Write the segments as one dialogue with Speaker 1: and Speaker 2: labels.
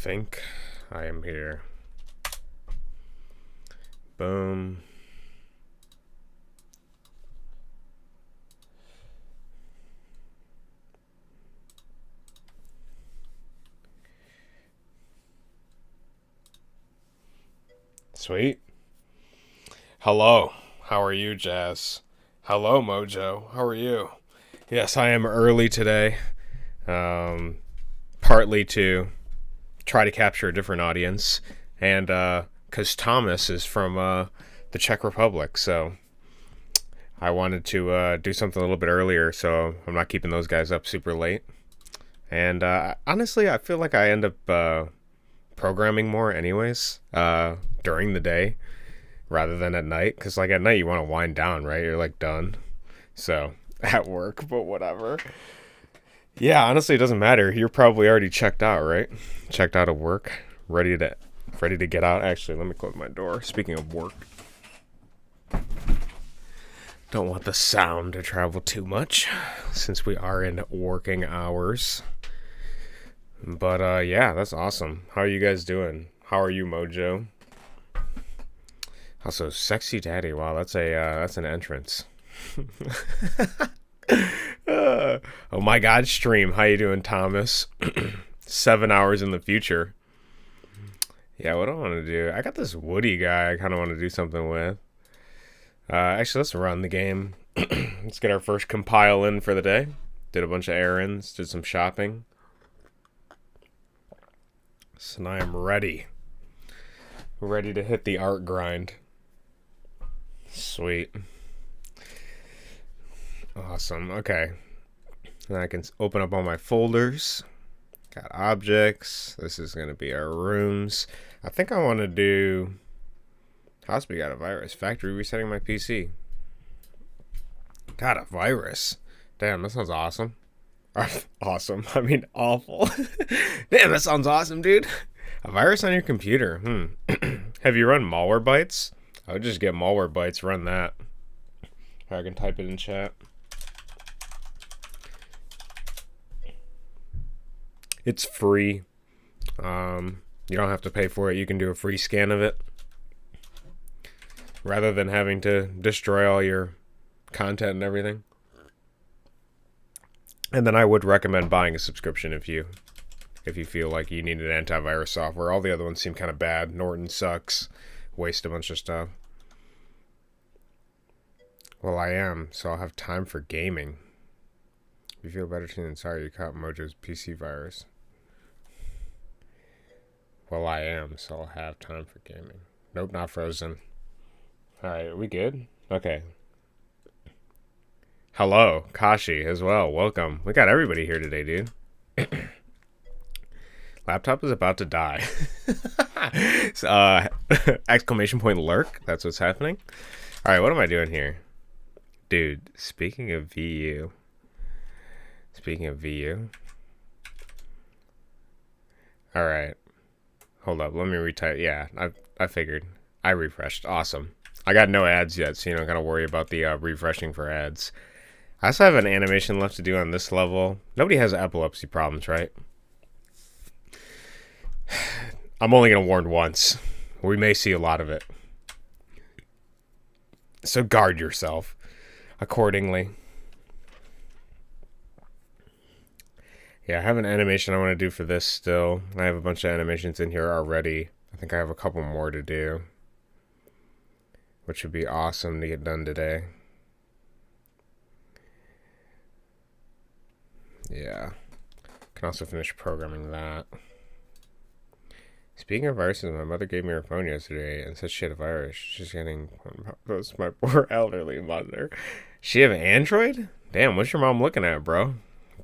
Speaker 1: think I am here. Boom. Sweet. Hello. How are you, Jazz? Hello, Mojo. How are you? Yes, I am early today. Partly to try to capture a different audience, and because Thomas is from the Czech Republic, so I wanted to do something a little bit earlier, so I'm not keeping those guys up super late. And honestly, I feel like I end up programming more anyways during the day rather than at night, because like at night you want to wind down, right? You're like done. So at work, but whatever. Yeah, honestly, it doesn't matter. You're probably already checked out, right? Checked out of work, ready to get out. Actually, let me close my door. Speaking of work, don't want the sound to travel too much since we are in working hours. But yeah, that's awesome. How are you guys doing? How are you, Mojo? Also, sexy daddy. Wow, that's an entrance. Oh my god, stream. How you doing, Thomas? 7 hours in the future. Yeah, what do I want to do? I got this Woody guy I kind of want to do something with. Actually, let's run the game. Let's get our first compile in for the day. Did a bunch of errands, did some shopping. So now I'm ready. Ready to hit the art grind. Sweet. Awesome. Okay. Then I can open up all my folders. Got objects. This is going to be our rooms. I think I want to do... Possibly got a virus. Factory resetting my PC. Got a virus. Damn, that sounds awesome. Awesome. I mean, awful. Damn, that sounds awesome, dude. A virus on your computer. Have you run Malwarebytes? I would just get Malwarebytes, run that. I can type it in chat. It's free. You don't have to pay for it. You can do a free scan of it. Rather than having to destroy all your content and everything. And then I would recommend buying a subscription if you feel like you need an antivirus software. All the other ones seem kind of bad. Norton sucks. Waste a bunch of stuff. Well, I am, so I'll have time for gaming. If you feel better than sorry you caught Mojo's PC virus. Well, I am, so I'll have time for gaming. Nope, not frozen. Alright, are we good? Okay. Hello, Kashi as well. Welcome. We got everybody here today, dude. Laptop is about to die. Exclamation point lurk. That's what's happening. Alright, what am I doing here? Dude, speaking of VU. Alright. Hold up, let me retype. Yeah, I figured. I refreshed. Awesome. I got no ads yet, so you don't gotta worry about the refreshing for ads. I also have an animation left to do on this level. Nobody has epilepsy problems, right? I'm only gonna warn once. We may see a lot of it. So guard yourself accordingly. Yeah, I have an animation I want to do for this still. I have a bunch of animations in here already. I think I have a couple more to do, which would be awesome to get done today. Yeah. Can also finish programming that. Speaking of viruses, my mother gave me her phone yesterday and said she had a virus. She's getting those my poor elderly mother. She have Android? Damn, what's your mom looking at, bro?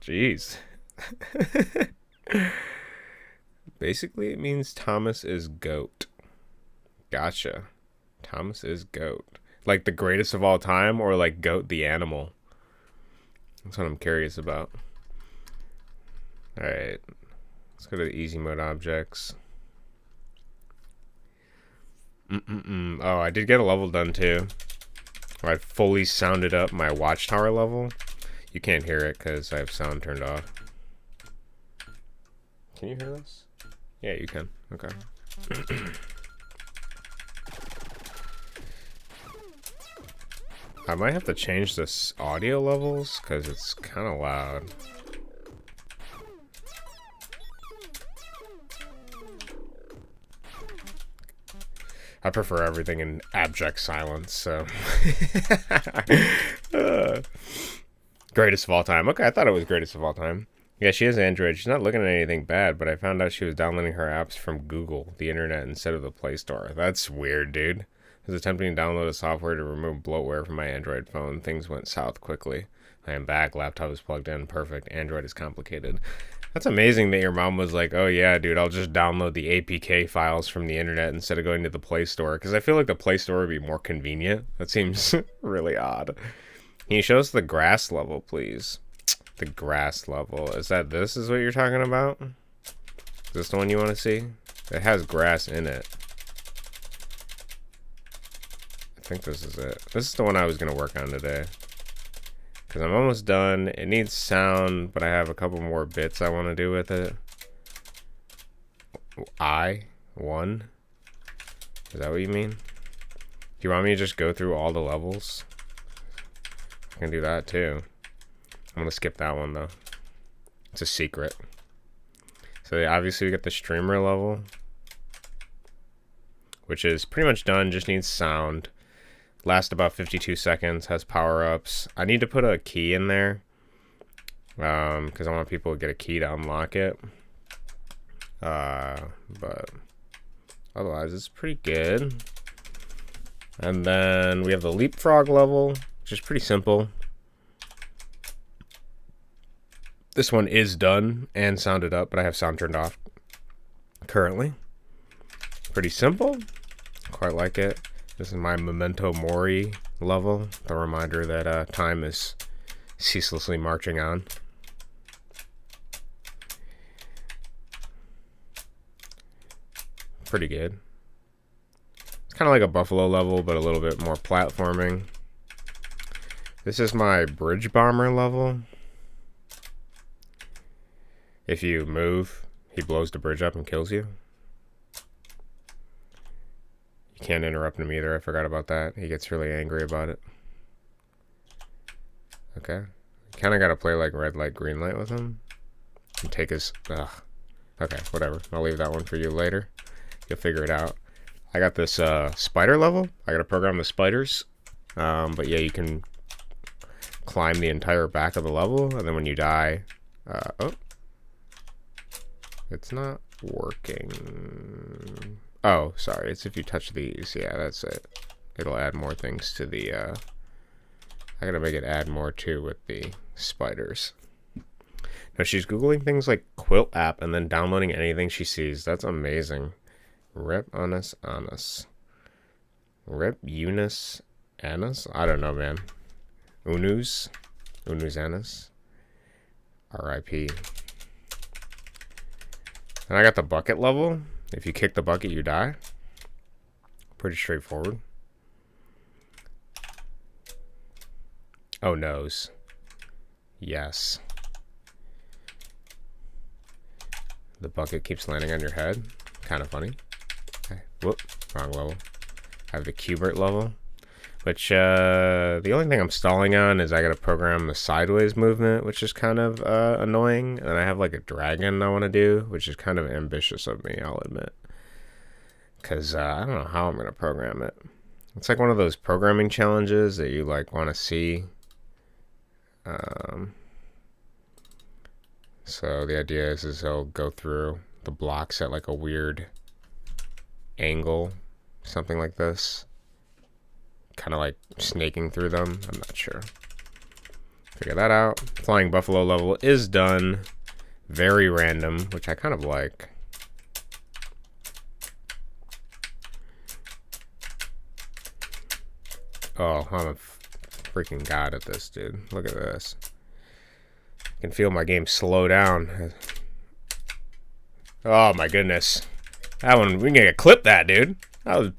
Speaker 1: Jeez. Basically, it means Thomas is GOAT. Gotcha. Thomas is GOAT. Like the greatest of all time, or like GOAT the animal? That's what I'm curious about. Alright. Let's go to the easy mode objects. Oh, I did get a level done too. Where I fully sounded up my watchtower level. You can't hear it because I have sound turned off. Can you hear this? Yeah, you can. Okay. I might have to change this audio levels because it's kind of loud. I prefer everything in abject silence, so. Greatest of all time. Okay, I thought it was greatest of all time. Yeah, she has Android. She's not looking at anything bad, but I found out she was downloading her apps from Google, the internet, instead of the Play Store. That's weird, dude. I was attempting to download a software to remove bloatware from my Android phone. Things went south quickly. I am back. Laptop is plugged in. Perfect. Android is complicated. That's amazing that your mom was like, oh yeah, dude, I'll just download the APK files from the internet instead of going to the Play Store. Because I feel like the Play Store would be more convenient. That seems really odd. Can you show us the grass level, please? The grass level. Is this is what you're talking about? Is this the one you want to see? It has grass in it. I think this is it. This is the one I was going to work on today. Because I'm almost done. It needs sound, but I have a couple more bits I want to do with it. One? Is that what you mean? Do you want me to just go through all the levels? I can do that too. I'm going to skip that one though. It's a secret. So obviously we get the streamer level, which is pretty much done. Just needs sound. Lasts about 52 seconds. Has power-ups. I need to put a key in there because I want people to get a key to unlock it. But otherwise it's pretty good. And then we have the leapfrog level, which is pretty simple. This one is done and sounded up, but I have sound turned off currently. Pretty simple. Quite like it. This is my Memento Mori level. The reminder that time is ceaselessly marching on. Pretty good. It's kind of like a Buffalo level, but a little bit more platforming. This is my Bridge Bomber level. If you move, he blows the bridge up and kills you. You can't interrupt him either. I forgot about that. He gets really angry about it. Okay. Kind of got to play like red light, green light with him. And take his... Ugh. Okay, whatever. I'll leave that one for you later. You'll figure it out. I got this spider level. I got to program the spiders. But yeah, you can climb the entire back of the level. And then when you die... oh. It's not working. Oh, sorry. It's if you touch these. Yeah, that's it. It'll add more things to the... I gotta make it add more too with the spiders. Now, she's Googling things like Quilt app and then downloading anything she sees. That's amazing. Rip Anus Anus. Rip Eunice Anus? I don't know, man. Unus Anus. R.I.P. And I got the bucket level. If you kick the bucket, you die. Pretty straightforward. Oh, noes. Yes. The bucket keeps landing on your head. Kind of funny. Okay. Whoop. Wrong level. I have the Cubert level. Which, the only thing I'm stalling on is I gotta program the sideways movement, which is kind of annoying. And I have like a dragon I want to do, which is kind of ambitious of me, I'll admit. Because I don't know how I'm gonna program it. It's like one of those programming challenges that you like want to see. So the idea is he'll go through the blocks at like a weird angle, something like this. Kind of like snaking through them. I'm not sure. Figure that out. Flying Buffalo level is done. Very random, which I kind of like. Oh, I'm a freaking god at this, dude. Look at this. I can feel my game slow down. Oh my goodness. That one, we can get a clip that, dude. That was...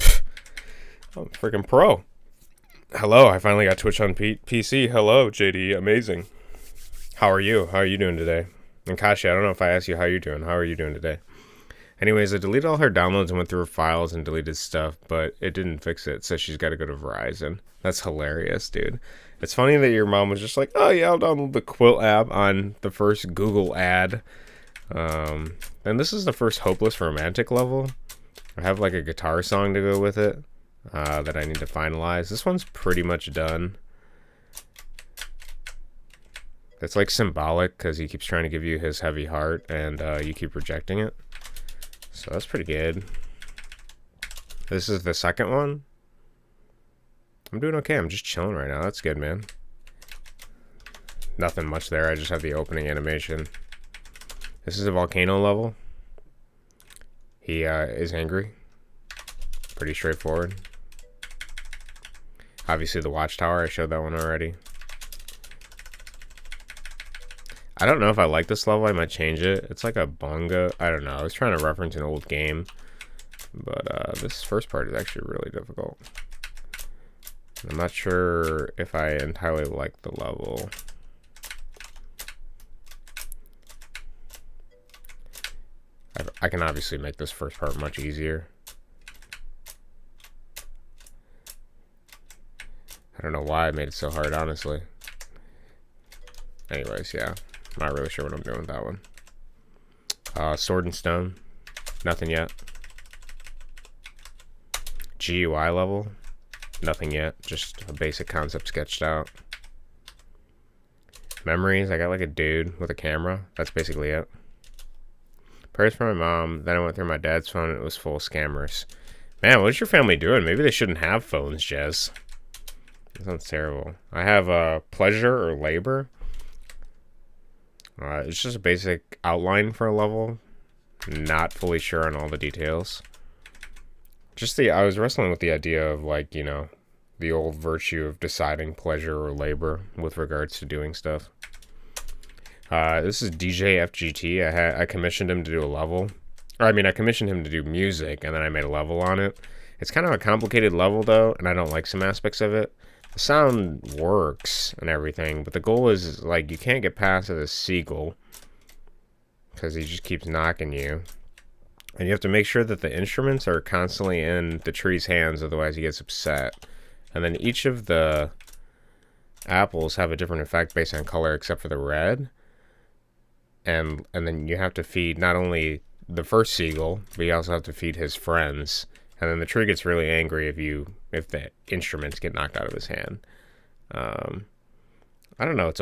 Speaker 1: I'm a freaking pro. Hello, I finally got Twitch on PC. Hello, JD. Amazing. How are you? How are you doing today? And Kashi, I don't know if I asked you how you're doing. How are you doing today? Anyways, I deleted all her downloads and went through her files and deleted stuff, but it didn't fix it, so she's got to go to Verizon. That's hilarious, dude. It's funny that your mom was just like, oh yeah, I'll download the Quilt app on the first Google ad. And this is the first Hopeless Romantic level. I have like a guitar song to go with it that I need to finalize. This one's pretty much done. It's like symbolic because he keeps trying to give you his heavy heart and you keep rejecting it. So that's pretty good. This is the second one. I'm doing okay. I'm just chilling right now. That's good, man. Nothing much there. I just have the opening animation. This is a volcano level. He is angry. Pretty straightforward. Obviously the watchtower. I showed that one already. I don't know if I like this level. I might change it. It's like a bongo. I don't know. I was trying to reference an old game. But this first part is actually really difficult. I'm not sure if I entirely like the level. I can obviously make this first part much easier. I don't know why I made it so hard, honestly. Anyways, yeah. I'm not really sure what I'm doing with that one. Sword and Stone. Nothing yet. GUI level. Nothing yet. Just a basic concept sketched out. Memories. I got like a dude with a camera. That's basically it. Prayers for my mom. Then I went through my dad's phone and it was full of scammers. Man, what's your family doing? Maybe they shouldn't have phones, Jez. That sounds terrible. I have pleasure or labor. It's just a basic outline for a level. Not fully sure on all the details. I was wrestling with the idea of, like, you know, the old virtue of deciding pleasure or labor with regards to doing stuff. This is DJ FGT. I commissioned him to do a level. I commissioned him to do music, and then I made a level on it. It's kind of a complicated level, though, and I don't like some aspects of it. The sound works and everything, but the goal is, like, you can't get past this seagull because he just keeps knocking you. And you have to make sure that the instruments are constantly in the tree's hands, otherwise he gets upset. And then each of the apples have a different effect based on color except for the red. And then you have to feed not only the first seagull, but you also have to feed his friends. And then the tree gets really angry if the instruments get knocked out of his hand. I don't know. It's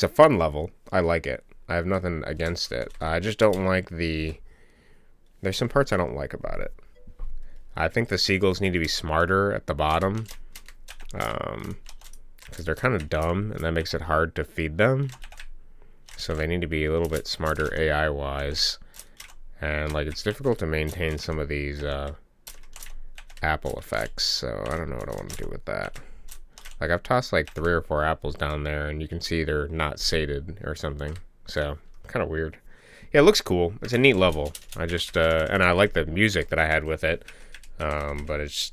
Speaker 1: a fun level. I like it. I have nothing against it. I just don't like there's some parts I don't like about it. I think the seagulls need to be smarter at the bottom. Because they're kind of dumb, and that makes it hard to feed them. So they need to be a little bit smarter AI-wise. And, like, it's difficult to maintain some of these apple effects. So I don't know what I want to do with that. Like, I've tossed, like, 3 or 4 apples down there, and you can see they're not sated or something. So, kind of weird. Yeah, it looks cool. It's a neat level. I just, and I like the music that I had with it. But it's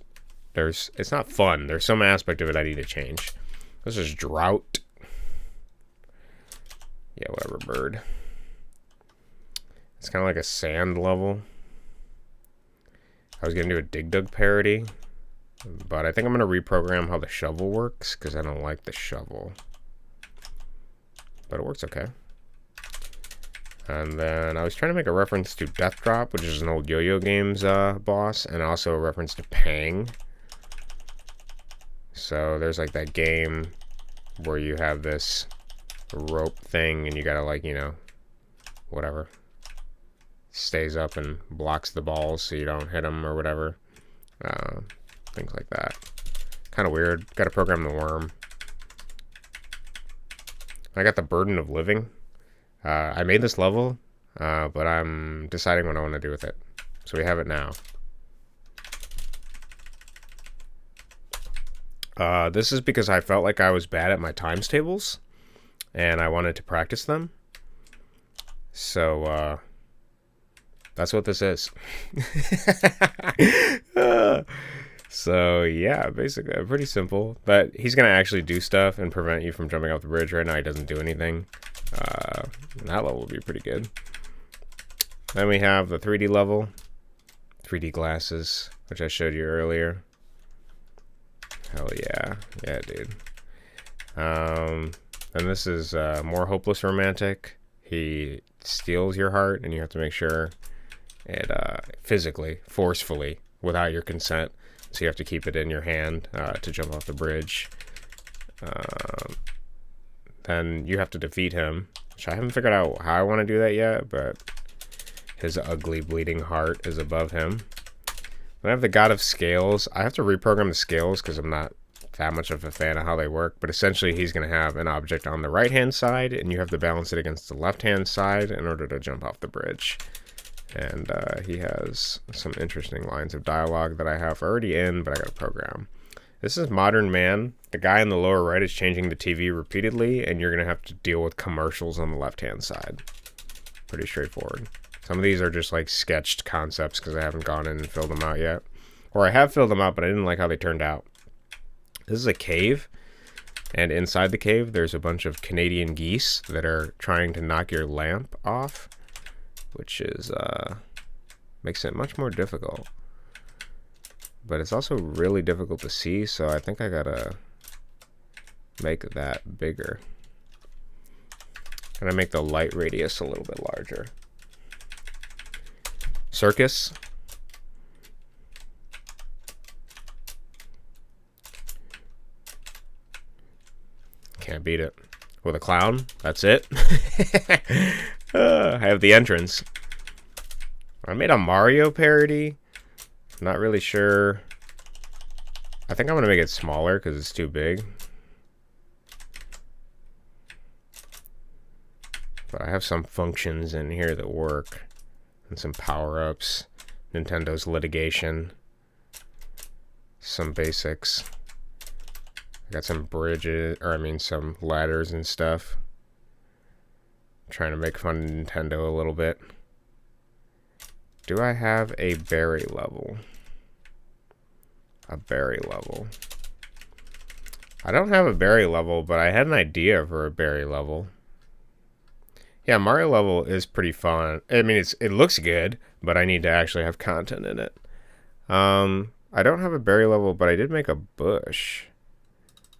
Speaker 1: not fun. There's some aspect of it I need to change. This is Drought. Yeah, whatever, bird. It's kind of like a sand level. I was going to do a Dig Dug parody. But I think I'm going to reprogram how the shovel works, because I don't like the shovel. But it works okay. And then I was trying to make a reference to Death Drop, which is an old Yo-Yo Games boss, and also a reference to Pang. So there's like that game where you have this rope thing, and you gotta, like, you know, whatever. Stays up and blocks the balls so you don't hit them or whatever. Things like that. Kind of weird. Gotta program the worm. I got the Burden of Living. I made this level, but I'm deciding what I want to do with it. So we have it now. This is because I felt like I was bad at my times tables, and I wanted to practice them. So, that's what this is. So, yeah, basically, pretty simple. But he's going to actually do stuff and prevent you from jumping off the bridge. Right now, he doesn't do anything. That level would be pretty good. Then we have the 3D level, 3D glasses, which I showed you earlier. Hell yeah. Yeah, dude. And this is more hopeless romantic. He steals your heart, and you have to make sure it physically, forcefully, without your consent. So you have to keep it in your hand to jump off the bridge. Then you have to defeat him, which I haven't figured out how I want to do that yet, but his ugly bleeding heart is above him. Then I have the God of Scales. I have to reprogram the scales because I'm not that much of a fan of how they work, but essentially he's going to have an object on the right hand side, and you have to balance it against the left hand side in order to jump off the bridge. And he has some interesting lines of dialogue that I have already in, but I got to program. This is Modern Man. The guy in the lower right is changing the TV repeatedly, and you're going to have to deal with commercials on the left-hand side. Pretty straightforward. Some of these are just like sketched concepts because I haven't gone in and filled them out yet. Or I have filled them out, but I didn't like how they turned out. This is a cave, and inside the cave there's a bunch of Canadian geese that are trying to knock your lamp off, which is makes it much more difficult. But it's also really difficult to see, so I think I gotta make that bigger. And I make the light radius a little bit larger. Circus. Can't beat it. With a clown, that's it. I have the entrance. I made a Mario parody. Not really sure. I think I'm going to make it smaller because it's too big. But I have some functions in here that work. And some power-ups. Nintendo's litigation. Some basics. I got some bridges, or I mean some ladders and stuff. Trying to make fun of Nintendo a little bit. Do I have a berry level? A berry level. I don't have a berry level, but I had an idea for a berry level. Yeah, Mario level is pretty fun. I mean, it looks good, but I need to actually have content in it. I don't have a berry level, but I did make a bush.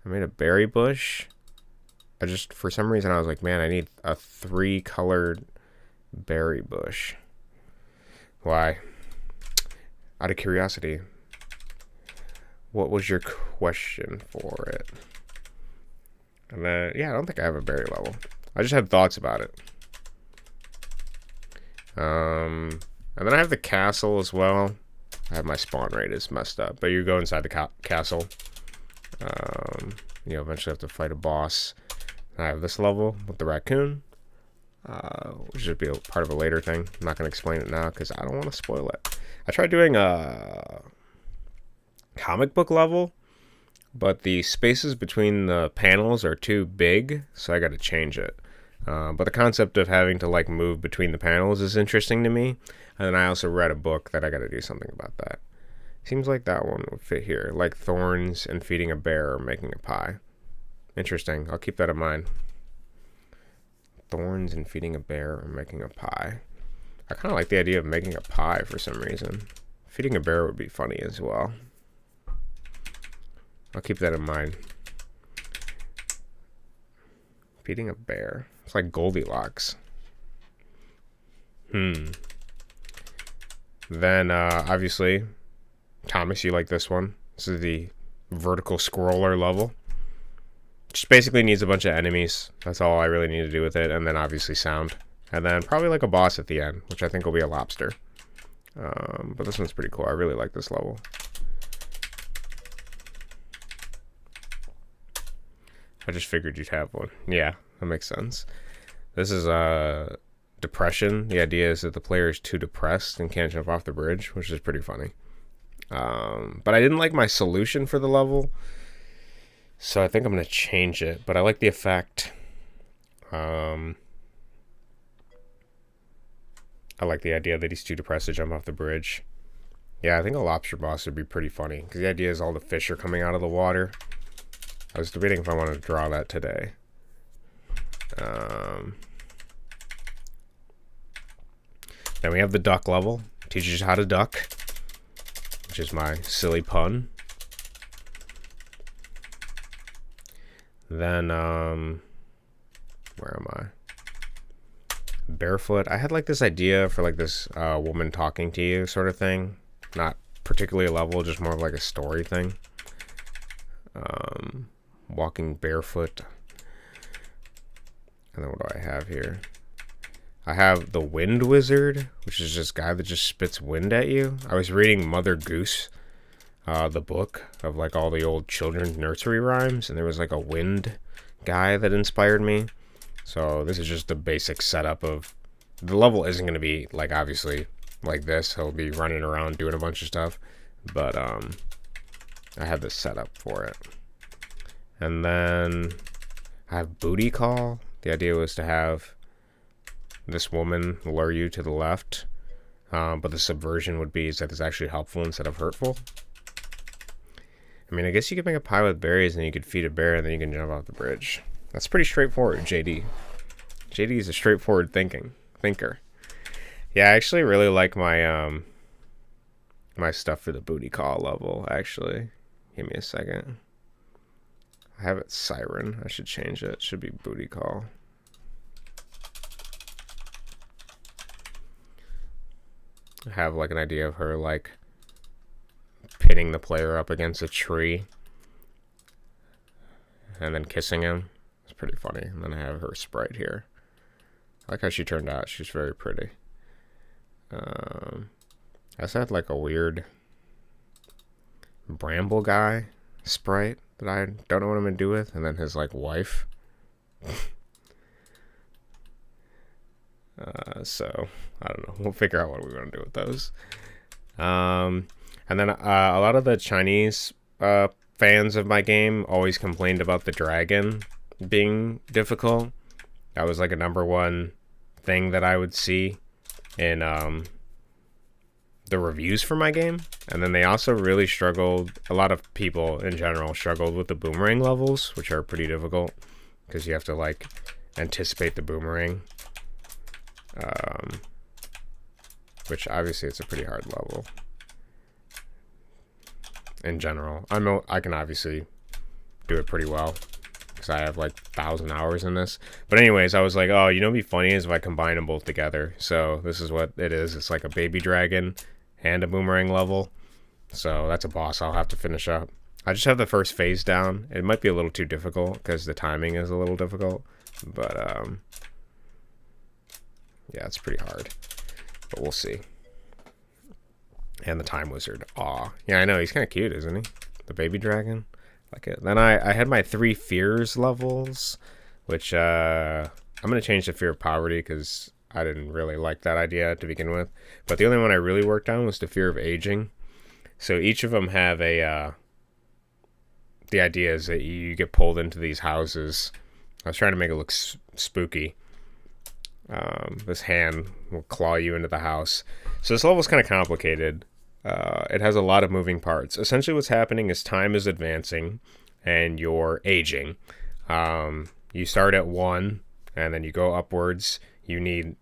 Speaker 1: I made a berry bush. I just, for some reason, I was like, man, I need a 3-colored berry bush. Why? Out of curiosity, what was your question for it? And then, yeah, I don't think I have a berry level. I just had thoughts about it. And then I have the castle as well. I have my spawn rate is messed up, but you go inside the castle. You eventually have to fight a boss. I have this level with the raccoon. Which should be a part of a later thing. I'm not going to explain it now because I don't want to spoil it. I tried doing a comic book level, but the spaces between the panels are too big, so I got to change it. But the concept of having to like move between the panels is interesting to me. And then I also read a book that I got to do something about that. Seems like that one would fit here, like thorns and feeding a bear or making a pie. Interesting. I'll keep that in mind. Thorns and feeding a bear or making a pie. I kind of like the idea of making a pie for some reason. Feeding a bear would be funny as well. I'll keep that in mind. Feeding a bear. It's like Goldilocks. Then, obviously, Thomas, you like this one. This is the vertical scroller level. Just basically needs a bunch of enemies. That's all I really need to do with it. And then obviously sound. And then probably like a boss at the end, which I think will be a lobster. But this one's pretty cool. I really like this level. I just figured you'd have one. Yeah, that makes sense. This is depression. The idea is that the player is too depressed and can't jump off the bridge, which is pretty funny. But I didn't like my solution for the level. So I think I'm going to change it, but I like the effect. I like the idea that he's too depressed to jump off the bridge. Yeah, I think a lobster boss would be pretty funny, because the idea is all the fish are coming out of the water. I was debating if I wanted to draw that today. Then Then we have the duck level. Teaches you how to duck, which is my silly pun. Then, where am I? Barefoot. I had like this idea for like this woman talking to you sort of thing. Not particularly a level, just more of like a story thing. Walking barefoot. And then what do I have here? I have the Wind Wizard, which is this guy that just spits wind at you. I was reading Mother Goose, the book of like all the old children's nursery rhymes, and there was like a wind guy that inspired me. So this is just the basic setup of the level. Isn't going to be like obviously like this. He'll be running around doing a bunch of stuff, but I had this setup for it. And then I have Booty Call. The idea was to have this woman lure you to the left, but the subversion would be is that it's actually helpful instead of hurtful. I mean, I guess you could make a pie with berries and you could feed a bear and then you can jump off the bridge. That's pretty straightforward, JD. JD is a straightforward thinker. Yeah, I actually really like my my stuff for the Booty Call level, actually. Give me a second. I have it Siren. I should change it. It should be Booty Call. I have like an idea of her like pitting the player up against a tree and then kissing him. It's pretty funny. And then I have her sprite here. I like how she turned out. She's very pretty. I also had like a weird bramble guy sprite that I don't know what I'm gonna do with, and then his like wife. So I don't know. We'll figure out what we're gonna do with those. And then a lot of the Chinese fans of my game always complained about the dragon being difficult. That was like a #1 thing that I would see in the reviews for my game. And then they also really struggled, a lot of people in general struggled with the boomerang levels, which are pretty difficult because you have to like anticipate the boomerang, which obviously it's a pretty hard level in general. I can obviously do it pretty well because I have like 1,000 hours in this. But anyways, I was like, oh, you know what'd be funny is if I combine them both together. So this is what it is. It's like a baby dragon and a boomerang level. So that's a boss I'll have to finish up. I just have the first phase down. It might be a little too difficult because the timing is a little difficult. But yeah, it's pretty hard. But we'll see. And the Time Wizard. Aw. Yeah, I know. He's kind of cute, isn't he? The baby dragon. Like it. Then I had my 3 fears levels, which I'm going to change to Fear of Poverty because I didn't really like that idea to begin with. But the only one I really worked on was the Fear of Aging. So each of them have a... the idea is that you get pulled into these houses. I was trying to make it look spooky. This hand will claw you into the house. So this level is kind of complicated. It has a lot of moving parts. Essentially what's happening is time is advancing and you're aging. You start at 1 and then you go upwards. You need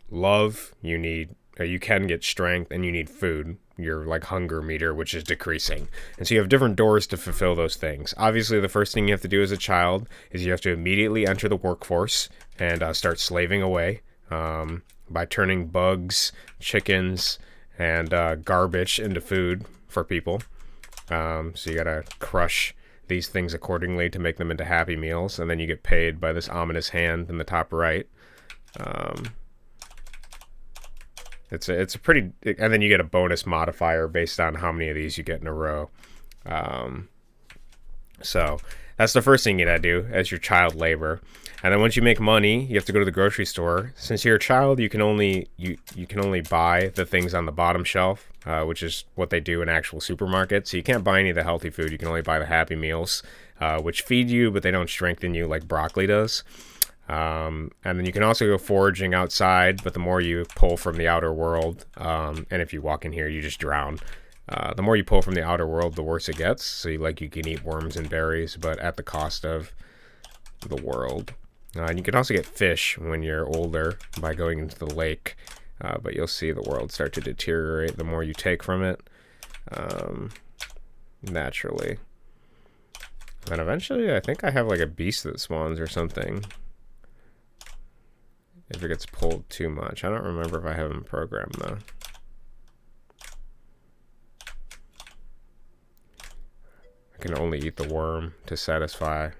Speaker 1: love, you can get strength, and you need food. Your like hunger meter, which is decreasing. And so you have different doors to fulfill those things. Obviously, the first thing you have to do as a child is you have to immediately enter the workforce and start slaving away by turning bugs, chickens, and garbage into food for people. So you gotta crush these things accordingly to make them into Happy Meals, and then you get paid by this ominous hand in the top right. It's a pretty, and then you get a bonus modifier based on how many of these you get in a row. So that's the first thing you gotta do as your child labor. And then once you make money, you have to go to the grocery store. Since you're a child, you can only buy the things on the bottom shelf, which is what they do in actual supermarkets. So you can't buy any of the healthy food. You can only buy the Happy Meals, which feed you, but they don't strengthen you like broccoli does. And then you can also go foraging outside, but the more you pull from the outer world, and if you walk in here, you just drown. The more you pull from the outer world, the worse it gets. So you can eat worms and berries, but at the cost of the world. And you can also get fish when you're older by going into the lake. but you'll see the world start to deteriorate the more you take from it, naturally. And eventually, I think I have like a beast that spawns or something. If it gets pulled too much. I don't remember if I have them programmed though. I can only eat the worm to satisfy.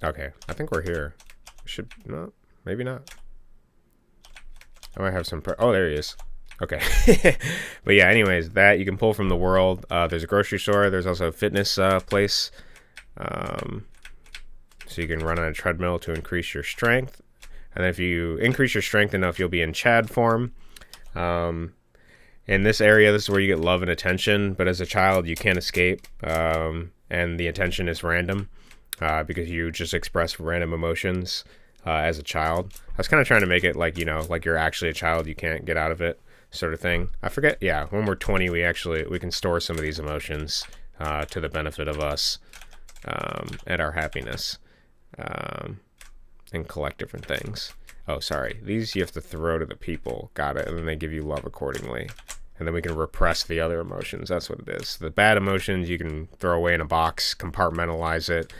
Speaker 1: Okay, I think we're here. Should no, maybe not. I might have some. Oh, there he is. Okay. But yeah, anyways, that you can pull from the world. There's a grocery store. There's also a fitness place. So you can run on a treadmill to increase your strength. And if you increase your strength enough, you'll be in Chad form. In this area, this is where you get love and attention. But as a child, you can't escape. And the attention is random. Because you just express random emotions as a child. I was kind of trying to make it like, you know, like you're actually a child, you can't get out of it, sort of thing. I forget, yeah, when we're 20, we can store some of these emotions to the benefit of us and our happiness, and collect different things. Oh, sorry, these you have to throw to the people, got it, and then they give you love accordingly. And then we can repress the other emotions, that's what it is. The bad emotions you can throw away in a box, compartmentalize it.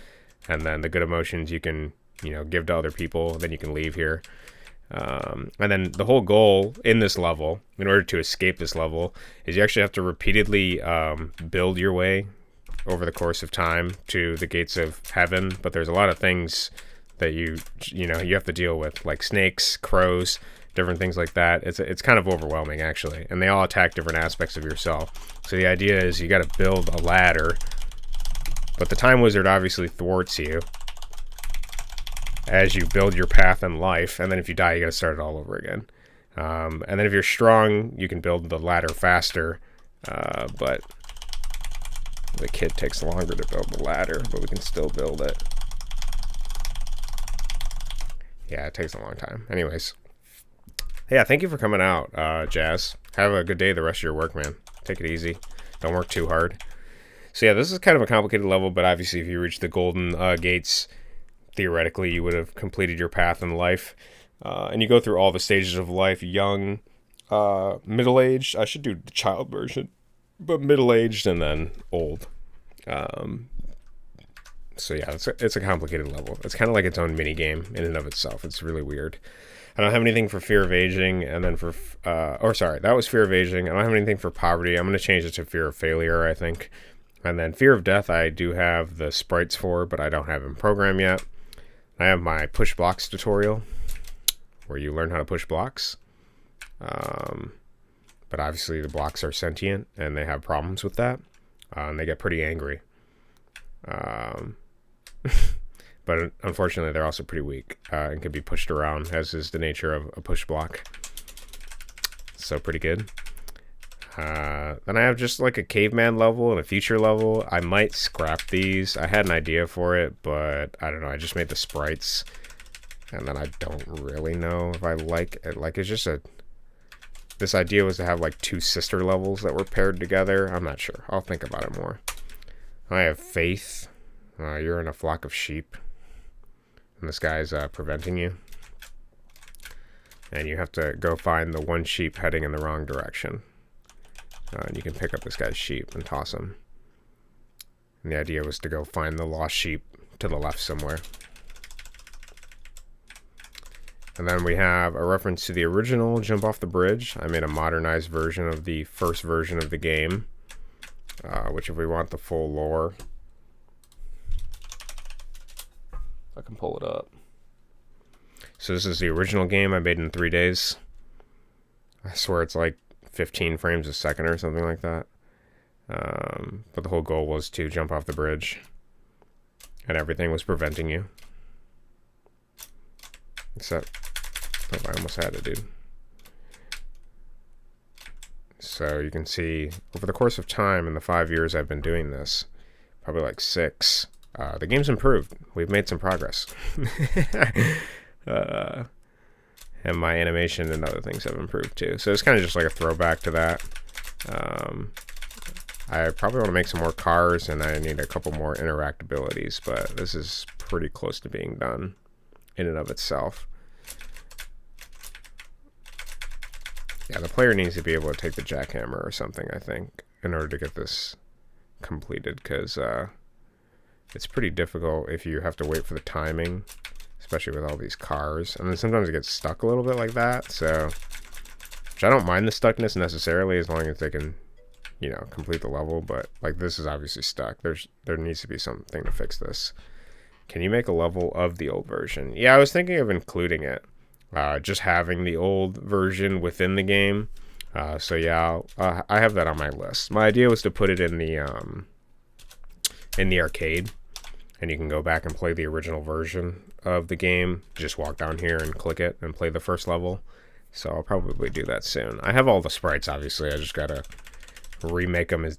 Speaker 1: And then the good emotions you can, you know, give to other people. Then you can leave here. And then the whole goal in this level, in order to escape this level, is you actually have to repeatedly build your way over the course of time to the gates of heaven. But there's a lot of things that you have to deal with, like snakes, crows, different things like that. It's kind of overwhelming, actually. And they all attack different aspects of yourself. So the idea is you got to build a ladder. But the Time Wizard obviously thwarts you as you build your path in life. And then if you die, you got to start it all over again. And then if you're strong, you can build the ladder faster. But the kid takes longer to build the ladder, but we can still build it. Yeah, it takes a long time. Anyways. Yeah, thank you for coming out, Jazz. Have a good day the rest of your work, man. Take it easy. Don't work too hard. So yeah, this is kind of a complicated level, but obviously if you reach the golden gates, theoretically you would have completed your path in life. And you go through all the stages of life, young, middle-aged. I should do the child version, but middle-aged and then old. So yeah, it's a complicated level. It's kind of like its own mini-game in and of itself. It's really weird. I don't have anything for fear of aging, and then for, that was fear of aging. I don't have anything for poverty. I'm going to change it to fear of failure, I think. And then fear of death, I do have the sprites for, but I don't have them programmed yet. I have my push blocks tutorial, where you learn how to push blocks. But obviously the blocks are sentient, and they have problems with that. And they get pretty angry. But unfortunately, they're also pretty weak, and can be pushed around, as is the nature of a push block. So pretty good. Then I have just like a caveman level and a future level. I might scrap these. I had an idea for it, but I don't know. I just made the sprites, and then I don't really know if I like it. Like, it's just this idea was to have like two sister levels that were paired together. I'm not sure. I'll think about it more. I have faith. You're in a flock of sheep, and this guy's preventing you. And you have to go find the one sheep heading in the wrong direction. And you can pick up this guy's sheep and toss him. And the idea was to go find the lost sheep to the left somewhere. And then we have a reference to the original Jump Off the Bridge. I made a modernized version of the first version of the game. Which, if we want the full lore, I can pull it up. So this is the original game I made in 3 days. I swear it's like 15 frames a second or something like that. But the whole goal was to jump off the bridge, and everything was preventing you. Except, oh, I almost had it, dude. So you can see, over the course of time, in the 5 years I've been doing this, probably like 6, the game's improved. We've made some progress. And my animation and other things have improved too. So it's kind of just like a throwback to that. I probably want to make some more cars, and I need a couple more interactabilities, but this is pretty close to being done in and of itself. Yeah, the player needs to be able to take the jackhammer or something, I think, in order to get this completed, because it's pretty difficult if you have to wait for the timing, especially with all these cars. And then sometimes it gets stuck a little bit like that, so... Which I don't mind the stuckness necessarily, as long as they can, you know, complete the level, but, like, this is obviously stuck. There needs to be something to fix this. Can you make a level of the old version? Yeah, I was thinking of including it. Just having the old version within the game. So yeah, I have that on my list. My idea was to put it in the arcade, and you can go back and play the original version of the game. Just walk down here and click it and play the first level. So I'll probably do that soon. I have all the sprites, obviously. I just gotta remake them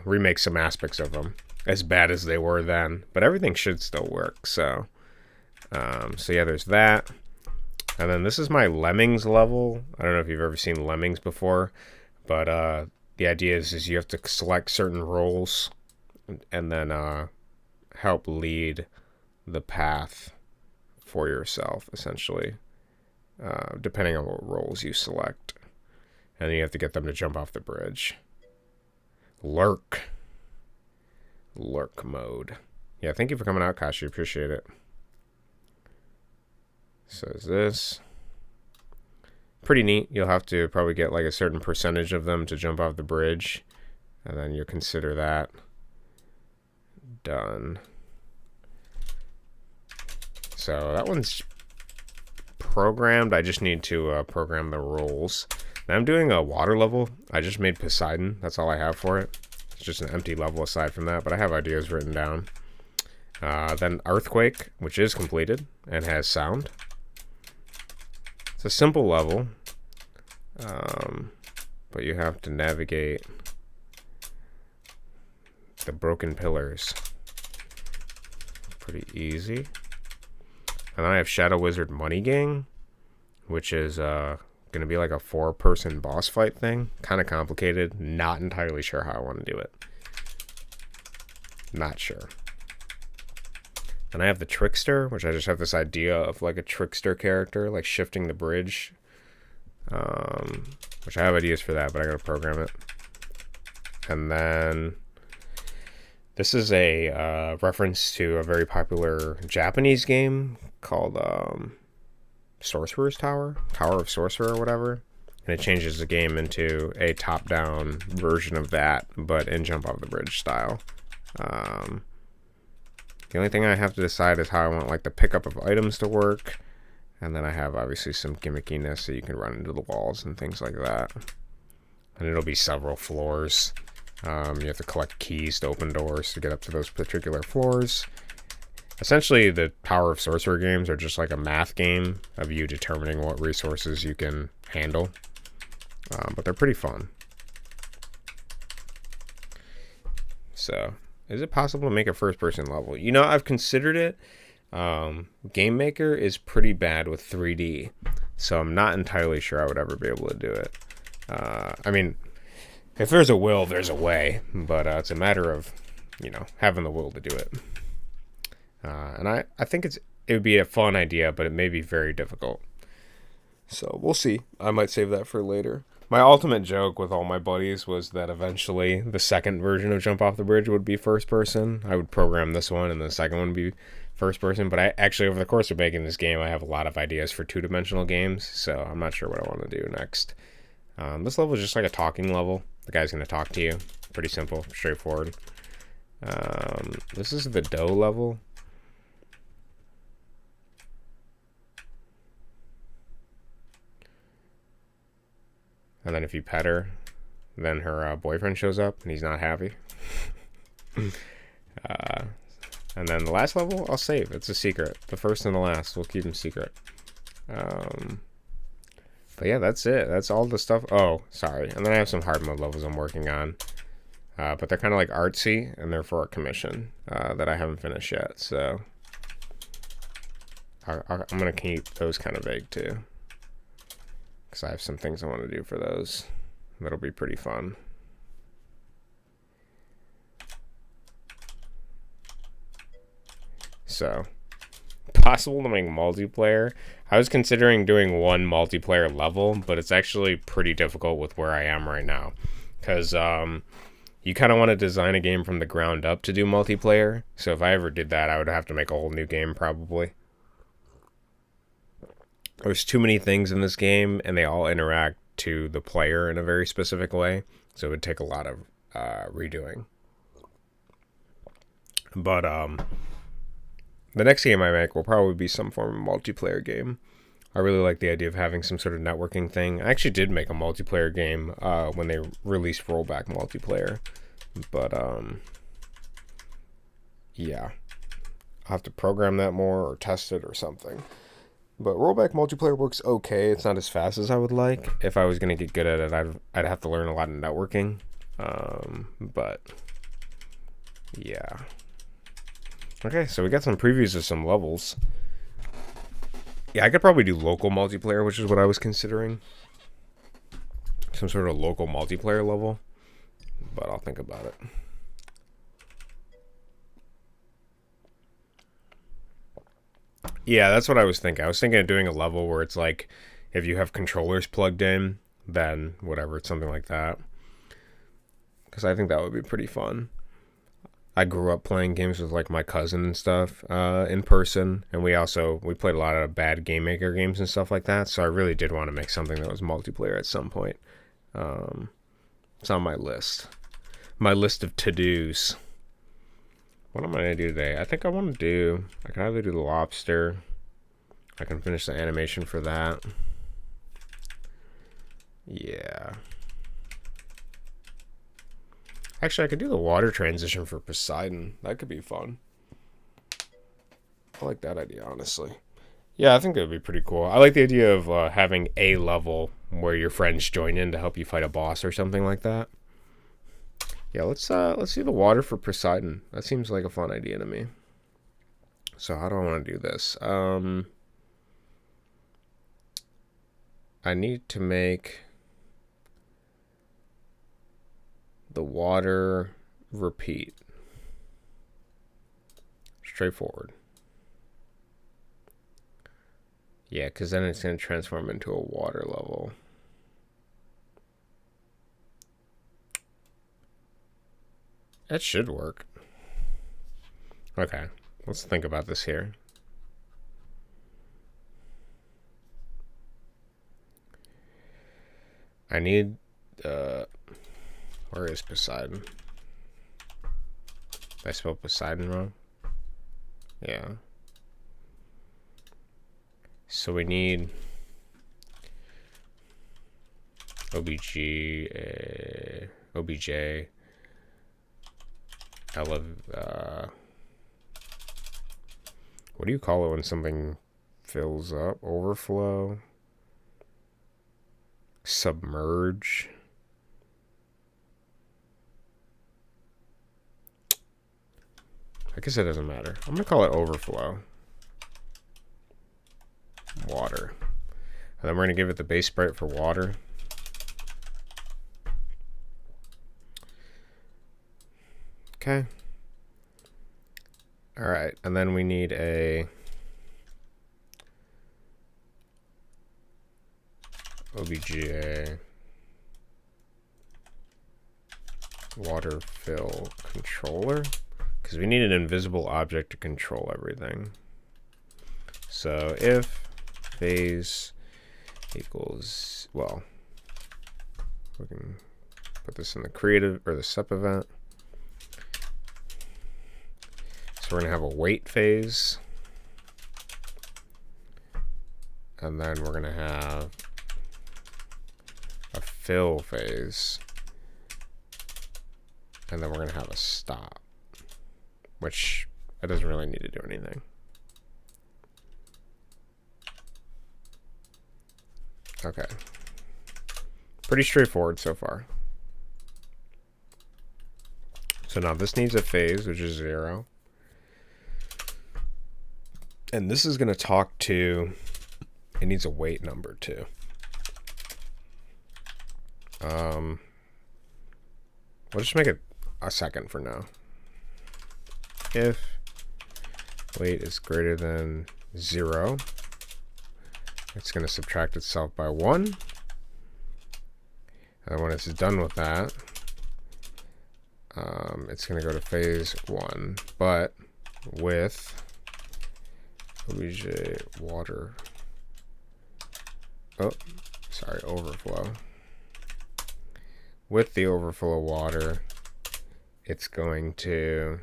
Speaker 1: remake some aspects of them as bad as they were then. But everything should still work. So yeah, there's that. And then this is my Lemmings level. I don't know if you've ever seen Lemmings before, but the idea is you have to select certain roles and then help lead the path for yourself, essentially, depending on what roles you select. And then you have to get them to jump off the bridge. Lurk mode. Yeah, thank you for coming out, Kashi. Appreciate it. So is this pretty neat. You'll have to probably get like a certain percentage of them to jump off the bridge, and then you'll consider that done. So that one's programmed. I just need to program the roles. Now I'm doing a water level. I just made Poseidon. That's all I have for it. It's just an empty level aside from that, but I have ideas written down. Then Earthquake, which is completed and has sound. It's a simple level, but you have to navigate the broken pillars. Pretty easy. And then I have Shadow Wizard Money Gang, which is going to be like a 4-person boss fight thing. Kind of complicated. Not entirely sure how I want to do it. Not sure. And I have the Trickster, which I just have this idea of like a trickster character, like shifting the bridge. Which I have ideas for that, but I gotta program it. And then this is a reference to a very popular Japanese game called Sorcerer's Tower? Tower of Sorcerer or whatever. And it changes the game into a top-down version of that, but in jump off the bridge style. The only thing I have to decide is how I want like the pickup of items to work. And then I have obviously some gimmickiness so you can run into the walls and things like that. And it'll be several floors. You have to collect keys to open doors to get up to those particular floors. Essentially, the Tower of Sorcerer games are just like a math game of you determining what resources you can handle. But they're pretty fun. So... is it possible to make a first-person level? You know, I've considered it. Game Maker is pretty bad with 3D, so I'm not entirely sure I would ever be able to do it. I mean, if there's a will, there's a way, but it's a matter of, you know, having the will to do it. And I think it would be a fun idea, but it may be very difficult. So we'll see. I might save that for later. My ultimate joke with all my buddies was that eventually the second version of Jump Off the Bridge would be first person. I would program this one and the second one would be first person. But I actually, over the course of making this game, I have a lot of ideas for two-dimensional games. So I'm not sure what I want to do next. This level is just like a talking level. The guy's going to talk to you. Pretty simple, straightforward. This is the dough level. And then if you pet her, then her boyfriend shows up and he's not happy. And then the last level, I'll save. It's a secret. The first and the last, we'll keep them secret. But yeah, that's it. That's all the stuff. Oh, sorry. And then I have some hard mode levels I'm working on. But they're kind of like artsy, and they're for a commission that I haven't finished yet. So I'm going to keep those kind of vague too. Because I have some things I want to do for those. That'll be pretty fun. So, possible to make multiplayer. I was considering doing one multiplayer level, but it's actually pretty difficult with where I am right now. Because you kind of want to design a game from the ground up to do multiplayer. So if I ever did that, I would have to make a whole new game probably. There's too many things in this game, and they all interact to the player in a very specific way. So it would take a lot of redoing. But the next game I make will probably be some form of multiplayer game. I really like the idea of having some sort of networking thing. I actually did make a multiplayer game when they released rollback multiplayer. But, yeah. I'll have to program that more or test it or something. But rollback multiplayer works okay. It's not as fast as I would like. If I was going to get good at it, I'd have to learn a lot of networking. But, yeah. Okay, so we got some previews of some levels. Yeah, I could probably do local multiplayer, which is what I was considering. Some sort of local multiplayer level. But I'll think about it. Yeah, that's what I was thinking. I was thinking of doing a level where it's like, if you have controllers plugged in, then whatever, it's something like that. Because I think that would be pretty fun. I grew up playing games with like my cousin and stuff in person, and we played a lot of bad Game Maker games and stuff like that. So I really did want to make something that was multiplayer at some point. It's on my list of to-dos. What am I gonna do today? I think I can either do the lobster. I can finish the animation for that. Yeah. Actually, I could do the water transition for Poseidon. That could be fun. I like that idea, honestly. Yeah, I think that would be pretty cool. I like the idea of having a level where your friends join in to help you fight a boss or something like that. Yeah, let's see the water for Poseidon. That seems like a fun idea to me. So how do I want to do this? I need to make the water repeat. Straightforward. Yeah, because then it's going to transform into a water level. That should work. Okay, let's think about this here. I need, where is Poseidon? Did I spell Poseidon wrong? Yeah. So we need obj, what do you call it when something fills up? Overflow? Submerge? I guess it doesn't matter. I'm gonna call it overflow. Water. And then we're gonna give it the base sprite for water. Okay. Alright, and then we need a obj water fill controller, because we need an invisible object to control everything. So if phase equals, well, we can put this in the creative or the step event. So we're going to have a wait phase, and then we're going to have a fill phase, and then we're going to have a stop, which it doesn't really need to do anything. Okay. Pretty straightforward so far. So now this needs a phase, which is 0. And this is going to talk to, it needs a wait number too. We'll just make it a second for now. If wait is greater than 0. It's going to subtract itself by 1. And when it's done with that, it's going to go to phase 1, but with obj water. Oh, sorry, overflow. With the overflow water, it's going to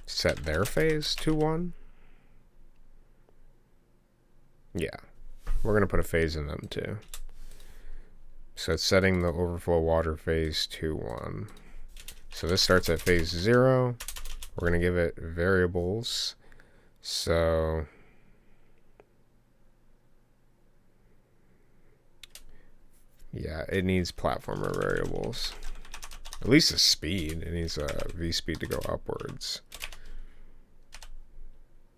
Speaker 1: set their phase to 1. Yeah, we're going to put a phase in them too. So it's setting the overflow water phase to 1. So this starts at phase 0. We're going to give it variables. So yeah, it needs platformer variables. At least a speed. It needs a v speed to go upwards.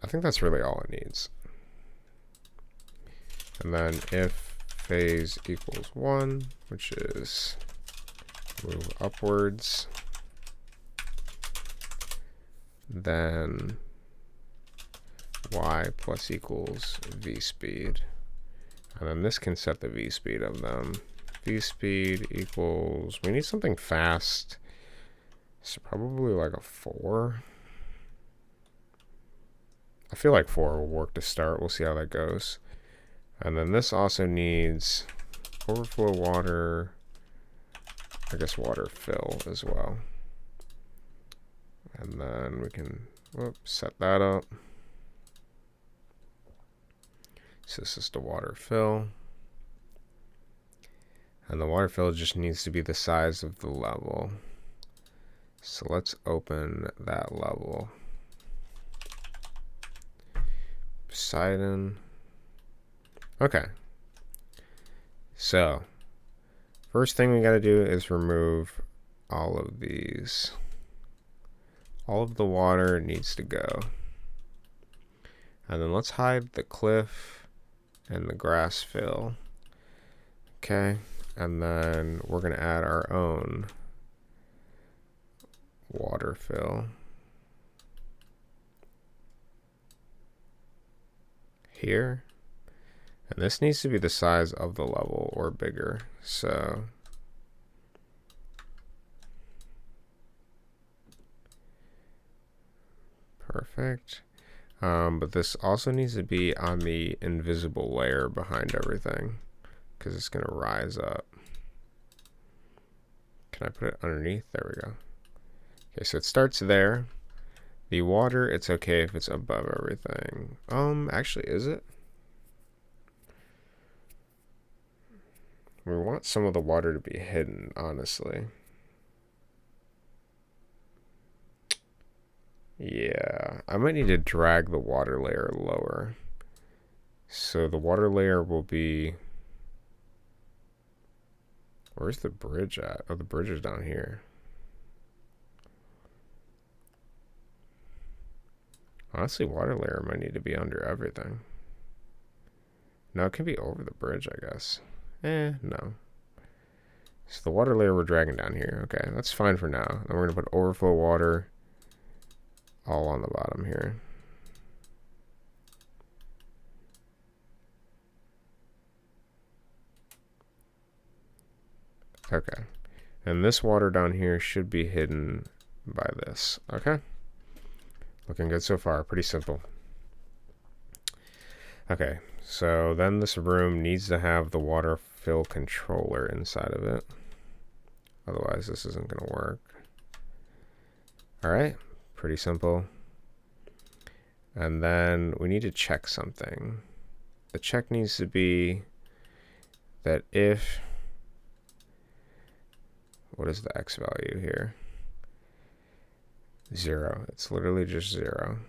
Speaker 1: I think that's really all it needs. And then if phase equals 1, which is move upwards, then y plus equals v speed. And then this can set the v speed of them. V speed equals, we need something fast. So probably like a 4. I feel like 4 will work to start. We'll see how that goes. And then this also needs overflow water, I guess water fill as well. And then we can set that up. So this is the water fill. And the water fill just needs to be the size of the level. So let's open that level. Poseidon. Okay. So first thing we got to do is remove all of these. All of the water needs to go. And then let's hide the cliff and the grass fill. Okay. And then we're going to add our own water fill here. And this needs to be the size of the level or bigger. So perfect. But this also needs to be on the invisible layer behind everything, because it's going to rise up. Can I put it underneath? There we go. Okay, so it starts there. The water, it's okay if it's above everything. Actually, is it? We want some of the water to be hidden, honestly. Yeah, I might need to drag the water layer lower. So the water layer will be... Where's the bridge at? Oh, the bridge is down here. Honestly, water layer might need to be under everything. No, it can be over the bridge, I guess. No. So the water layer we're dragging down here. Okay, that's fine for now. Then we're going to put overflow water all on the bottom here. Okay. And this water down here should be hidden by this. Okay. Looking good so far. Pretty simple. Okay. So then this room needs to have the water fill controller inside of it. Otherwise, this isn't going to work. All right. Pretty simple. And then we need to check something. The check needs to be that if... What is the x value here? 0. It's literally just 0.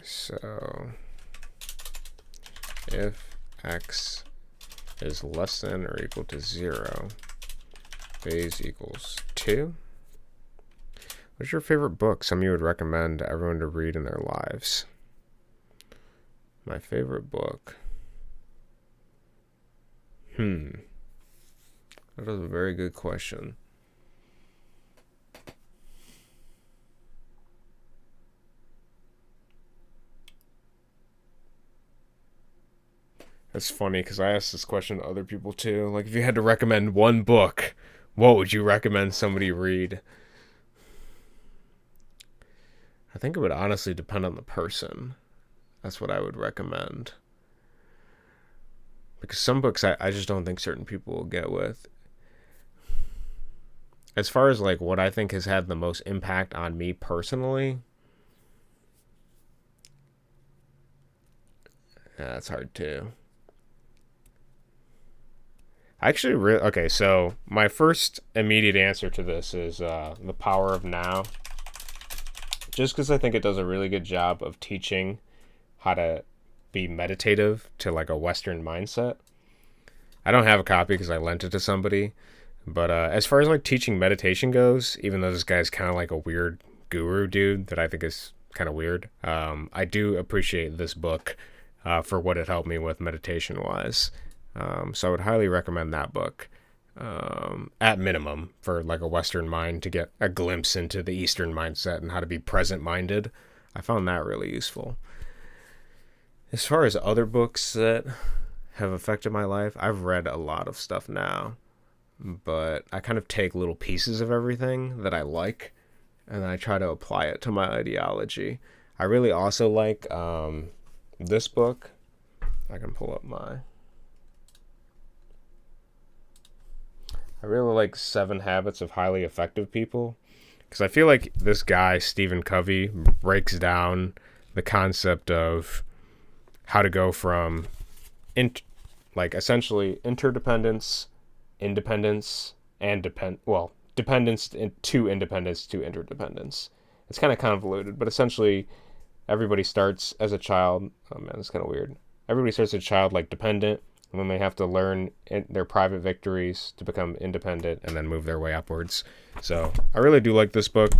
Speaker 1: So if x is less than or equal to 0, phase equals 2. What's your favorite book some of you would recommend to everyone to read in their lives? My favorite book. That is a very good question. It's funny because I asked this question to other people too. Like, if you had to recommend one book, what would you recommend somebody read? I think it would honestly depend on the person. That's what I would recommend. Because some books I just don't think certain people will get with. As far as like what I think has had the most impact on me personally, yeah, that's hard too. Actually, okay. So my first immediate answer to this is The Power of Now, just because I think it does a really good job of teaching how to be meditative to like a Western mindset. I don't have a copy because I lent it to somebody, but as far as like teaching meditation goes, even though this guy's kind of like a weird guru dude that I think is kind of weird, I do appreciate this book for what it helped me with meditation wise. So I would highly recommend that book, at minimum, for like a Western mind to get a glimpse into the Eastern mindset and how to be present minded. I found that really useful. As far as other books that have affected my life, I've read a lot of stuff now, but I kind of take little pieces of everything that I like and I try to apply it to my ideology. I really also like this book. I can pull up my. I really like 7 Habits of Highly Effective People because I feel like this guy, Stephen Covey, breaks down the concept of how to go from essentially interdependence, independence, and dependence to independence to interdependence. It's kind of convoluted, but essentially everybody starts as a child. Oh man, it's kind of weird. Everybody starts as a child like dependent, and then they have to learn their private victories to become independent and then move their way upwards. So I really do like this book.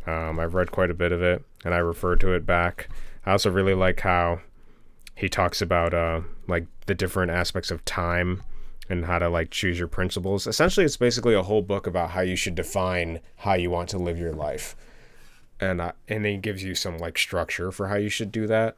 Speaker 1: I've read quite a bit of it, and I refer to it back. I also really like how he talks about like the different aspects of time and how to like choose your principles. Essentially, it's basically a whole book about how you should define how you want to live your life, and he gives you some like structure for how you should do that.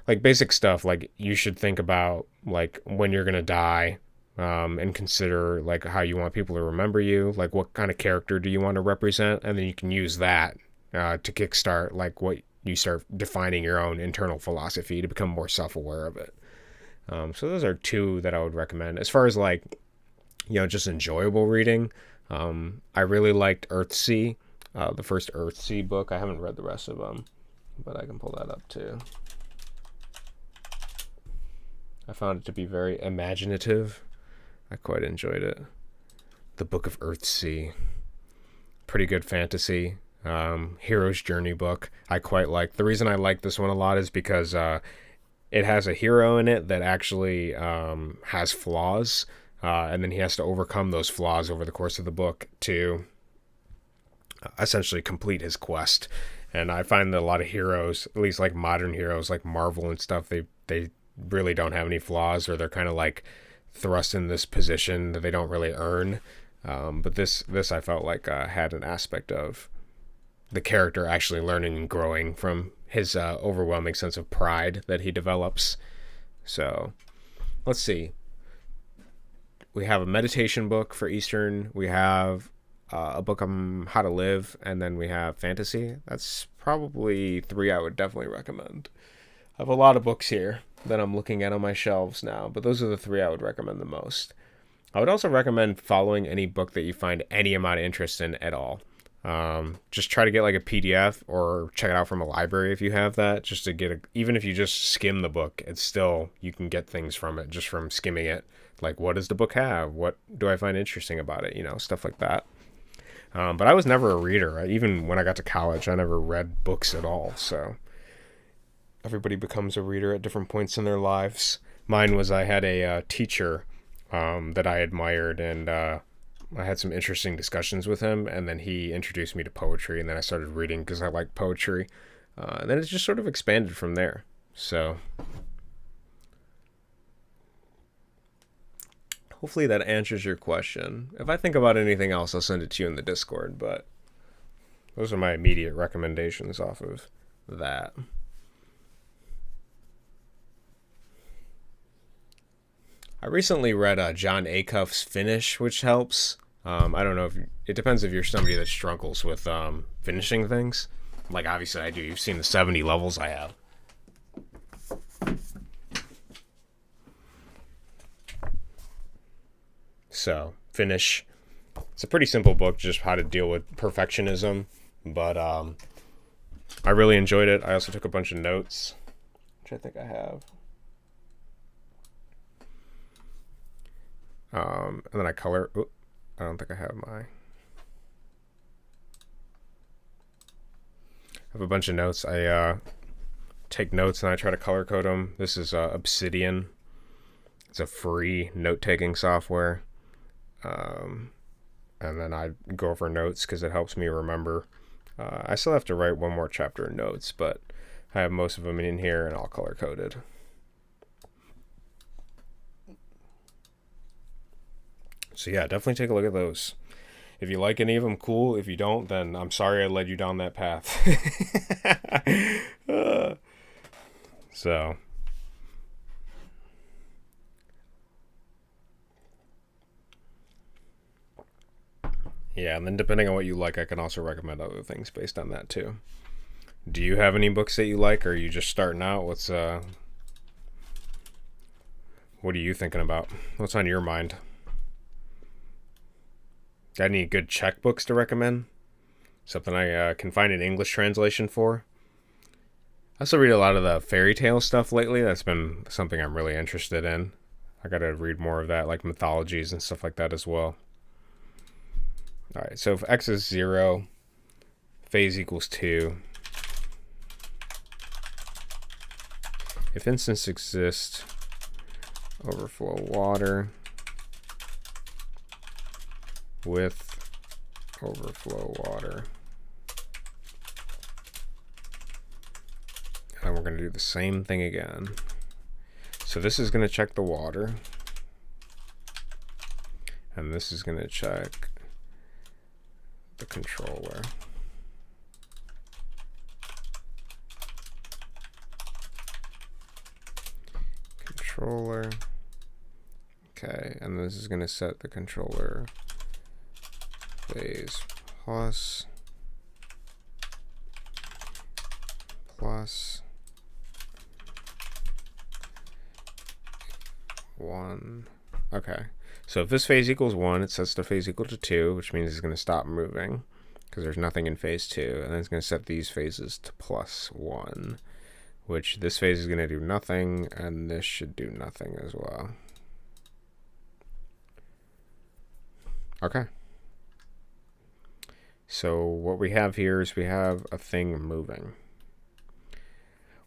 Speaker 1: Like basic stuff, like you should think about like when you're gonna die, and consider like how you want people to remember you, like what kind of character do you want to represent, and then you can use that to kickstart like what you start defining your own internal philosophy to become more self-aware of it. So those are 2 that I would recommend. As far as like, just enjoyable reading, I really liked Earthsea, the first Earthsea book. I haven't read the rest of them, but I can pull that up too. I found it to be very imaginative. I quite enjoyed it. The Book of Earthsea. Pretty good fantasy. Hero's Journey book. I quite like. The reason I like this one a lot is because it has a hero in it that actually has flaws, and then he has to overcome those flaws over the course of the book to essentially complete his quest. And I find that a lot of heroes, at least like modern heroes like Marvel and stuff, they really don't have any flaws, or they're kind of like thrust in this position that they don't really earn. But this I felt like had an aspect of the character actually learning and growing from his overwhelming sense of pride that he develops. So let's see. We have a meditation book for Eastern. We have a book on how to live, and then we have fantasy. That's probably 3 I would definitely recommend. I have a lot of books here that I'm looking at on my shelves now, but those are the 3 I would recommend the most. I would also recommend following any book that you find any amount of interest in at all. Just try to get like a PDF or check it out from a library if you have that, just to get even if you just skim the book, it's still, you can get things from it just from skimming it. Like, what does the book have? What do I find interesting about it? Stuff like that. But I was never a reader. Even when I got to college, I never read books at all. So everybody becomes a reader at different points in their lives. Mine was, I had a teacher that I admired, and I had some interesting discussions with him, and then he introduced me to poetry, and then I started reading because I like poetry. And then it just sort of expanded from there. So hopefully that answers your question. If I think about anything else, I'll send it to you in the Discord, but those are my immediate recommendations off of that. I recently read John Acuff's Finish, which helps. I don't know if it depends if you're somebody that struggles with finishing things. Like obviously I do. You've seen the 70 levels I have. So Finish. It's a pretty simple book, just how to deal with perfectionism. But I really enjoyed it. I also took a bunch of notes, which I think I have. And then I color. Oops, I don't think I have my. I have a bunch of notes. I take notes and I try to color code them. This is Obsidian. It's a free note-taking software. And then I go over notes because it helps me remember. I still have to write one more chapter of notes, but I have most of them in here and all color-coded. So yeah, definitely take a look at those. If you like any of them, cool. If you don't, then I'm sorry I led you down that path. So yeah, and then depending on what you like, I can also recommend other things based on that too. Do you have any books that you like, or are you just starting out? What are you thinking about? What's on your mind? Got any good Czech books to recommend? Something I can find an English translation for? I also read a lot of the fairy tale stuff lately. That's been something I'm really interested in. I gotta read more of that, like mythologies and stuff like that as well. Alright, so if x is 0, phase equals 2. If instance exists, overflow water with overflow water. And we're going to do the same thing again. So this is going to check the water. And this is going to check the controller. Controller. Okay, and this is going to set the controller phase plus 1. Okay, so if this phase equals 1, it sets the phase equal to 2, which means it's going to stop moving because there's nothing in phase 2, and then it's going to set these phases to plus 1, which this phase is going to do nothing, and this should do nothing as well. Okay. So what we have here is we have a thing moving.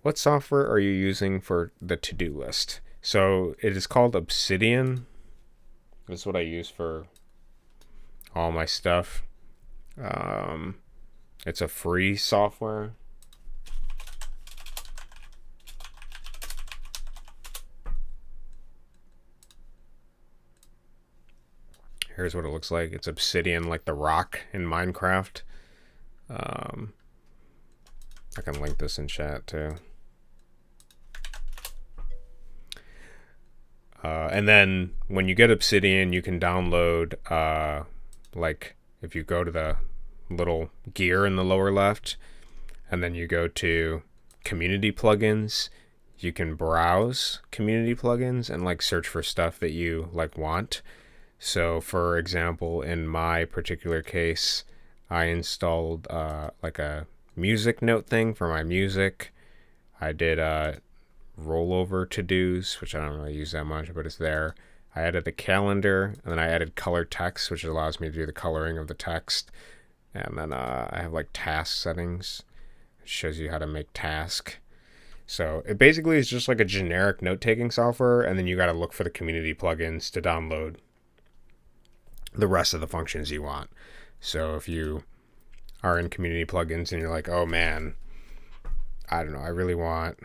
Speaker 1: What software are you using for the to-do list? So it is called Obsidian. This is what I use for all my stuff. It's a free software. Here's what it looks like. It's obsidian, like the rock in Minecraft. I can link this in chat too. And then when you get Obsidian, you can download, like if you go to the little gear in the lower left, and then you go to community plugins, you can browse community plugins and like search for stuff that you like want. So for example, in my particular case, I installed like a music note thing for my music. I did rollover to-dos, which I don't really use that much, but it's there. I added a calendar, and then I added color text, which allows me to do the coloring of the text. And then I have like task settings. It shows you how to make task. So it basically is just like a generic note-taking software, and then you got to look for the community plugins to download the rest of the functions you want. So if you are in community plugins and you're like, oh man, I don't know, I really want,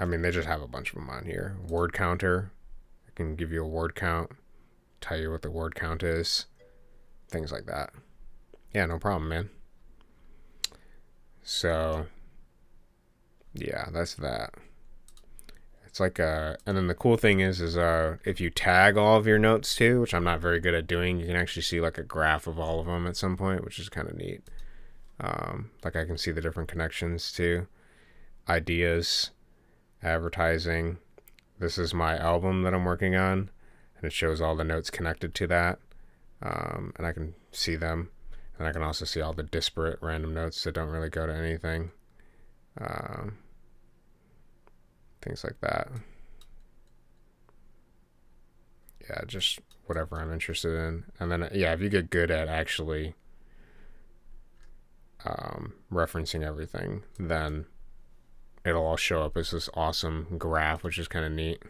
Speaker 1: I mean, they just have a bunch of them on here. Word counter. I can give you a word count, tell you what the word count is, things like that. Yeah, no problem, man. So, yeah, that's that. It's like and then the cool thing is if you tag all of your notes too, which I'm not very good at doing, you can actually see like a graph of all of them at some point, which is kind of neat. Like I can see the different connections to ideas, advertising. This is my album that I'm working on, and it shows all the notes connected to that, and I can see them, and I can also see all the disparate random notes that don't really go to anything. Things like that. Yeah, just whatever I'm interested in. And then, yeah, if you get good at actually referencing everything, then it'll all show up as this awesome graph, which is kind of neat.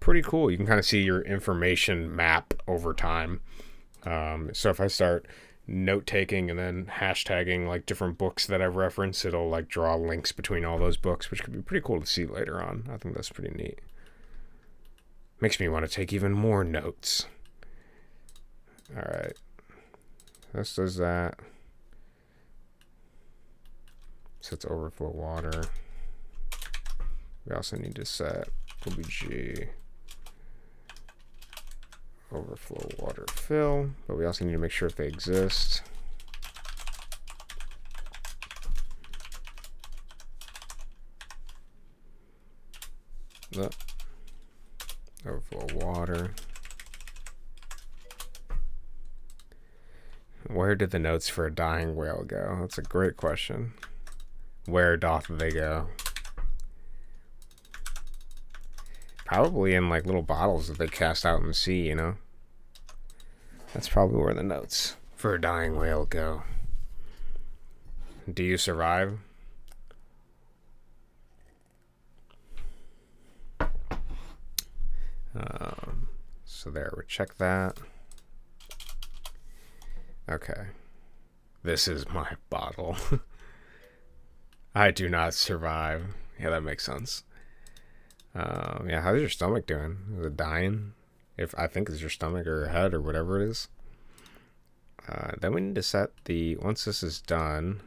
Speaker 1: Pretty cool. You can kind of see your information map over time. So if I start note taking and then hashtagging like different books that I've referenced, it'll like draw links between all those books, which could be pretty cool to see later on. I think that's pretty neat. Makes me want to take even more notes. All right. This does that. Sets overflow water. We also need to set OBG overflow water fill, but we also need to make sure if they exist. The overflow water. Where did the notes for a dying whale go? That's a great question. Where doth they go? Probably in like little bottles that they cast out in the sea, you know? That's probably where the notes for a dying whale go. Do you survive? So there, we check that. Okay. This is my bottle. I do not survive. Yeah, that makes sense. Yeah, how's your stomach doing? Is it dying? If I think it's your stomach or your head or whatever it is. Then we need to set the, once this is done,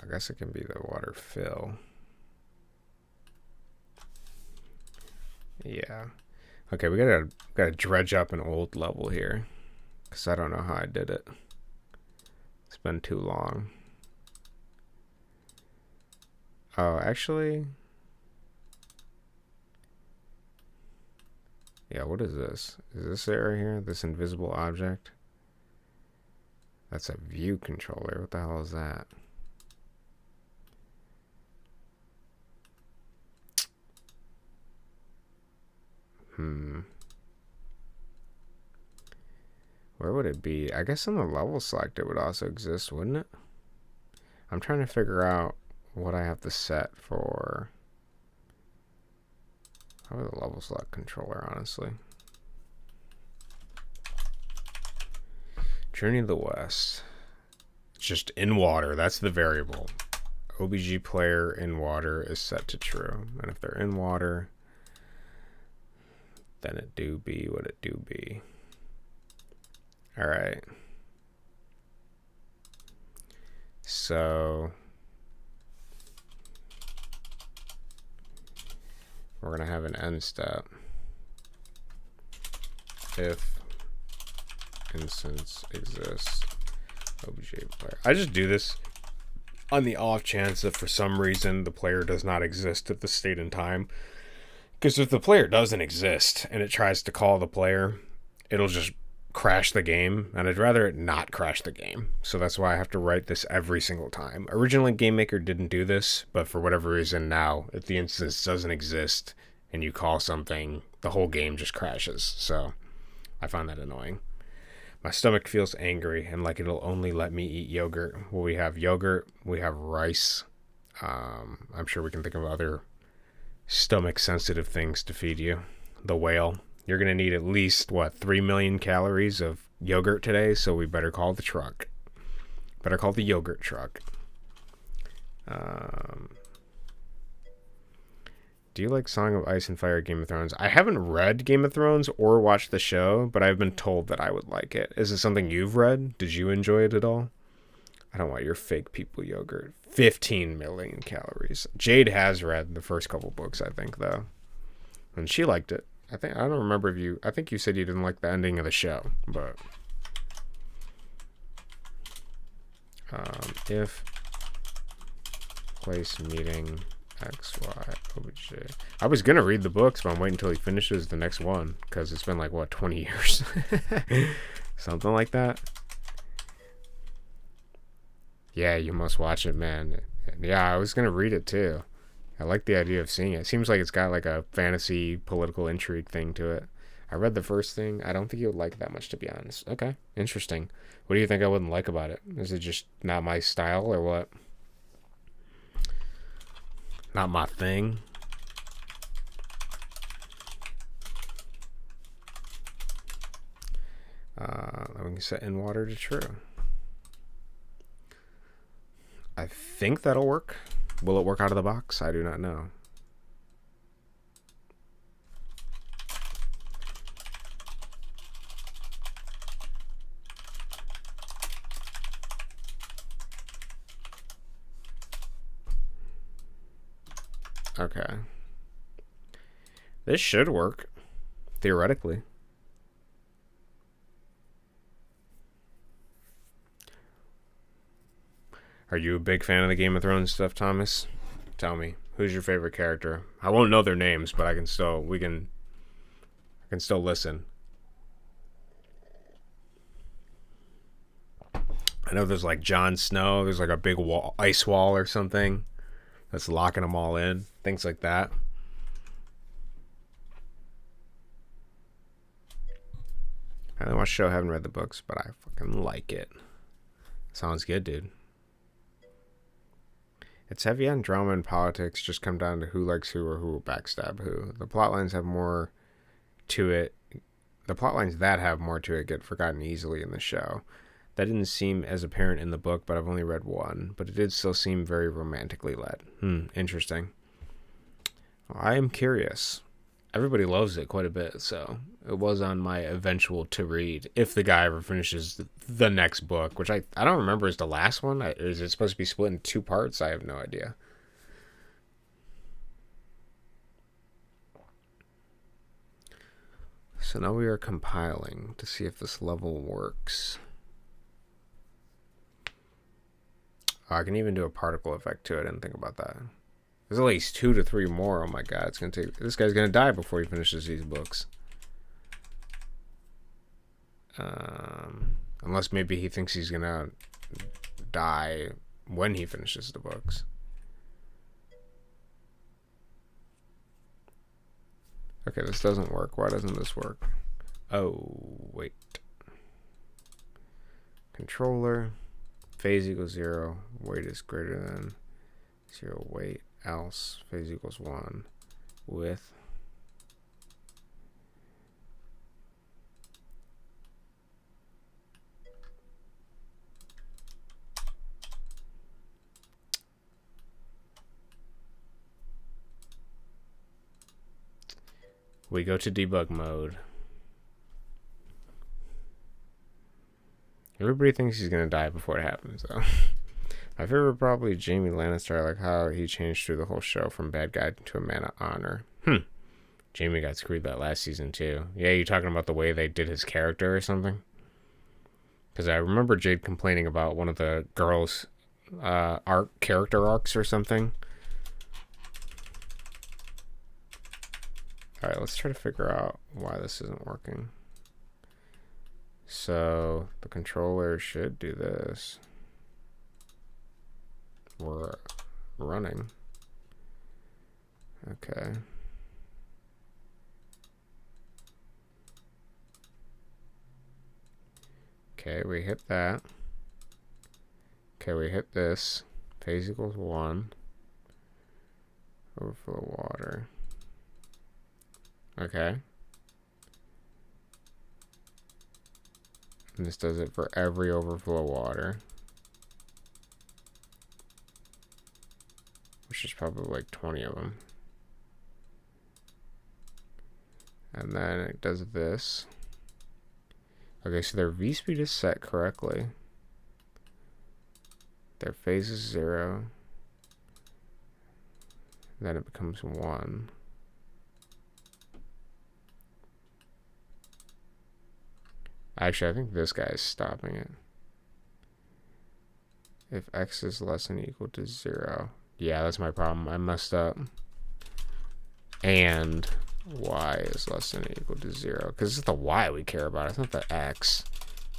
Speaker 1: I guess it can be the water fill. Yeah. Okay, we gotta dredge up an old level here, because I don't know how I did it. It's been too long. Oh, actually, yeah, what is this? Is this area here? This invisible object? That's a view controller. What the hell is that? Where would it be? I guess in the level select it would also exist, wouldn't it? I'm trying to figure out what I have to set for. Probably the level select controller, honestly. Journey to the West. It's just in water. That's the variable. OBG player in water is set to true. And if they're in water, then it do be what it do be. All right. So we're going to have an end step. If instance exists, OBJ player. I just do this on the off chance that for some reason the player does not exist at the state and time. Because if the player doesn't exist and it tries to call the player, it'll just crash the game, and I'd rather it not crash the game. So that's why I have to write this every single time. Originally, GameMaker didn't do this, but for whatever reason now, if the instance doesn't exist and you call something, the whole game just crashes. So I find that annoying. My stomach feels angry and like it'll only let me eat yogurt. Well, we have yogurt, we have rice. I'm sure we can think of other stomach sensitive things to feed you. The whale. You're going to need at least, 3 million calories of yogurt today, so we better call the truck. Better call the yogurt truck. Do you like Song of Ice and Fire, Game of Thrones? I haven't read Game of Thrones or watched the show, but I've been told that I would like it. Is it something you've read? Did you enjoy it at all? I don't want your fake people yogurt. 15 million calories. Jade has read the first couple books, I think, though. And she liked it. I don't remember if you... I think you said you didn't like the ending of the show, but... if... place meeting XY OJ. I was gonna read the books, but I'm waiting until he finishes the next one, because it's been like, what, 20 years? Something like that. Yeah, you must watch it, man. Yeah, I was gonna read it too. I like the idea of seeing it. It seems like it's got like a fantasy political intrigue thing to it. I read the first thing. I don't think you would like it that much, to be honest. Okay, interesting. What do you think I wouldn't like about it? Is it just not my style or what? Not my thing? We can set in water to true. I think that'll work. Will it work out of the box? I do not know. Okay. This should work. Theoretically. Are you a big fan of the Game of Thrones stuff, Thomas? Tell me, who's your favorite character? I won't know their names, but I can still listen. I know there's like Jon Snow. There's like a big ice wall or something that's locking them all in. Things like that. I only watched the show, haven't read the books, but I fucking like it. Sounds good, dude. It's heavy on drama and politics, just come down to who likes who or who will backstab who. The plotlines have more to it. The plotlines that have more to it get forgotten easily in the show. That didn't seem as apparent in the book, but I've only read one. But it did still seem very romantically led. Interesting. I am curious. Everybody loves it quite a bit, so it was on my eventual to read if the guy ever finishes the next book, which I don't remember is the last one. Is it supposed to be split in 2 parts? I have no idea. So now we are compiling to see if this level works. Oh, I can even do a particle effect to it. I didn't think about that. There's at least 2 to 3 more. Oh my god, it's gonna take. This guy's gonna die before he finishes these books. Unless maybe he thinks he's gonna die when he finishes the books. Okay, this doesn't work. Why doesn't this work? Oh, wait. Controller. Phase equals 0. Weight is greater than 0 weight. Else phase equals 1 with we go to debug mode. Everybody thinks he's gonna die before it happens, though. My favorite probably Jaime Lannister. I like how he changed through the whole show from bad guy to a man of honor. Jaime got screwed that last season too. Yeah, you talking about the way they did his character or something? Because I remember Jade complaining about one of the girls' character arcs or something. Alright, let's try to figure out why this isn't working. So, the controller should do this. We're running. Okay. Okay, we hit that. Okay, we hit this. Phase equals 1. Overflow water. Okay. And this does it for every overflow water. Which is probably like 20 of them. And then it does this. Okay, so their V-speed is set correctly. their phase is 0. Then it becomes 1. Actually, I think this guy is stopping it. If x is less than or equal to 0. Yeah, that's my problem. I messed up. And y is less than or equal to 0. Because it's the y we care about. It's not the x.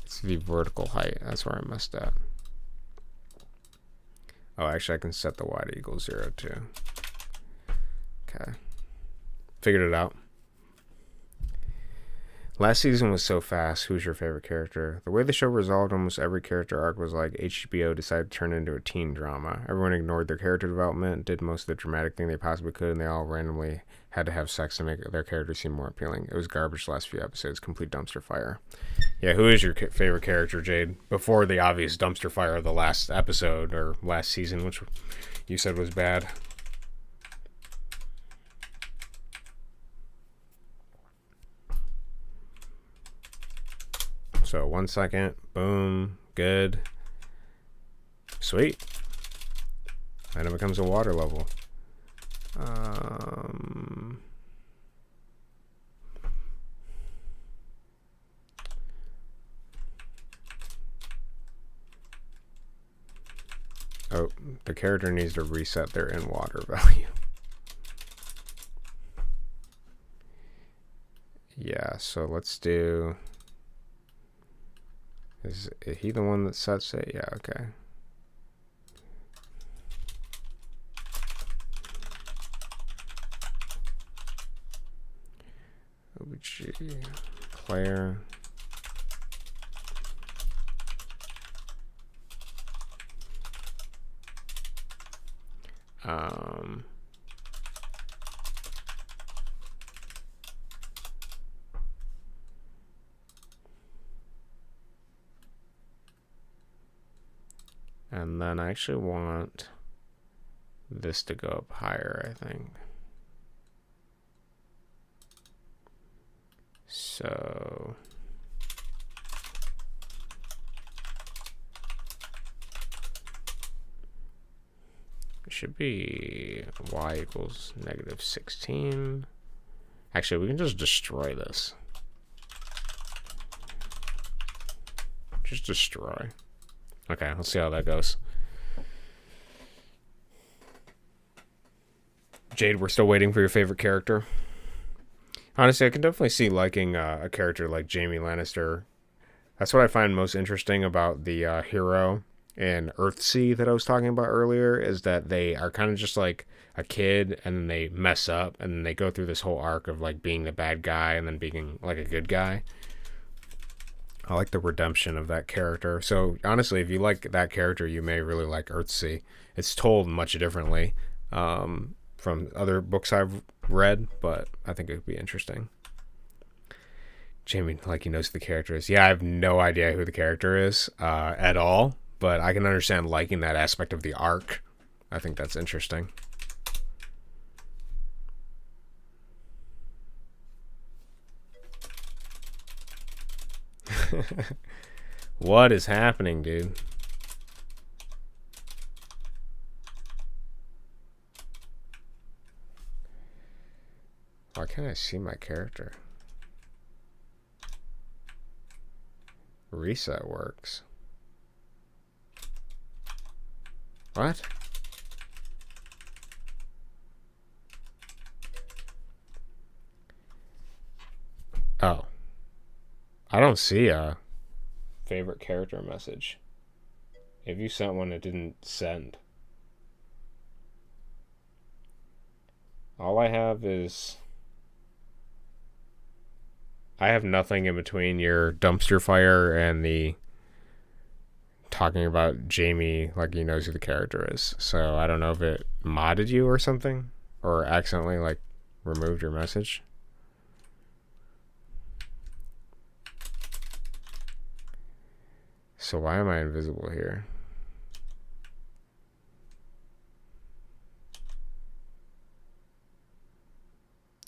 Speaker 1: It's the vertical height. That's where I messed up. Oh, actually, I can set the y to equal 0 too. Okay. Figured it out. Last season was so fast. Who's your favorite character? The way the show resolved almost every character arc was like HBO decided to turn it into a teen drama. Everyone ignored their character development, did most of the dramatic thing they possibly could, and they all randomly had to have sex to make their characters seem more appealing. It was garbage last few episodes. Complete dumpster fire. Yeah, who is your favorite character, Jade? Before the obvious dumpster fire of the last episode or last season, which you said was bad. So 1 second, boom, good, sweet, and it becomes a water level. Oh, the character needs to reset their in water value. Yeah, so let's do. Is he the one that sets it? Yeah, okay. OBG player. And then I actually want this to go up higher, I think. So it should be y equals -16. Actually, we can just destroy this. Just destroy. Okay, let's see how that goes. Jade, we're still waiting for your favorite character. Honestly, I can definitely see liking a character like Jaime Lannister. That's what I find most interesting about the hero in Earthsea that I was talking about earlier, is that they are kind of just like a kid and then they mess up and then they go through this whole arc of like being the bad guy and then being like a good guy. I like the redemption of that character. So honestly, if you like that character, you may really like Earthsea. It's told much differently from other books I've read, but I think it would be interesting. Jamie, like, he knows who the character is. Yeah, I have no idea who the character is at all, but I can understand liking that aspect of the arc. I think that's interesting. What is happening, dude? Why can't I see my character? Reset works. What? Oh. I don't see a favorite character message. If you sent one, it didn't send. All I have is... I have nothing in between your dumpster fire and the talking about Jamie like he knows who the character is. So I don't know if it modded you or something, or accidentally like removed your message. So why am I invisible here?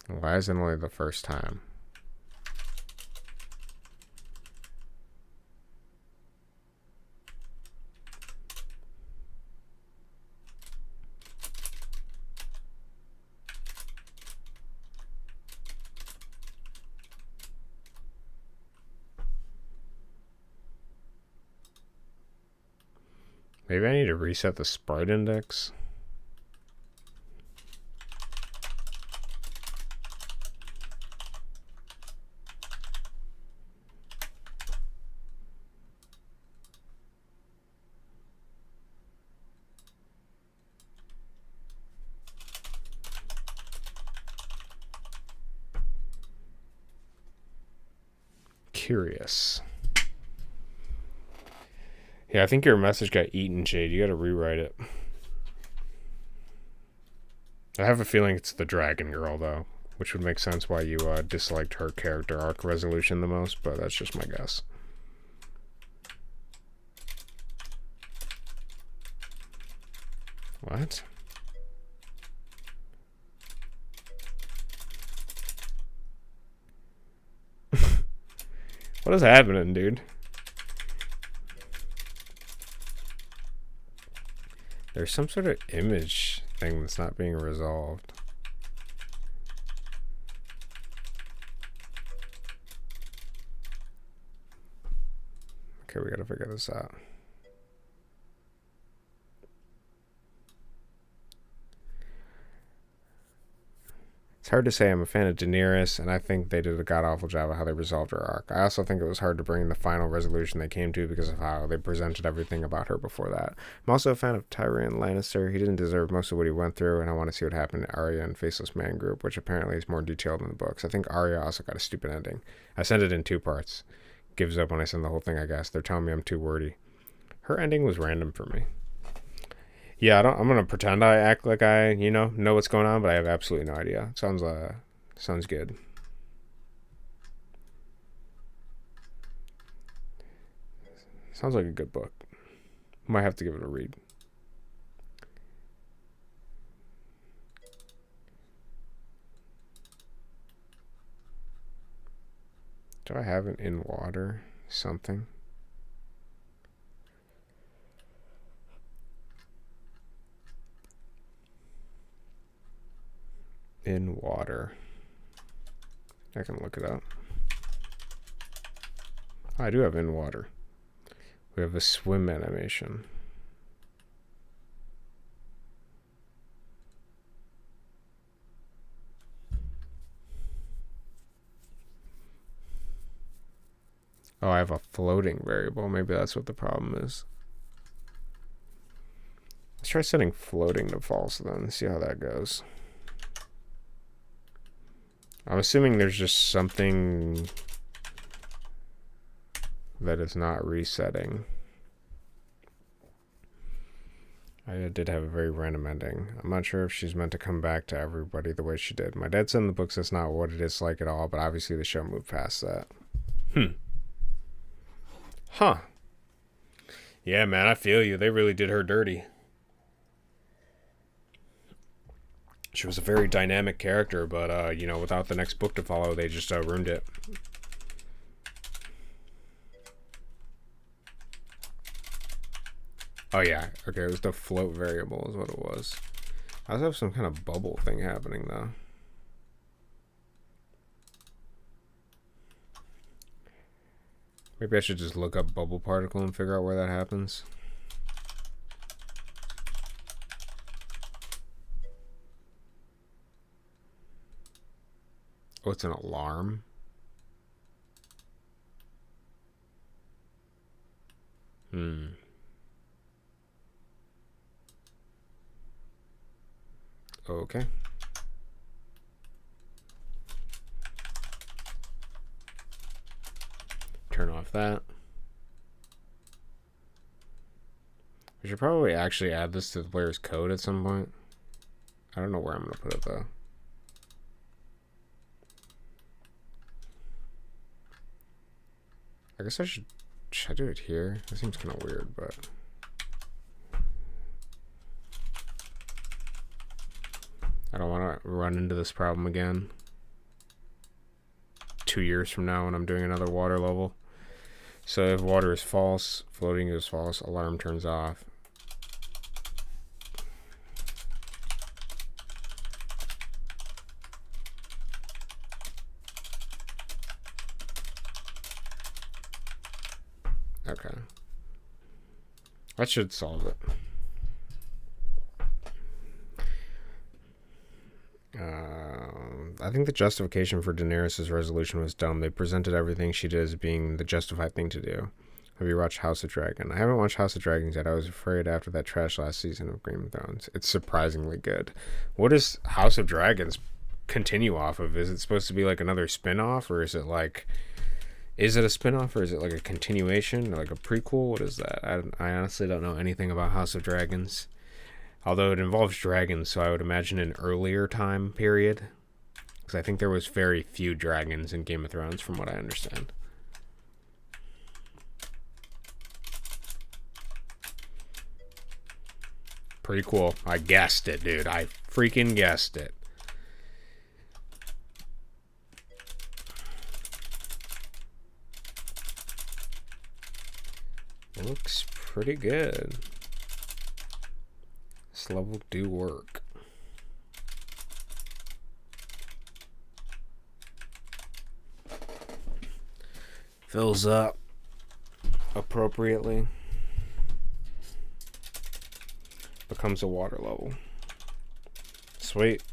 Speaker 1: Why is it only the first time? Maybe I need to reset the sprite index. Curious. Yeah, I think your message got eaten, Jade. You gotta rewrite it. I have a feeling it's the Dragon Girl, though, which would make sense why you disliked her character arc resolution the most, but that's just my guess. What? What is happening, dude? There's some sort of image thing that's not being resolved. Okay, we gotta figure this out. It's hard to say. I'm a fan of Daenerys, and I think they did a god-awful job of how they resolved her arc. I also think it was hard to bring the final resolution they came to because of how they presented everything about her before that. I'm also a fan of Tyrion Lannister. He didn't deserve most of what he went through, and I want to see what happened to Arya and Faceless Man Group, which apparently is more detailed in the books. I think Arya also got a stupid ending. I sent it in 2 parts. Gives up when I send the whole thing, I guess. They're telling me I'm too wordy. Her ending was random for me. Yeah, I'm gonna pretend I act like I, know what's going on, but I have absolutely no idea. It sounds good. Sounds like a good book. Might have to give it a read. Do I have an in water something? In water. I can look it up. Oh, I do have in water. We have a swim animation. Oh, I have a floating variable. Maybe that's what the problem is. Let's try setting floating to false then. See how that goes. I'm assuming there's just something that is not resetting. I did have a very random ending. I'm not sure if she's meant to come back to everybody the way she did. My dad said in the books that's not what it is like at all, but obviously the show moved past that. Huh. Yeah, man, I feel you. They really did her dirty. She was a very dynamic character, but, without the next book to follow, they just ruined it. Oh, yeah. Okay, it was the float variable is what it was. I also have some kind of bubble thing happening, though. Maybe I should just look up bubble particle and figure out where that happens. Oh, it's an alarm. Okay. Turn off that. I should probably actually add this to the player's code at some point. I don't know where I'm going to put it, though. I guess should I do it here? That seems kind of weird, but... I don't want to run into this problem again 2 years from now when I'm doing another water level. So if water is false, floating is false, alarm turns off. Okay. That should solve it. I think the justification for Daenerys' resolution was dumb. They presented everything she did as being the justified thing to do. Have you watched House of Dragon? I haven't watched House of Dragons yet. I was afraid after that trash last season of Game of Thrones. It's surprisingly good. What does House of Dragons continue off of? Is it supposed to be like another spin-off, or is it like... Is it a spin-off, or is it like a continuation, or like a prequel? What is that? I honestly don't know anything about House of Dragons. Although it involves dragons, so I would imagine an earlier time period. Because I think there was very few dragons in Game of Thrones, from what I understand. Pretty cool. I guessed it, dude. I freaking guessed it. Looks pretty good. This level do work. Fills up appropriately. Becomes a water level. Sweet.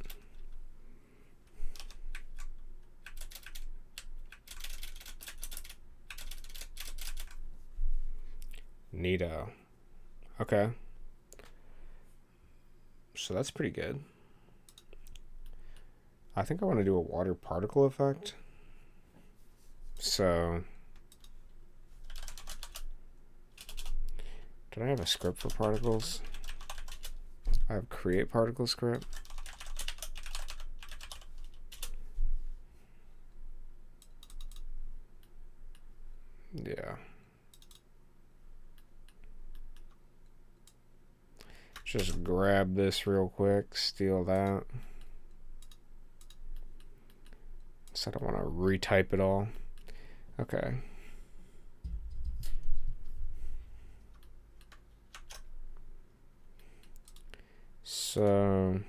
Speaker 1: Neato. Okay. So that's pretty good. I think I want to do a water particle effect. So... Did I have a script for particles? I have create particle script. Yeah. Just grab this real quick, steal that. So I don't want to retype it all. Okay. So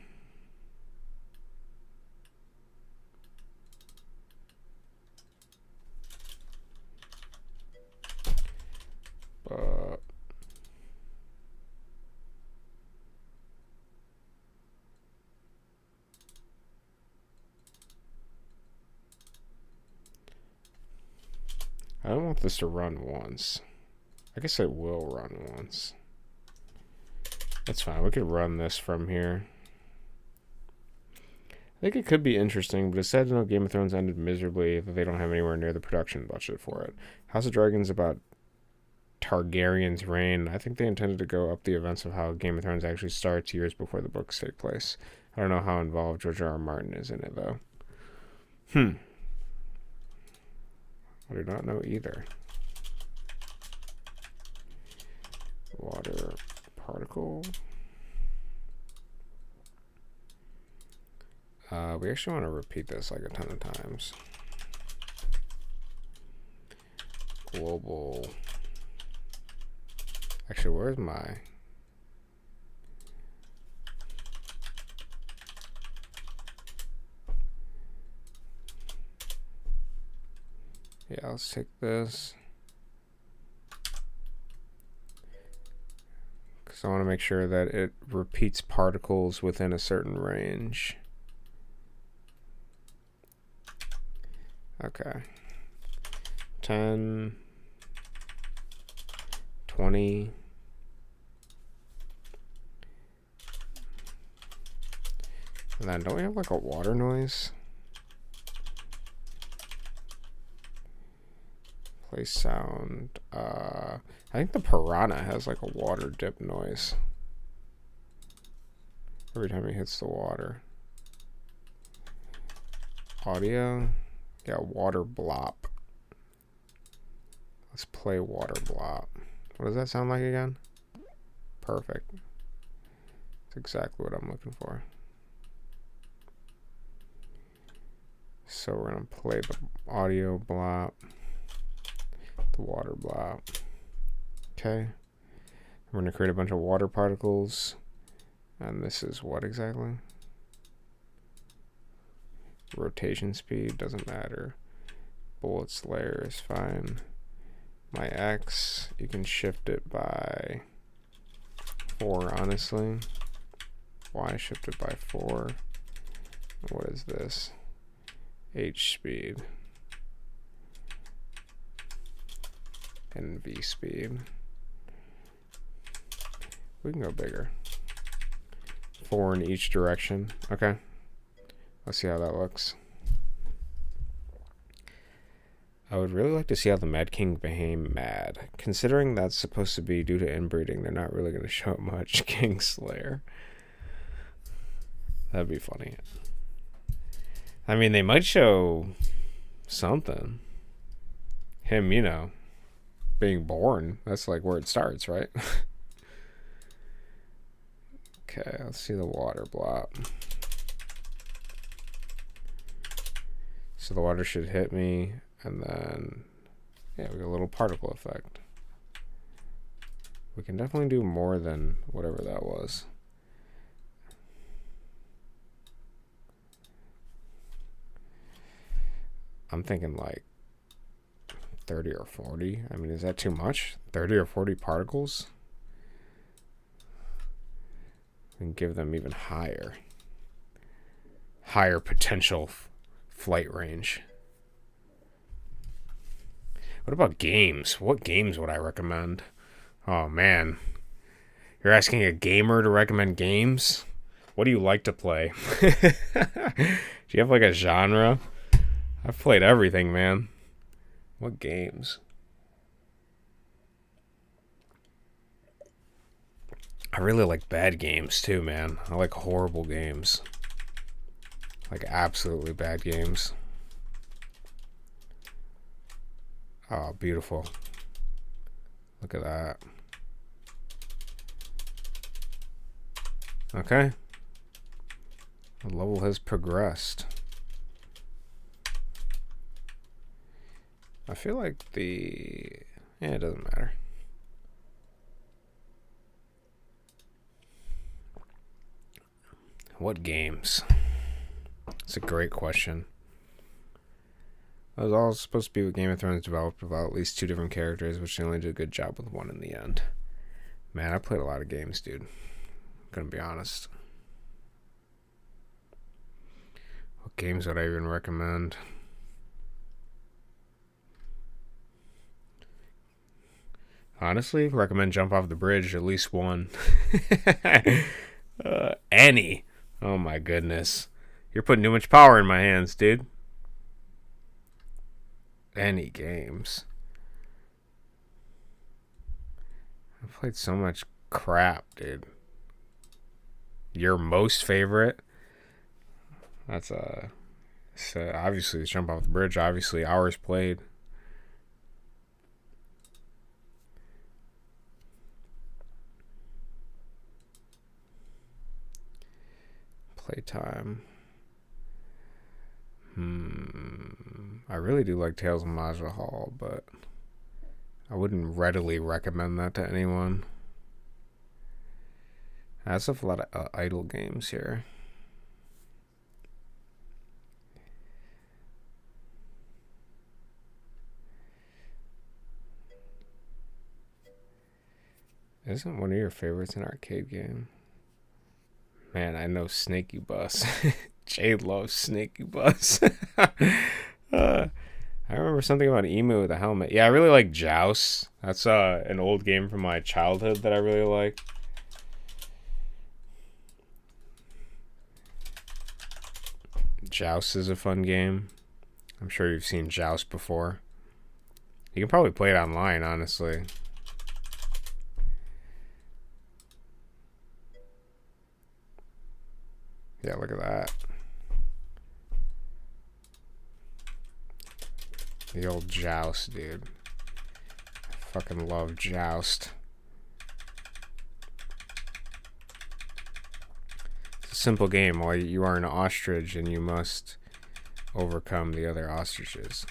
Speaker 1: I don't want this to run once. I guess it will run once. That's fine. We could run this from here. I think it could be interesting, but it's sad to know Game of Thrones ended miserably, that they don't have anywhere near the production budget for it. House of Dragons about Targaryen's reign. I think they intended to go up the events of how Game of Thrones actually starts years before the books take place. I don't know how involved George R. R. Martin is in it, though. I do not know either. Water particle. We actually want to repeat this like a ton of times. Global. Actually, where's my... Yeah, let's take this. Because I want to make sure that it repeats particles within a certain range. Okay. 10, 20. And then don't we have like a water noise? Play sound. I think the piranha has like a water dip noise every time he hits the water. Audio. Yeah, water blop. Let's play water blop. What does that sound like again? Perfect. That's exactly what I'm looking for. So we're going to play the audio blop, the water blop. Okay. We're going to create a bunch of water particles. And this is what exactly? Rotation speed doesn't matter. Bullets layer is fine. My X, you can shift it by 4, honestly. Y shifted by 4. What is this? H speed. And V speed. We can go bigger. 4 in each direction. Okay. Let's see how that looks. I would really like to see how the Mad King became mad. Considering that's supposed to be due to inbreeding, they're not really going to show much Kingslayer. That'd be funny. I mean, they might show something. Him, you know, being born. That's like where it starts, right? Okay, let's see the water blob. So the water should hit me, and then, yeah, we got a little particle effect. We can definitely do more than whatever that was. I'm thinking like 30 or 40. I mean, is that too much? 30 or 40 particles? We can give them even higher potential flight range. What about games? What games would I recommend? Oh man, you're asking a gamer to recommend games? What do you like to play? Do you have like a genre? I've played everything, man. What games? I really like bad games too, man. I like horrible games. Like absolutely bad games. Oh, beautiful. Look at that. Okay. The level has progressed. I feel like yeah, it doesn't matter. What games? It's a great question. It was all supposed to be what Game of Thrones developed about at least 2 different characters, which they only did a good job with one in the end. Man, I played a lot of games, dude. I'm gonna be honest. What games would I even recommend? Honestly, recommend Jump Off the Bridge, at least one. Any. Oh my goodness. You're putting too much power in my hands, dude. Any games. I've played so much crap, dude. Your most favorite? That's so obviously Jump Off the Bridge. Obviously, hours played. Playtime. I really do like Tales of Majahal, but I wouldn't readily recommend that to anyone. That's a lot of idle games here. Isn't one of your favorites an arcade game? Man, I know Snaky Bus. Jay loves Snaky Bus. I remember something about Emu with a helmet. Yeah, I really like Joust. That's an old game from my childhood that I really like. Joust is a fun game. I'm sure you've seen Joust before. You can probably play it online, honestly. Yeah, look at that. The old Joust, dude. I fucking love Joust. It's a simple game. While you are an ostrich and you must overcome the other ostriches.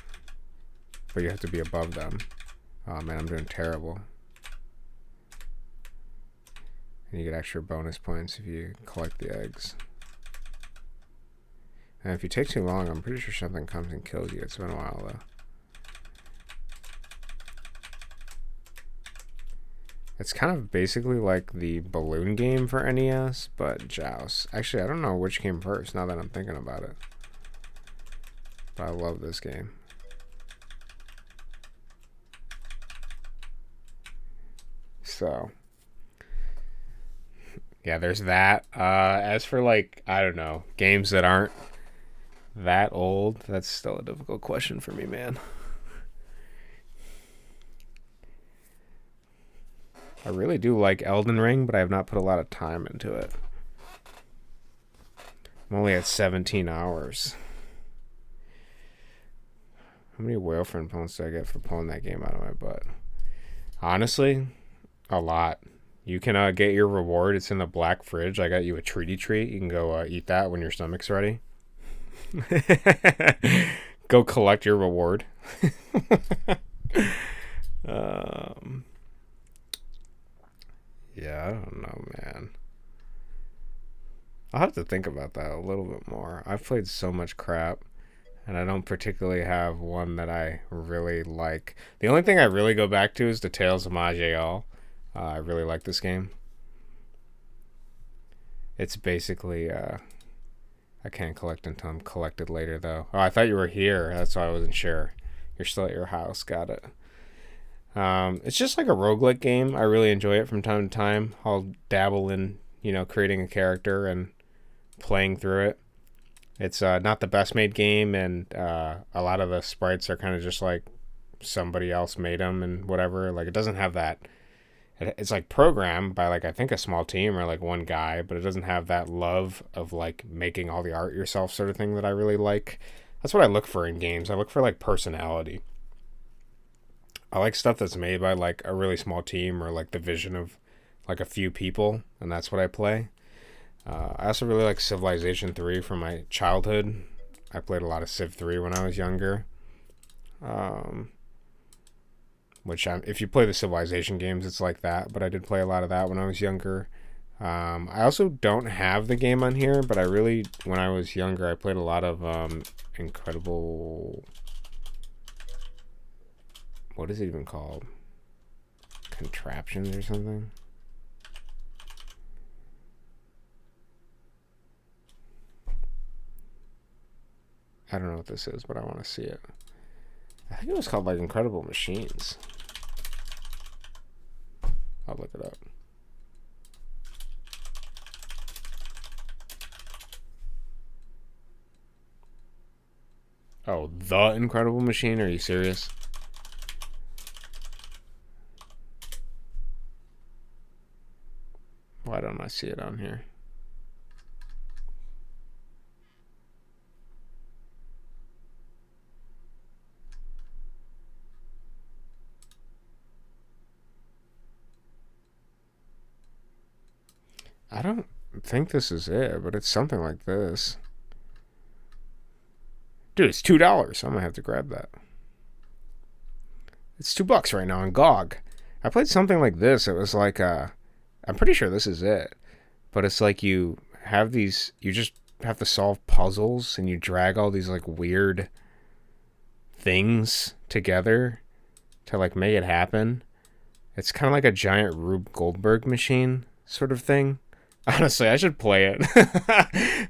Speaker 1: But you have to be above them. Oh man, I'm doing terrible. And you get extra bonus points if you collect the eggs. And if you take too long, I'm pretty sure something comes and kills you. It's been a while, though. It's kind of basically like the balloon game for NES, but Joust. Actually, I don't know which came first now that I'm thinking about it. But I love this game. So, yeah, there's that. As for like, I don't know, games that aren't that old, that's still a difficult question for me, man. I really do like Elden Ring, but I have not put a lot of time into it. I'm only at 17 hours. How many Whalefriend points do I get for pulling that game out of my butt? Honestly, a lot. You can get your reward. It's in the black fridge. I got you a treaty treat. You can go eat that when your stomach's ready. Go collect your reward. Yeah, I don't know, man. I'll have to think about that a little bit more. I've played so much crap, and I don't particularly have one that I really like. The only thing I really go back to is the Tales of Maj'Al. I really like this game. It's basically, I can't collect until I'm collected later, though. Oh, I thought you were here. That's why I wasn't sure. You're still at your house. Got it. It's just like a roguelike game. I really enjoy it from time to time. I'll dabble in, creating a character and playing through it. It's not the best made game, and a lot of the sprites are kind of just like somebody else made them and whatever. Like, it doesn't have that. It's like programmed by like I think a small team or like one guy, but it doesn't have that love of like making all the art yourself sort of thing that I really like. That's what I look for in games. I look for like personality. I like stuff that's made by like a really small team or like the vision of like a few people, and that's what I play. I also really like Civilization 3 from my childhood. I played a lot of Civ 3 when I was younger. If you play the Civilization games, it's like that, but I did play a lot of that when I was younger. I also don't have the game on here, but when I was younger, I played a lot of incredible... What is it even called? Contraptions or something? I don't know what this is, but I want to see it. I think it was called like Incredible Machines. I'll look it up. Oh, The Incredible Machine? Are you serious? Why don't I see it on here? I don't think this is it, but it's something like this. Dude, it's $2. I'm gonna have to grab that. It's $2 right now on GOG. I played something like this. It was like I'm pretty sure this is it. But it's like you just have to solve puzzles and you drag all these like weird things together to like make it happen. It's kind of like a giant Rube Goldberg machine sort of thing. Honestly, I should play it.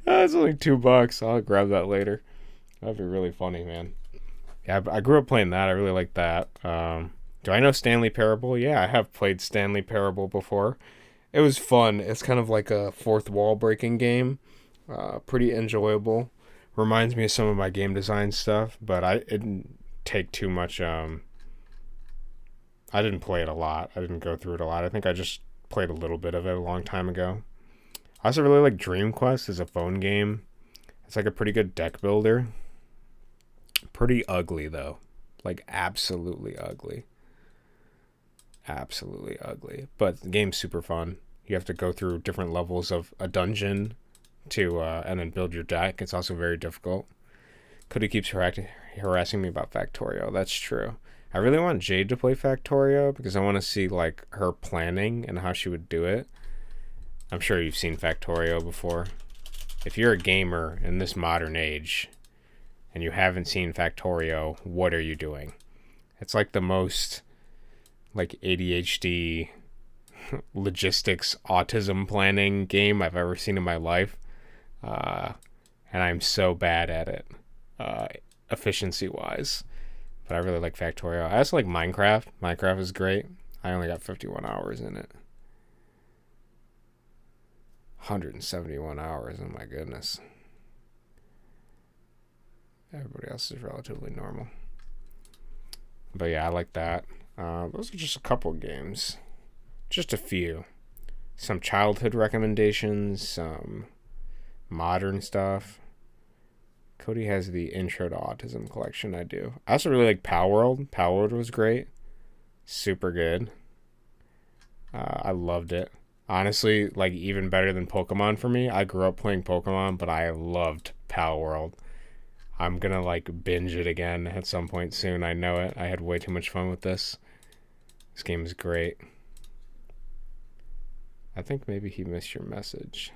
Speaker 1: It's only $2. I'll grab that later. That'd be really funny, man. Yeah, I grew up playing that. I really like that. Do I know Stanley Parable? Yeah, I have played Stanley Parable before. It was fun. It's kind of like a fourth wall breaking game. Pretty enjoyable. Reminds me of some of my game design stuff, but it didn't take too much. I didn't play it a lot. I didn't go through it a lot. I think I just played a little bit of it a long time ago. I also really like Dream Quest as a phone game. It's like a pretty good deck builder. Pretty ugly, though. Like, absolutely ugly. Absolutely ugly. But the game's super fun. You have to go through different levels of a dungeon and then build your deck. It's also very difficult. Cody keeps harassing me about Factorio. That's true. I really want Jade to play Factorio because I want to see like her planning and how she would do it. I'm sure you've seen Factorio before. If you're a gamer in this modern age and you haven't seen Factorio, what are you doing? It's like the most like ADHD logistics autism planning game I've ever seen in my life. And I'm so bad at it, efficiency wise. But I really like Factorio. I also like Minecraft. Minecraft is great. I only got 51 hours in it. 171 hours. Oh my goodness. Everybody else is relatively normal. But yeah, I like that. Those are just a couple games. Just a few. Some childhood recommendations, some modern stuff. Cody has the Intro to Autism collection. I do. I also really like Power World. Power World was great. Super good. I loved it. Honestly, like even better than Pokemon for me. I grew up playing Pokemon, but I loved Power World. I'm gonna like binge it again at some point soon. I know it. I had way too much fun with this. This game is great. I think maybe he missed your message.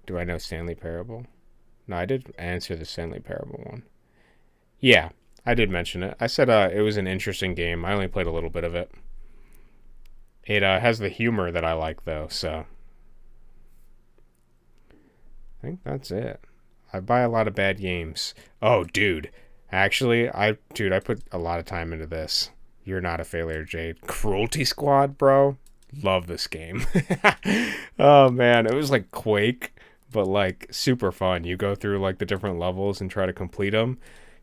Speaker 1: Do I know Stanley Parable? No, I did answer the Stanley Parable one. Yeah, I did mention it. I said it was an interesting game. I only played a little bit of it. It has the humor that I like, though, so I think that's it. I buy a lot of bad games. Oh, dude. Actually, I put a lot of time into this. You're not a failure, Jade. Cruelty Squad, bro. Love this game. Oh, man. It was like Quake, but like super fun. You go through like the different levels and try to complete them.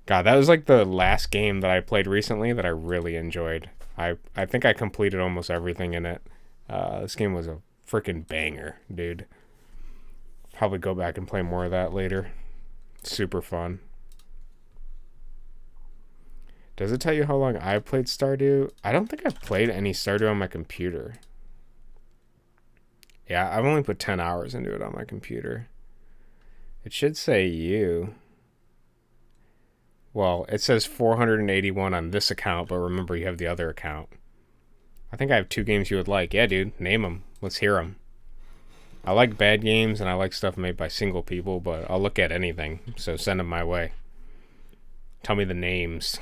Speaker 1: God, that was like the last game that I played recently that I really enjoyed. I think I completed almost everything in it. This game was a freaking banger, dude. Probably go back and play more of that later. Super fun. Does it tell you how long I've played Stardew? I don't think I've played any Stardew on my computer. Yeah, I've only put 10 hours into it on my computer. It should say you. Well, it says 481 on this account, but remember you have the other account. I think I have 2 games you would like. Yeah, dude, name them. Let's hear them. I like bad games and I like stuff made by single people, but I'll look at anything, so send them my way. Tell me the names.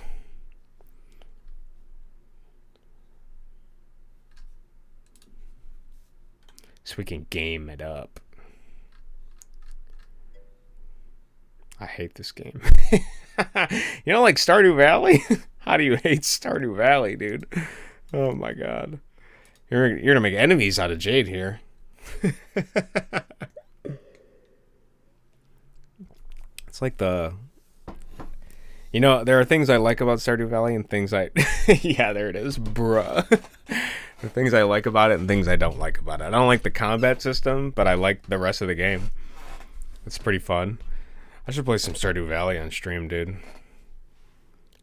Speaker 1: So we can game it up. I hate this game. You know, like Stardew Valley? How do you hate Stardew Valley, dude? Oh my god. You're gonna make enemies out of Jade here. It's like the... You know, there are things I like about Stardew Valley and things I... Yeah, there it is. Bruh. The things I like about it and things I don't like about it. I don't like the combat system, but I like the rest of the game. It's pretty fun. I should play some Stardew Valley on stream, dude.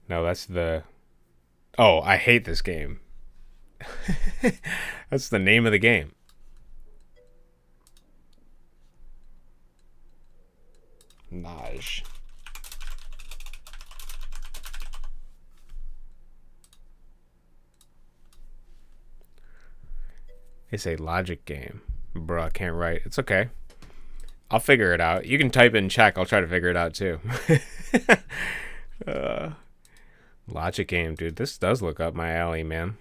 Speaker 1: No, that's the... Oh, I hate this game. That's the name of the game. Naj. It's a logic game. Bro, I can't write. It's okay. I'll figure it out. You can type in check. I'll try to figure it out too. Logic game, dude. This does look up my alley, man.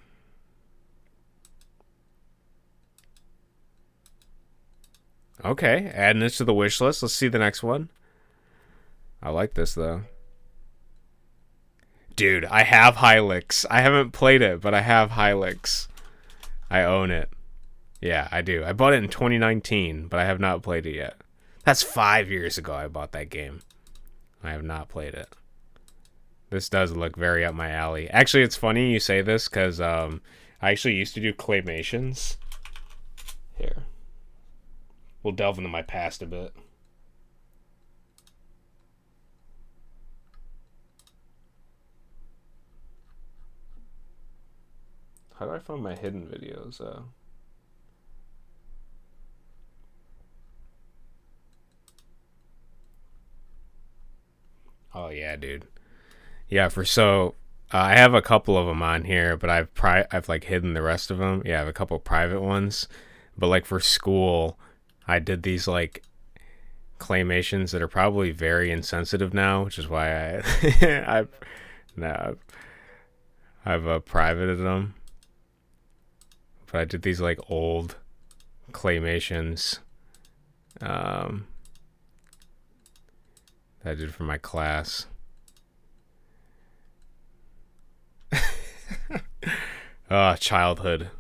Speaker 1: Okay, adding this to the wish list. Let's see the next one. I like this, though. Dude, I have Hylix. I haven't played it, but I have Hylix. I own it. Yeah, I do. I bought it in 2019, but I have not played it yet. That's 5 years ago I bought that game. I have not played it. This does look very up my alley. Actually, it's funny you say this, because I actually used to do claymations. Here. We'll delve into my past a bit. How do I find my hidden videos? Oh yeah, dude. Yeah, I have a couple of them on here, but I've like hidden the rest of them. Yeah, I have a couple private ones, but like for school, I did these like claymations that are probably very insensitive now, which is why I've privated them. But I did these like old claymations that I did for my class. Childhood.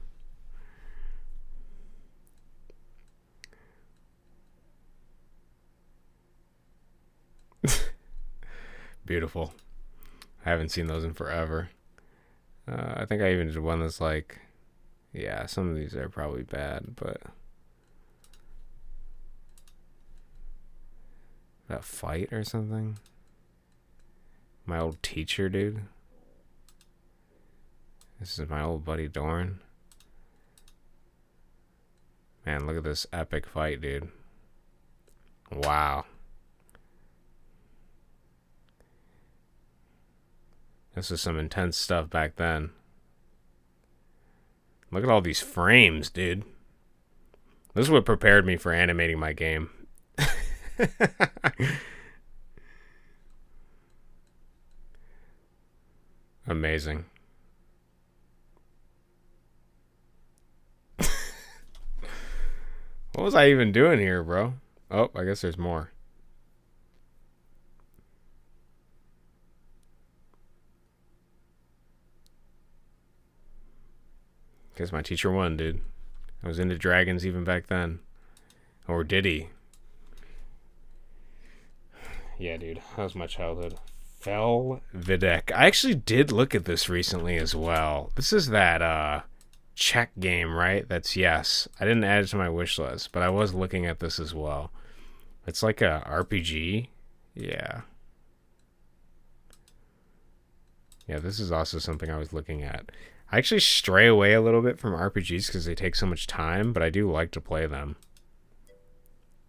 Speaker 1: Beautiful. I haven't seen those in forever. I think I even did one that's like, yeah, some of these are probably bad, but that fight or something. My old teacher, dude. This is my old buddy Dorn. Man, look at this epic fight, dude. Wow. This is some intense stuff back then. Look at all these frames, dude. This is what prepared me for animating my game. Amazing. What was I even doing here, bro? Oh, I guess there's more. Guess my teacher won, dude. I was into dragons even back then. Or did he? Yeah, dude. That was my childhood. Fel Videk. I actually did look at this recently as well. This is that Czech game, right? That's yes. I didn't add it to my wish list, but I was looking at this as well. It's like a RPG. Yeah. Yeah, this is also something I was looking at. I actually stray away a little bit from RPGs because they take so much time, but I do like to play them.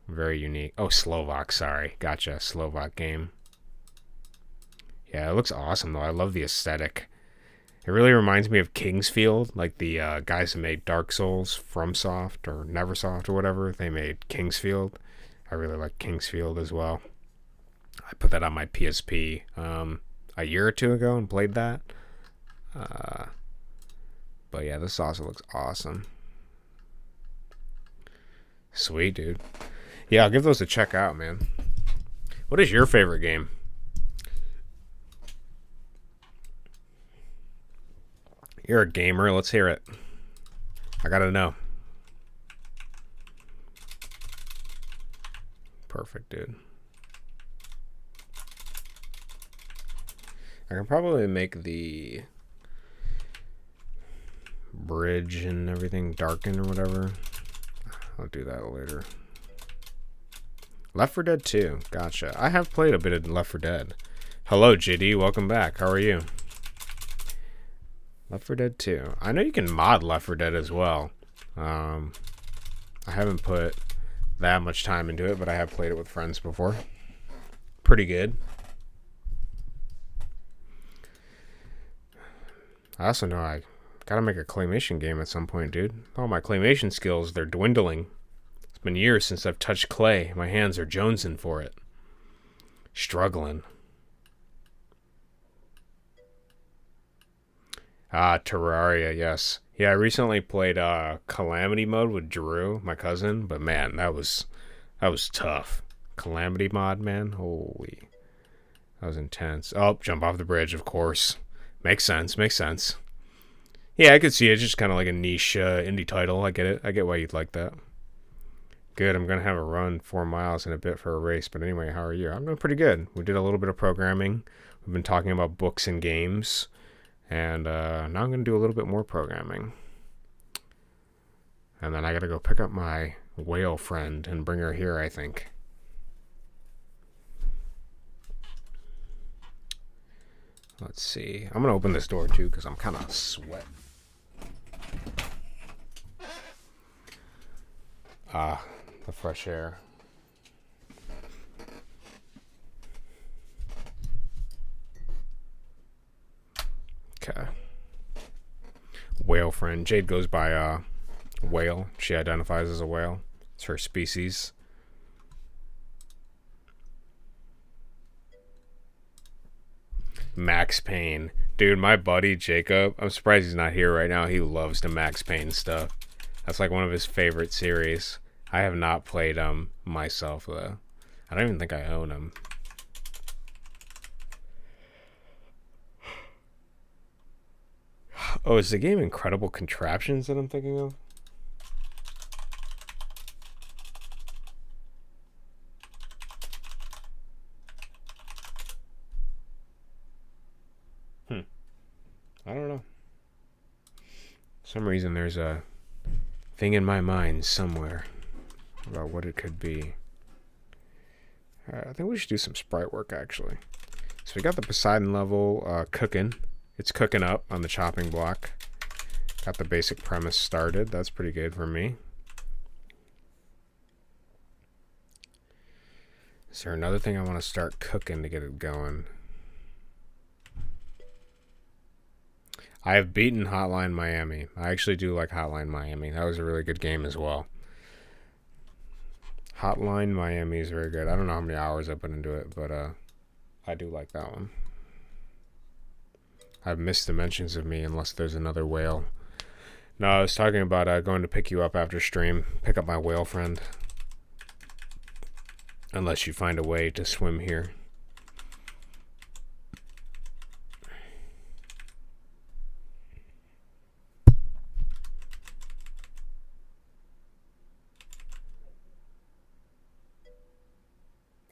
Speaker 1: Very unique. Oh, Slovak, sorry. Gotcha, Slovak game. Yeah, it looks awesome, though. I love the aesthetic. It really reminds me of Kingsfield, like the guys who made Dark Souls, FromSoft, or Neversoft, or whatever. They made Kingsfield. I really like Kingsfield as well. I put that on my PSP a year or two ago and played that. But yeah, this also looks awesome. Sweet, dude. Yeah, I'll give those a check out, man. What is your favorite game? You're a gamer. Let's hear it. I gotta know. Perfect, dude. I can probably make the bridge and everything darken or whatever. I'll do that later. Left 4 Dead 2. Gotcha. I have played a bit of Left 4 Dead. Hello, JD. Welcome back. How are you? Left 4 Dead 2. I know you can mod Left 4 Dead as well. I haven't put that much time into it, but I have played it with friends before. Pretty good. I also know I gotta make a claymation game at some point, dude. All my claymation skills, they're dwindling. It's been years since I've touched clay. My hands are jonesing for it. Struggling. Terraria, yes. Yeah, I recently played Calamity mode with Drew, my cousin, but man, that was tough. Calamity mod, man. Holy. That was intense. Oh, jump off the bridge, of course. Makes sense, makes sense. Yeah, I could see it. It's just kind of like a niche indie title. I get it. I get why you'd like that. Good. I'm going to have a run 4 miles in a bit for a race. But anyway, how are you? I'm doing pretty good. We did a little bit of programming. We've been talking about books and games. And now I'm going to do a little bit more programming. And then I got to go pick up my whale friend and bring her here, I think. Let's see. I'm going to open this door, too, because I'm kind of sweating. The fresh air. Okay. Whale friend. Jade goes by whale. She identifies as a whale. It's her species. Max Payne. Dude, my buddy Jacob, I'm surprised he's not here right now. He loves the Max Payne stuff. That's like one of his favorite series. I have not played myself though. I don't even think I own them. Oh, is the game Incredible Contraptions that I'm thinking of? I don't know. For some reason there's a thing in my mind somewhere about what it could be. I think we should do some sprite work actually. So we got the Poseidon level cooking. It's cooking up on the chopping block. Got the basic premise started. That's pretty good for me. Is there another thing I want to start cooking to get it going? I have beaten Hotline Miami. I actually do like Hotline Miami. That was a really good game as well. Hotline Miami is very good. I don't know how many hours I put into it, but I do like that one. I've missed Dimensions of Me unless there's another whale. No, I was talking about going to pick you up after stream. Pick up my whale friend. Unless you find a way to swim here.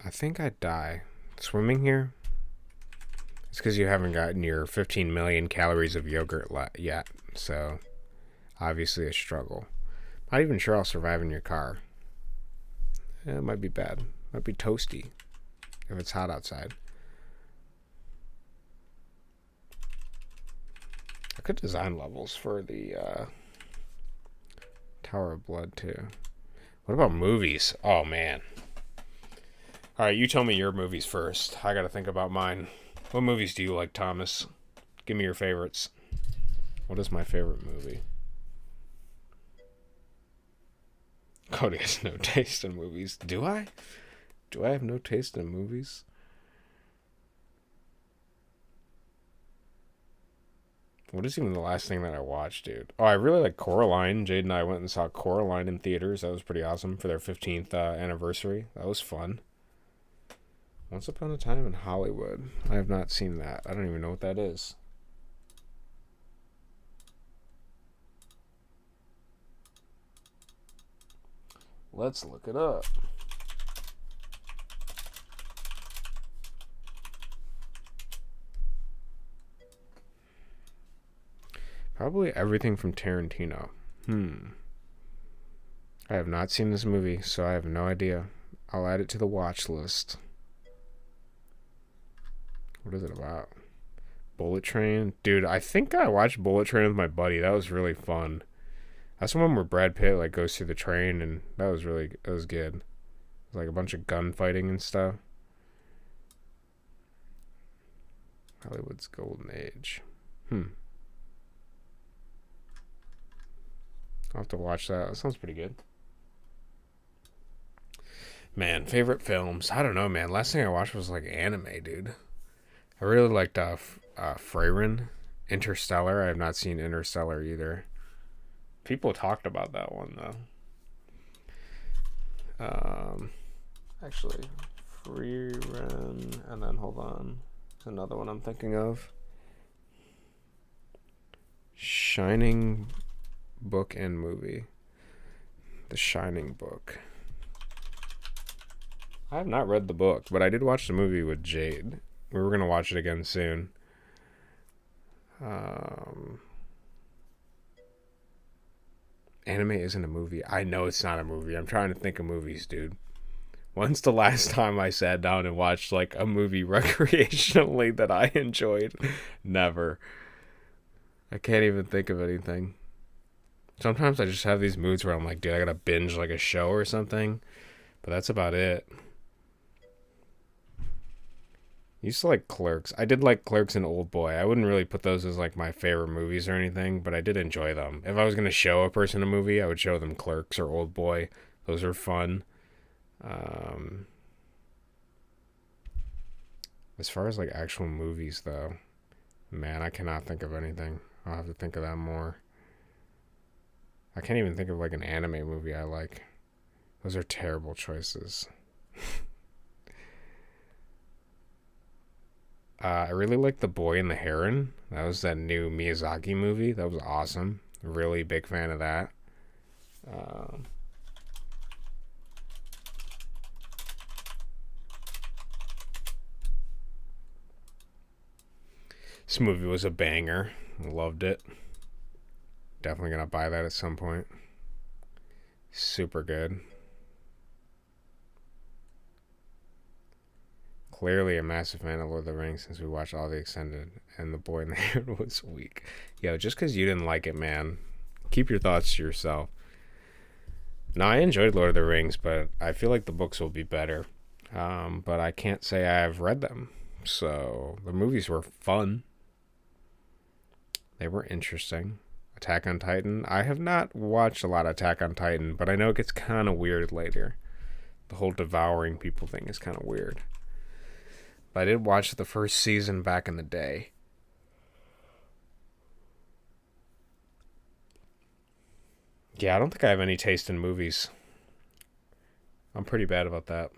Speaker 1: I think I'd die. Swimming here? It's because you haven't gotten your 15 million calories of yogurt yet. So, obviously a struggle. Not even sure I'll survive in your car. It might be bad. Might be toasty if it's hot outside. I could design levels for the Tower of Blood too. What about movies? Oh man. Alright, you tell me your movies first. I gotta think about mine. What movies do you like, Thomas? Give me your favorites. What is my favorite movie? Cody has no taste in movies. Do I? Do I have no taste in movies? What is even the last thing that I watched, dude? Oh, I really like Coraline. Jade and I went and saw Coraline in theaters. That was pretty awesome for their 15th anniversary. That was fun. Once Upon a Time in Hollywood. I have not seen that. I don't even know what that is. Let's look it up. Probably everything from Tarantino. I have not seen this movie, so I have no idea. I'll add it to the watch list. What is it about? Bullet Train? Dude, I think I watched Bullet Train with my buddy. That was really fun. That's the one where Brad Pitt like goes through the train, and that was good. It was like a bunch of gunfighting and stuff. Hollywood's Golden Age. I'll have to watch that. That sounds pretty good. Man, favorite films? I don't know, man. Last thing I watched was like anime, dude. I really liked Freyrin. Interstellar. I have not seen Interstellar either. People talked about that one though. Actually, Freyrin, and then hold on. There's another one I'm thinking of. Shining book and movie. The Shining book. I have not read the book, but I did watch the movie with Jade. We were gonna watch it again soon. Anime isn't a movie. I know it's not a movie. I'm trying to think of movies, dude. When's the last time I sat down and watched like a movie recreationally that I enjoyed? Never. I can't even think of anything. Sometimes I just have these moods where I'm like, dude, I gotta binge like a show or something. But that's about it. I used to like Clerks. I did like Clerks and Old Boy. I wouldn't really put those as like my favorite movies or anything, but I did enjoy them. If I was going to show a person a movie, I would show them Clerks or Old Boy. Those are fun. As far as like actual movies though, Man, I cannot think of anything. I'll have to think of that more. I can't even think of like an anime movie I like. Those are terrible choices. I really like The Boy and the Heron. That was that new Miyazaki movie. That was awesome. Really big fan of that. Um, this movie was a banger. Loved it. Definitely gonna buy that at some point. Super good. Clearly a massive fan of Lord of the Rings since we watched all the extended, and The Boy and the Heron was weak. Yo, just because you didn't like it, man, keep your thoughts to yourself. No, I enjoyed Lord of the Rings, but I feel like the books will be better. But I can't say I've read them. So the movies were fun. They were interesting. Attack on Titan. I have not watched a lot of Attack on Titan, but I know it gets kind of weird later. The whole devouring people thing is kind of weird. But I did watch the first season back in the day. Yeah, I don't think I have any taste in movies. I'm pretty bad about that.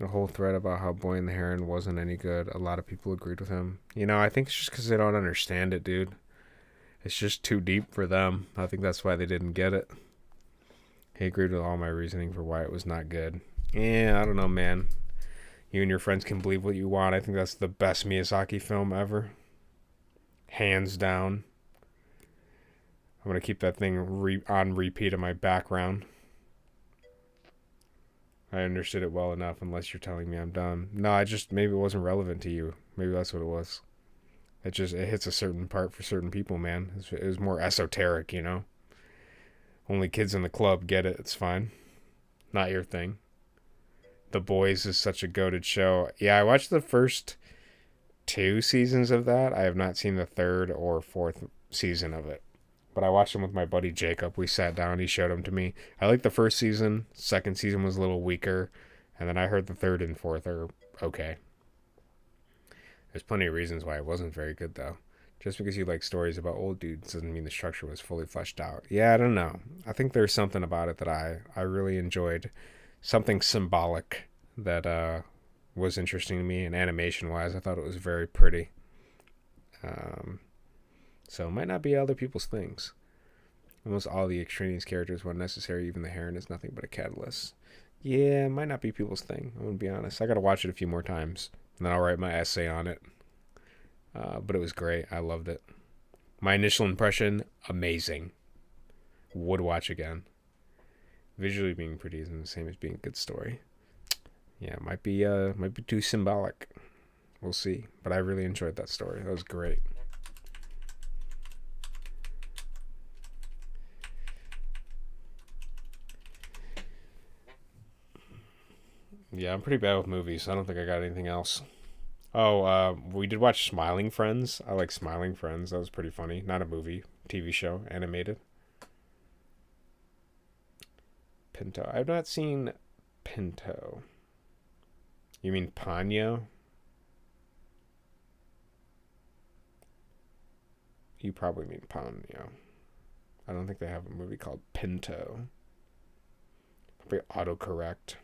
Speaker 1: The whole thread about how Boy and the Heron wasn't any good, a lot of people agreed with him. You know, I think it's just because they don't understand it, dude. It's just too deep for them. I think that's why they didn't get it. He agreed with all my reasoning for why it was not good. Yeah, I don't know, man. You and your friends can believe what you want. I think that's the best Miyazaki film ever. Hands down. I'm going to keep that thing on repeat in my background. I understood it well enough, unless you're telling me I'm dumb. No, maybe it wasn't relevant to you. Maybe that's what it was. It hits a certain part for certain people, man. It was more esoteric, you know? Only kids in the club get it. It's fine. Not your thing. The Boys is such a goated show. Yeah, I watched the first 2 seasons of that. I have not seen the 3rd or 4th season of it. But I watched them with my buddy Jacob. We sat down. He showed them to me. I liked the first season. 2nd season was a little weaker. And then I heard the 3rd and 4th are okay. There's plenty of reasons why it wasn't very good, though. Just because you like stories about old dudes doesn't mean the structure was fully fleshed out. Yeah, I don't know. I think there's something about it that I really enjoyed. Something symbolic that was interesting to me. And animation-wise, I thought it was very pretty. So it might not be other people's things. Almost all the extraneous characters were necessary. Even the Heron is nothing but a catalyst. Yeah, it might not be people's thing. I'm going to be honest. I got to watch it a few more times. And then I'll write my essay on it. But it was great. I loved it. My initial impression, amazing. Would watch again. Visually being pretty isn't the same as being a good story. Yeah, it might be too symbolic. We'll see. But I really enjoyed that story. That was great. Yeah, I'm pretty bad with movies. I don't think I got anything else. Oh, we did watch Smiling Friends. I like Smiling Friends. That was pretty funny. Not a movie, TV show, animated. Pinto. I've not seen Pinto. You mean Ponyo? You probably mean Ponyo. I don't think they have a movie called Pinto. Probably autocorrect.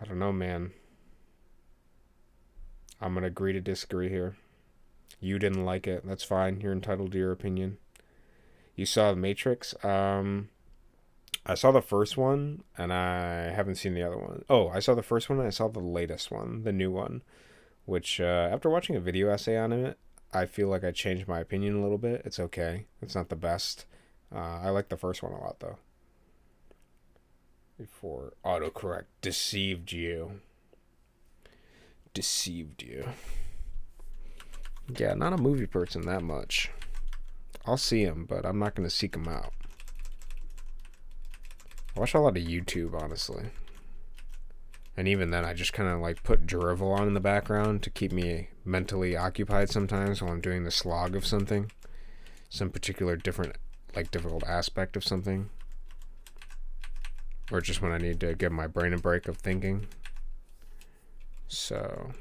Speaker 1: I don't know, man. I'm going to agree to disagree here. You didn't like it. That's fine. You're entitled to your opinion. You saw The Matrix. I saw the first one, and I haven't seen the other one. Oh, I saw the first one, and I saw the latest one, the new one, which, after watching a video essay on it, I feel like I changed my opinion a little bit. It's okay. It's not the best. I like the first one a lot, though. Before autocorrect deceived you. Yeah, not a movie person that much. I'll see him, but I'm not going to seek him out. I watch a lot of YouTube, honestly. And even then, I just kind of like put drivel on in the background to keep me mentally occupied sometimes while I'm doing the slog of something. Some particular difficult aspect of something. or just when I need to give my brain a break of thinking. So,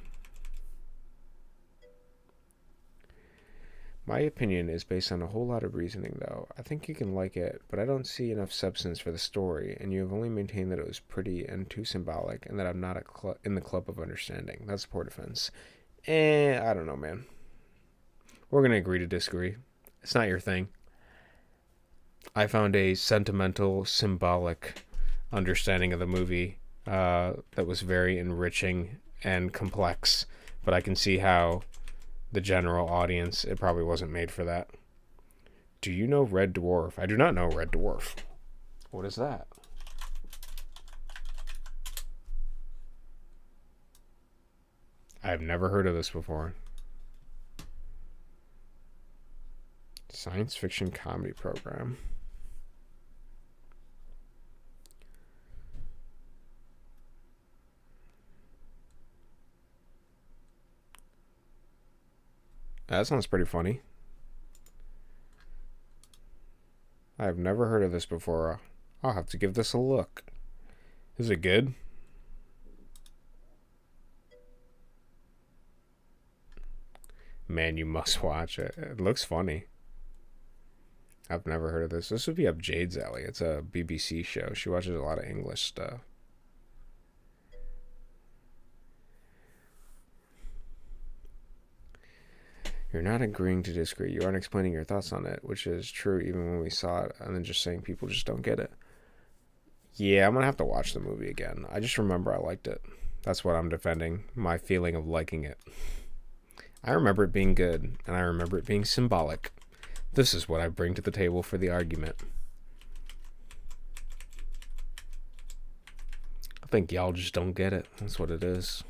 Speaker 1: my opinion is based on a whole lot of reasoning, though. I think you can like it, but I don't see enough substance for the story, and you have only maintained that it was pretty and too symbolic, and that I'm not in the club of understanding. That's poor defense. I don't know, man. We're going to agree to disagree. It's not your thing. I found a sentimental, symbolic understanding of the movie that was very enriching and complex, but I can see how the general audience, it probably wasn't made for that. Do you know Red Dwarf? I do not know Red Dwarf. What is that? I've never heard of this before. Science fiction comedy program. That sounds pretty funny. I've never heard of this before. I'll have to give this a look. Is it good? Man, you must watch it. It looks funny. I've never heard of this. This would be up Jade's alley. It's a BBC show. She watches a lot of English stuff. You're not agreeing to disagree. You aren't explaining your thoughts on it, which is true even when we saw it, and then just saying people just don't get it. Yeah, I'm going to have to watch the movie again. I just remember I liked it. That's what I'm defending, my feeling of liking it. I remember it being good, and I remember it being symbolic. This is what I bring to the table for the argument. I think y'all just don't get it. That's what it is.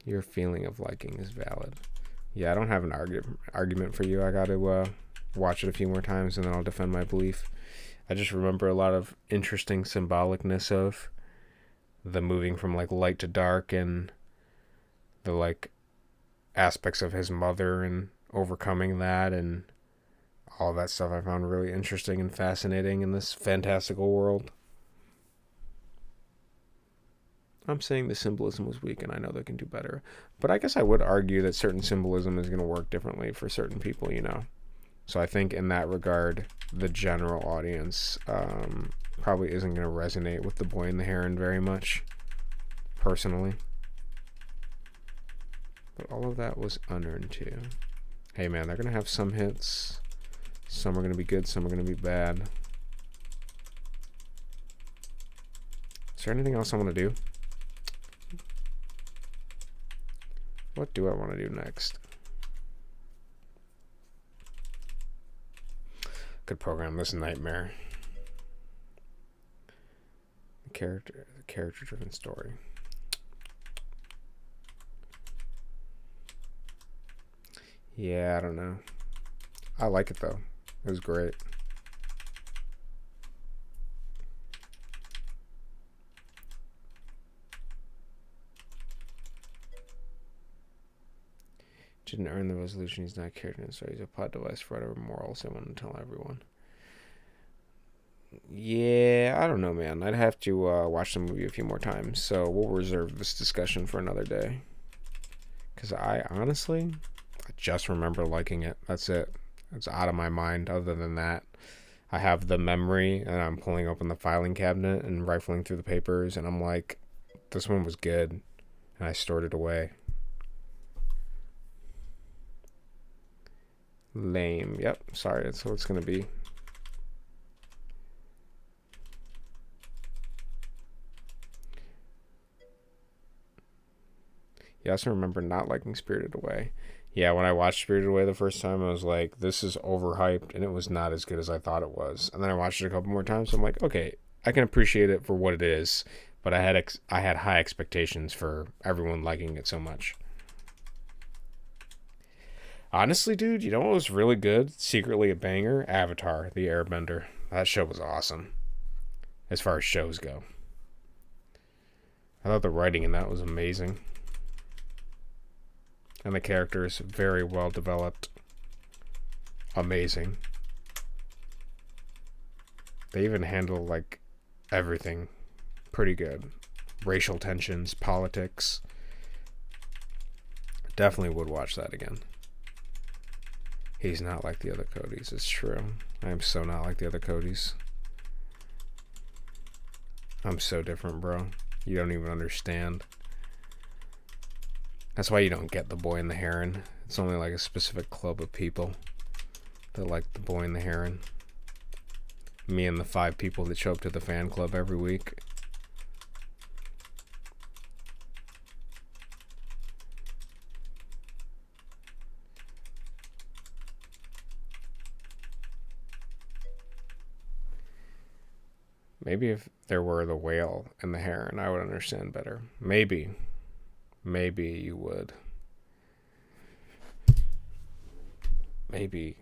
Speaker 1: Your feeling of liking is valid. Yeah, I don't have an argument for you. I got to watch it a few more times and then I'll defend my belief. I just remember a lot of interesting symbolicness of the moving from like light to dark and the like aspects of his mother and overcoming that and all that stuff I found really interesting and fascinating in this fantastical world. I'm saying the symbolism was weak, and I know they can do better. But I guess I would argue that certain symbolism is going to work differently for certain people, you know. So I think in that regard, the general audience probably isn't going to resonate with The Boy and the Heron very much, personally. But all of that was unearned too. Hey man, they're going to have some hits. Some are going to be good, some are going to be bad. Is there anything else I want to do? What do I want to do next? Could program this nightmare. Character-driven story. Yeah, I don't know. I like it though. It was great. Didn't earn the resolution. He's not character, so he's a plot device for whatever morals I want to tell everyone. Yeah, I don't know, man. I'd have to watch the movie a few more times, so we'll reserve this discussion for another day. Because I just remember liking it. That's it. It's out of my mind. Other than that, I have the memory, and I'm pulling open the filing cabinet and rifling through the papers, and I'm like, this one was good, and I stored it away. Lame. Yep. Sorry. That's what it's going to be. Yeah, I also remember not liking Spirited Away. Yeah, when I watched Spirited Away the first time, I was like, this is overhyped, and it was not as good as I thought it was. And then I watched it a couple more times, so I'm like, okay, I can appreciate it for what it is, but I had high expectations for everyone liking it so much. Honestly, dude, you know what was really good? Secretly a banger? Avatar, The Airbender. That show was awesome. As far as shows go. I thought the writing in that was amazing. And the characters, very well developed. Amazing. They even handle, like, everything pretty good. Racial tensions, politics. Definitely would watch that again. He's not like the other Codys. It's true. I am so not like the other Codys. I'm so different, bro. You don't even understand. That's why you don't get The Boy and the Heron. It's only like a specific club of people that like The Boy and the Heron. Me and the 5 people that show up to the fan club every week. Maybe if there were the whale and the heron, I would understand better. Maybe. Maybe you would. Maybe.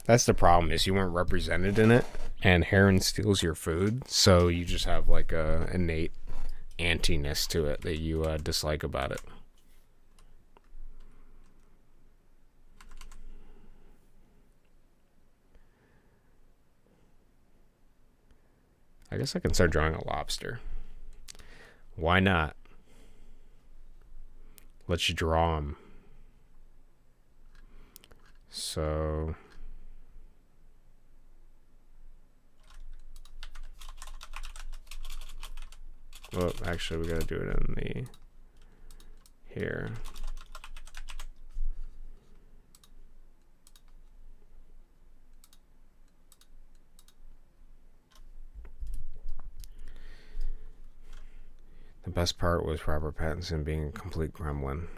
Speaker 1: That's the problem, is you weren't represented in it, and heron steals your food, so you just have like a innate anti-ness to it that you dislike about it. I guess I can start drawing a lobster. Why not? Let's draw him. So... well, actually, we gotta do it in the... here. The best part was Robert Pattinson being a complete gremlin.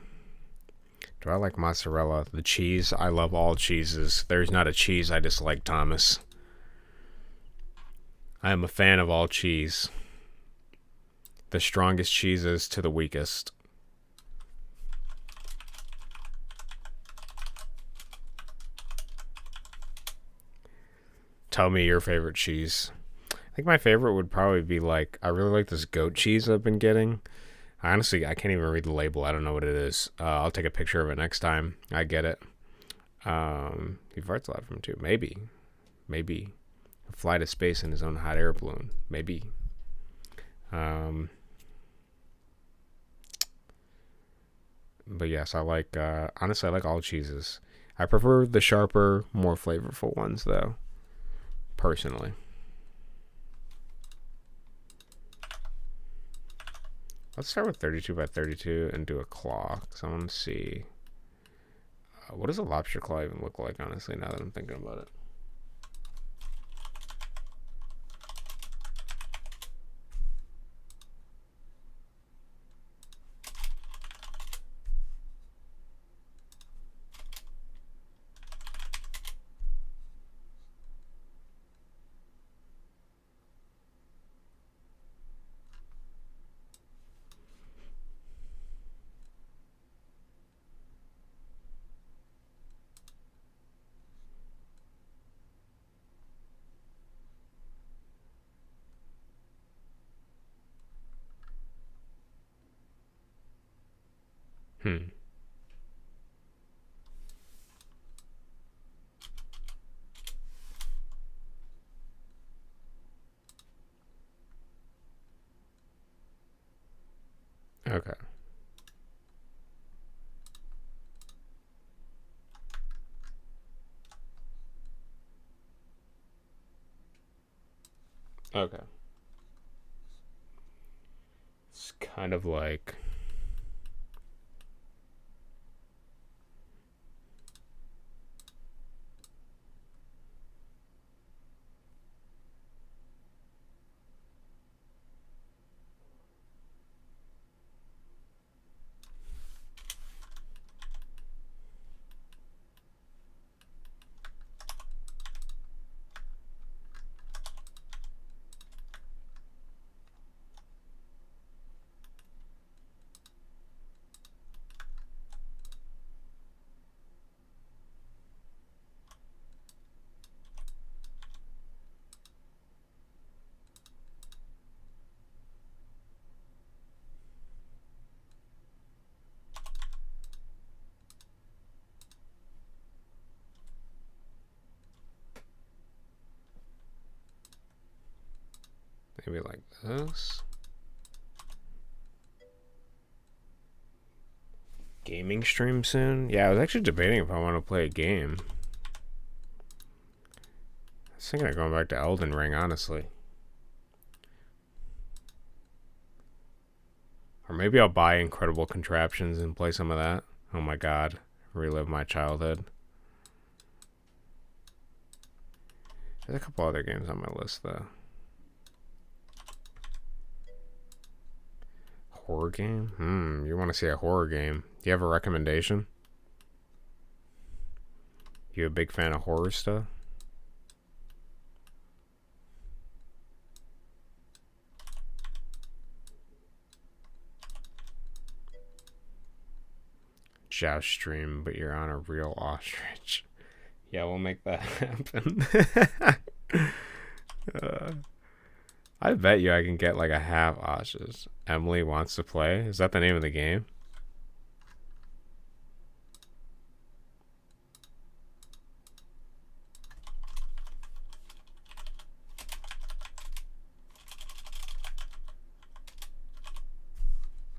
Speaker 1: Do I like mozzarella? The cheese? I love all cheeses. There's not a cheese I dislike, Thomas. I am a fan of all cheese. The strongest cheeses to the weakest. Tell me your favorite cheese. I think my favorite would probably be like, I really like this goat cheese I've been getting. Honestly, I can't even read the label. I don't know what it is. I'll take a picture of it next time I get it. You've heard a lot from too. Maybe. Fly to space in his own hot air balloon. Maybe. But yes, I like, honestly, I like all cheeses. I prefer the sharper, more flavorful ones, though. Personally. Let's start with 32 by 32 and do a claw, because I want to see... what does a lobster claw even look like, honestly, now that I'm thinking about it? Okay. Okay. It's kind of like... Maybe like this. Gaming stream soon? Yeah, I was actually debating if I want to play a game. I was thinking of going back to Elden Ring, honestly. Or maybe I'll buy Incredible Contraptions and play some of that. Oh my god. Relive my childhood. There's a couple other games on my list, though. Horror game? You want to see a horror game? Do you have a recommendation? You a big fan of horror stuff? Joust stream, but you're on a real ostrich. Yeah, we'll make that happen. I bet you I can get like a half ostrich. Emily wants to play. Is that the name of the game?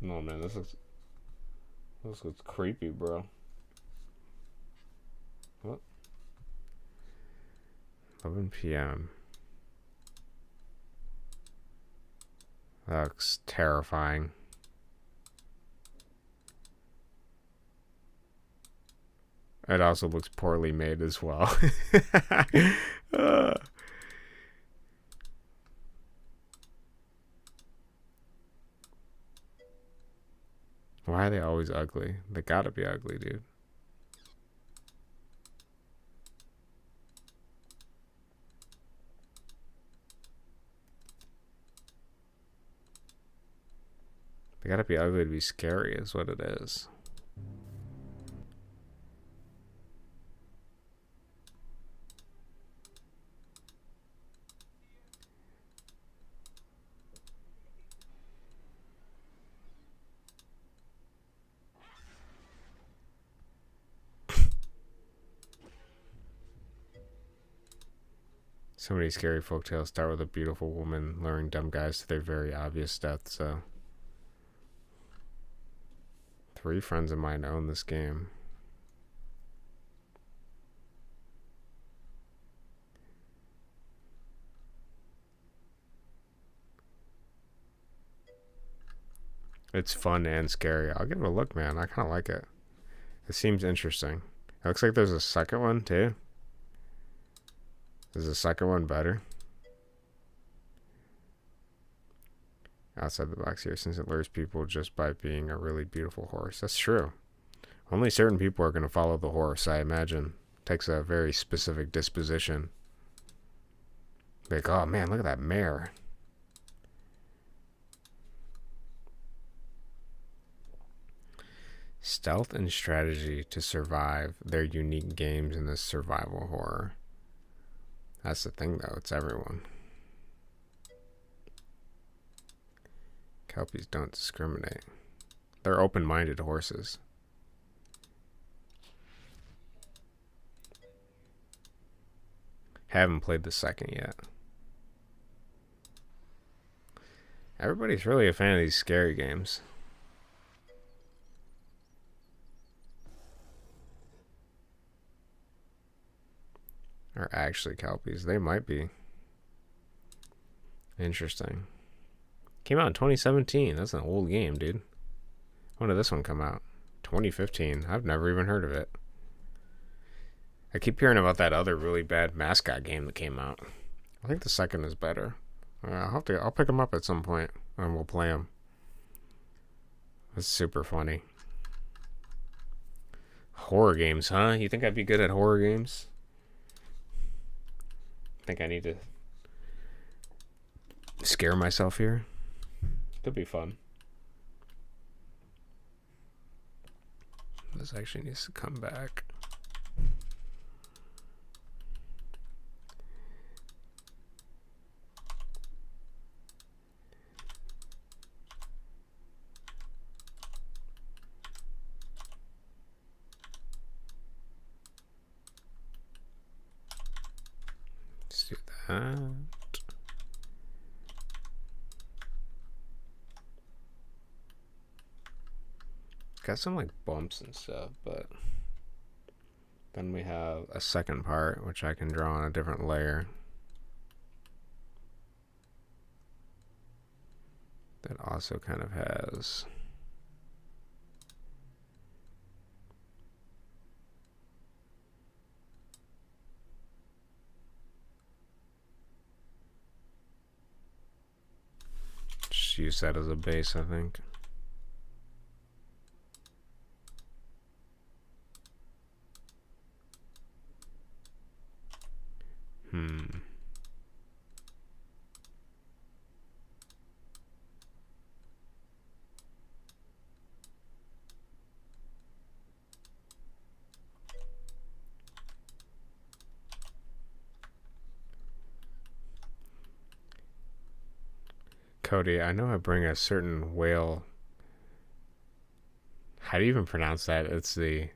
Speaker 1: No man, this looks creepy, bro. What? 11 p.m. That looks terrifying. It also looks poorly made as well. Why are they always ugly? They gotta be ugly, dude. They gotta be ugly to be scary, is what it is. So many scary folktales start with a beautiful woman luring dumb guys to their very obvious death, so. 3 friends of mine own this game. It's fun and scary. I'll give it a look, man. I kind of like it. It seems interesting. It looks like there's a second one, too. Is the second one better? Outside the box here, since it lures people just by being a really beautiful horse. That's true. Only certain people are going to follow the horse, I imagine. It takes a very specific disposition. Like, oh man, look at that mare. Stealth and strategy to survive. They're unique games in this survival horror. That's the thing, though. It's everyone. Kelpies don't discriminate. They're open-minded horses. Haven't played the second yet. Everybody's really a fan of these scary games. Are actually Kelpies. They might be. Interesting. Came out in 2017. That's an old game, dude. When did this one come out? 2015. I've never even heard of it. I keep hearing about that other really bad mascot game that came out. I think the second is better. I'll pick them up at some point and we'll play them. It's super funny. Horror games, huh? You think I'd be good at horror games? Think I need to scare myself here? Could be fun. This actually needs to come back. Let's do that. got some like bumps and stuff, but then we have a second part which I can draw on a different layer that also kind of has just use that as a base, I think. Cody, I know I bring a certain whale. How do you even pronounce that? It's the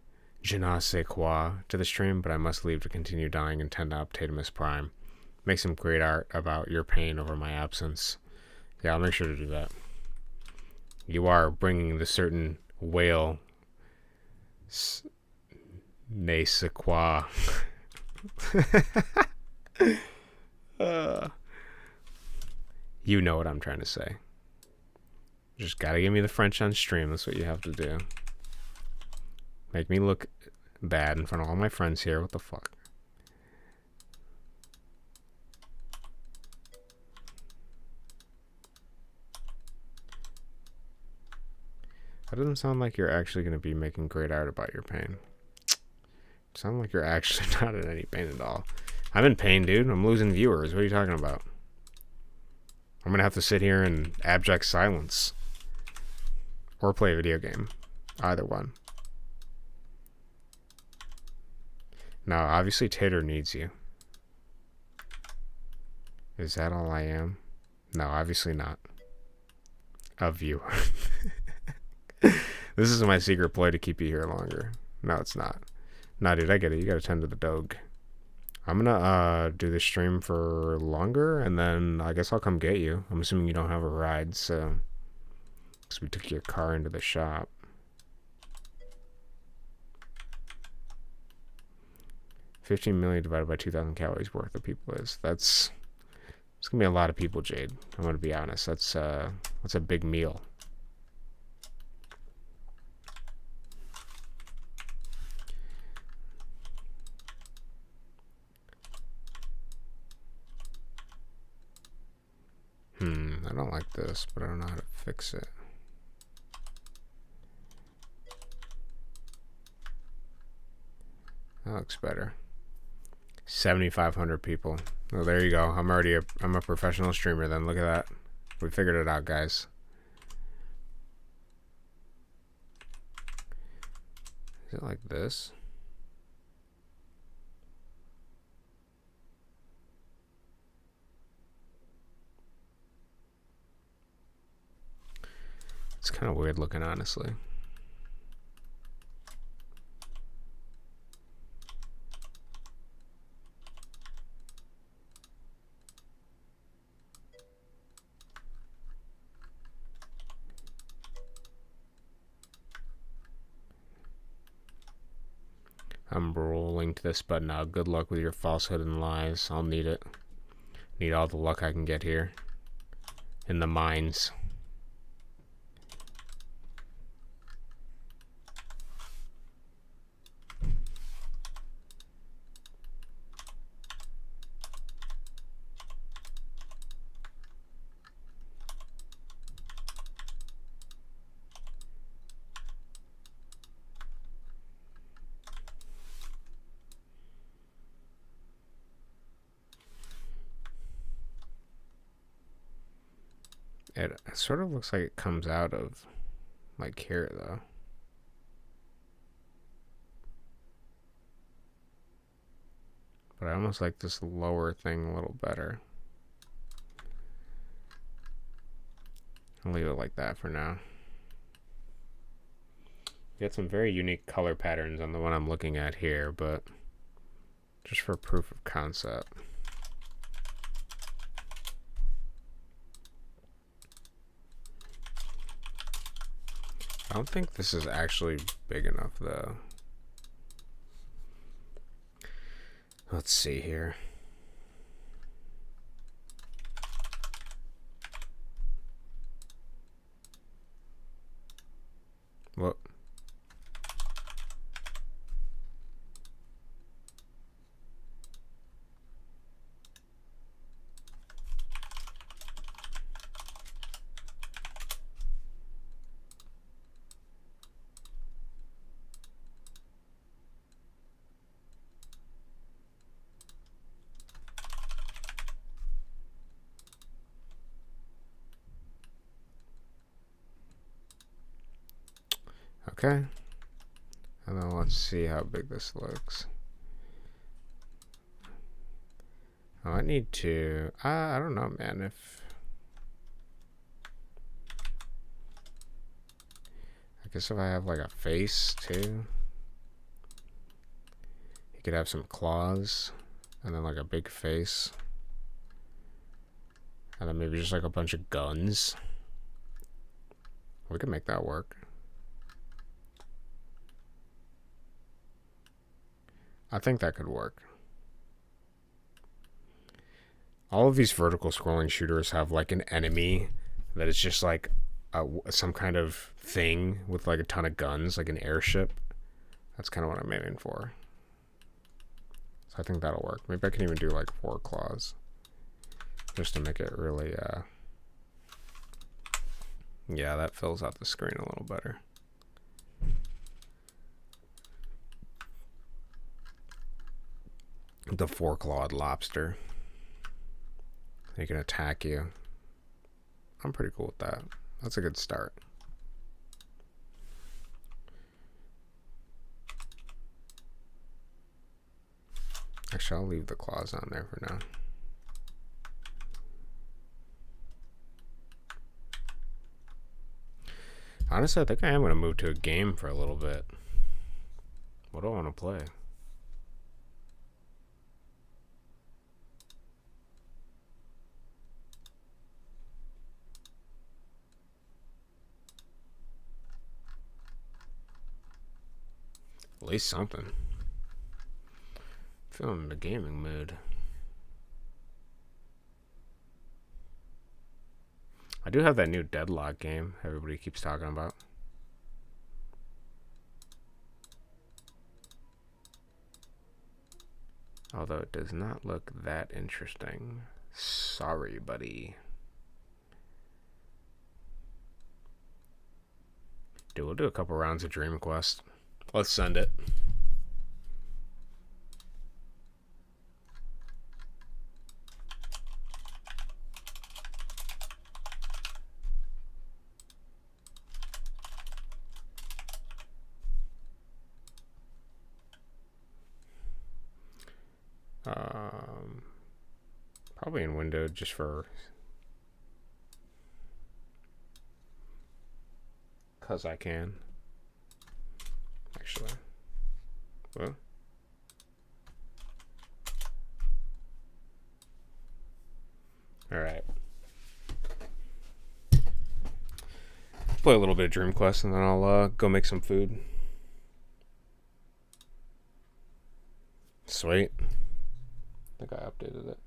Speaker 1: je ne sais quoi to the stream, but I must leave to continue dying and tend to Optimus Prime. Make some great art about your pain over my absence. Yeah, I'll make sure to do that. You are bringing the certain whale. Ne sais quoi. You know what I'm trying to say. Just gotta give me the French on stream. That's what you have to do. Make me look bad in front of all my friends here. What the fuck? That doesn't sound like you're actually going to be making great art about your pain. Sound like you're actually not in any pain at all. I'm in pain, dude. I'm losing viewers. What are you talking about? I'm going to have to sit here in abject silence. Or play a video game. Either one. Now, obviously Tater needs you. Is that all I am? No, obviously not. A viewer. This is my secret ploy to keep you here longer. No, it's not. Nah, dude, I get it. You gotta tend to the dog. I'm gonna do the stream for longer, and then I guess I'll come get you. I'm assuming you don't have a ride, so... Because we took your car into the shop. $15 million divided by 2,000 calories worth of people is... That's... It's gonna be a lot of people, Jade. I'm gonna be honest. That's a big meal. I don't like this, but I don't know how to fix it. That looks better. 7,500 people. Oh, there you go. I'm a professional streamer then. Look at that. We figured it out, guys. Is it like this? It's kind of weird looking, honestly. I'm rolling to this button now. Good luck with your falsehood and lies. I'll need it. Need all the luck I can get here. In the mines. It sort of looks like it comes out of like here though. But I almost like this lower thing a little better. I'll leave it like that for now. You got some very unique color patterns on the one I'm looking at here, but just for proof of concept. I don't think this is actually big enough, though. Let's see here. What? Okay. And then let's see how big this looks. Oh, I need to... I don't know, man. I guess if I have like a face too. You could have some claws. And then like a big face. And then maybe just like a bunch of guns. We could make that work. I think that could work. All of these vertical scrolling shooters have like an enemy that is just like some kind of thing with like a ton of guns, like an airship. That's kind of what I'm aiming for. So I think that'll work. Maybe I can even do like 4 claws. Just to make it really, yeah, that fills out the screen a little better. The 4-clawed lobster. They can attack you. I'm pretty cool with that. That's a good start. Actually, I'll leave the claws on there for now. Honestly, I think I am going to move to a game for a little bit. What do I want to play? At least something. Feeling in the gaming mood. I do have that new Deadlock game everybody keeps talking about. Although it does not look that interesting. Sorry, buddy. Dude, we'll do a couple rounds of Dream Quest. Let's send it. Probably in window just for... Because I can. Actually. Well. Alright. Play a little bit of Dream Quest and then I'll go make some food. Sweet. I think I updated it.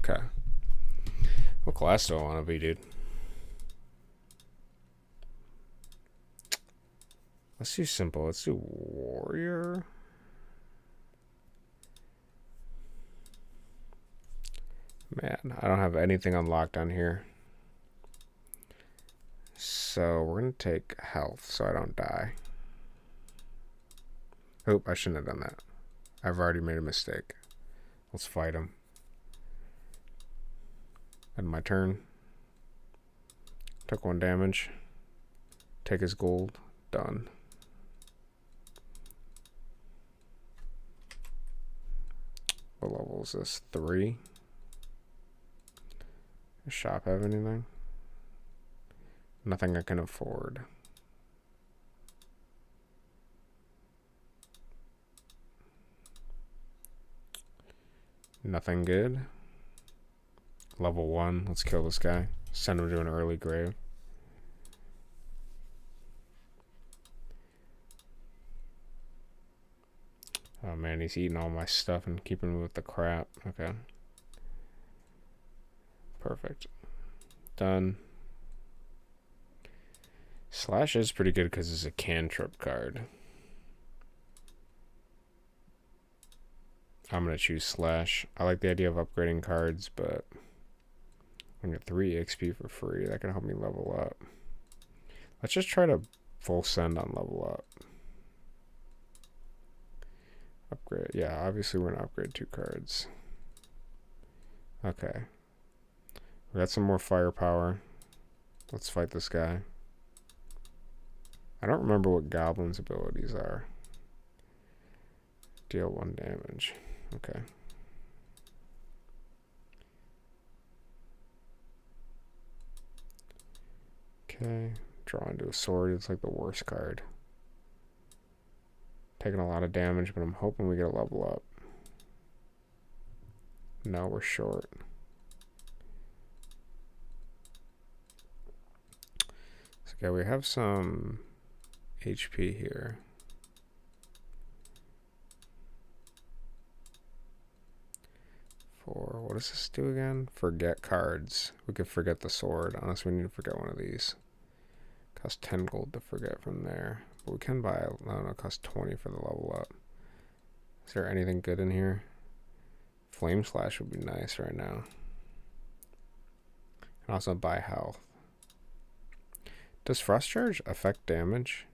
Speaker 1: Okay. What class do I want to be, dude? Let's do simple. Let's do warrior. Man, I don't have anything unlocked on here. So we're going to take health so I don't die. Oop, I shouldn't have done that. I've already made a mistake. Let's fight him. End my turn. Took 1 damage. Take his gold. Done. What level is this? 3? Does shop have anything? Nothing I can afford. Nothing good. Level 1. Let's kill this guy. Send him to an early grave. Oh man, he's eating all my stuff and keeping me with the crap. Okay. Perfect. Done. Slash is pretty good because it's a cantrip card. I'm going to choose Slash. I like the idea of upgrading cards, but I get 3 XP for free. That can help me level up. Let's just try to full send on level up. Upgrade. Yeah, obviously we're going to upgrade 2 cards. Okay. We got some more firepower. Let's fight this guy. I don't remember what Goblin's abilities are. Deal 1 damage. Okay. Okay. Draw into a sword. It's like the worst card. Taking a lot of damage, but I'm hoping we get a level up. No, we're short. So, okay, we have some HP here. What does this do again? Forget cards. We could forget the sword. Honestly, we need to forget one of these. Costs 10 gold to forget from there. But we can buy, I don't know, it costs 20 for the level up. Is there anything good in here? Flame Slash would be nice right now. And also buy health. Does Frost Charge affect damage?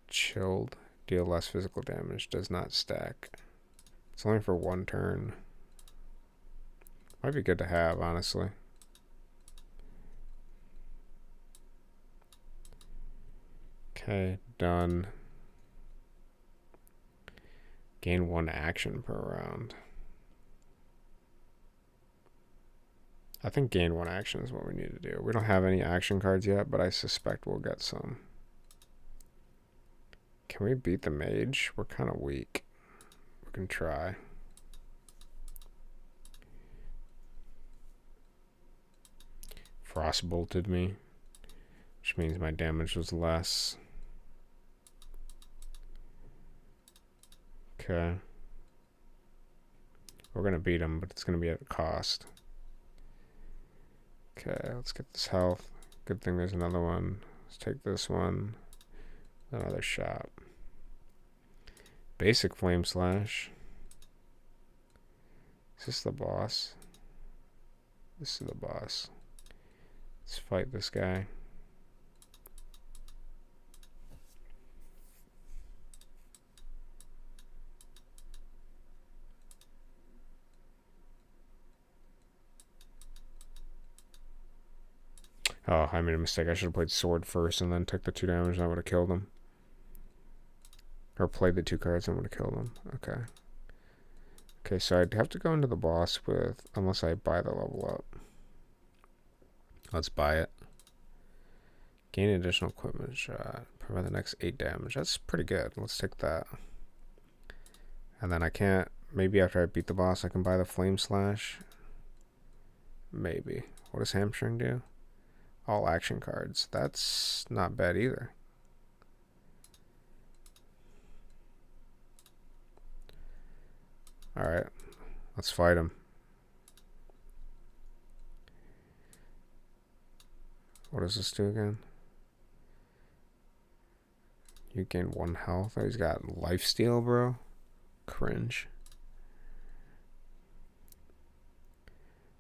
Speaker 1: Chilled. Deal less physical damage. Does not stack. It's only for 1 turn. Might be good to have, honestly. Okay, done. Gain 1 action per round. I think gain 1 action is what we need to do. We don't have any action cards yet, but I suspect we'll get some. Can we beat the mage? We're kind of weak. We can try. Frost bolted me, which means my damage was less. Okay. We're going to beat him, but it's going to be at a cost. Okay, let's get this health. Good thing there's another one. Let's take this one. Another shot. Basic Flame Slash. Is this the boss? This is the boss. Let's fight this guy. Oh, I made a mistake. I should have played sword first and then took the 2 damage and I would have killed him. Or played the 2 cards and would have killed him. Okay. Okay, so I'd have to go into the boss with, unless I buy the level up. Let's buy it. Gain additional equipment shot. Provide the next 8 damage. That's pretty good. Let's take that. And then I can't, maybe after I beat the boss, I can buy the Flame Slash. Maybe. What does Hamstring do? All action cards. That's not bad either. Alright. Let's fight him. What does this do again? You gain 1 health. Oh, he's got lifesteal, bro. Cringe.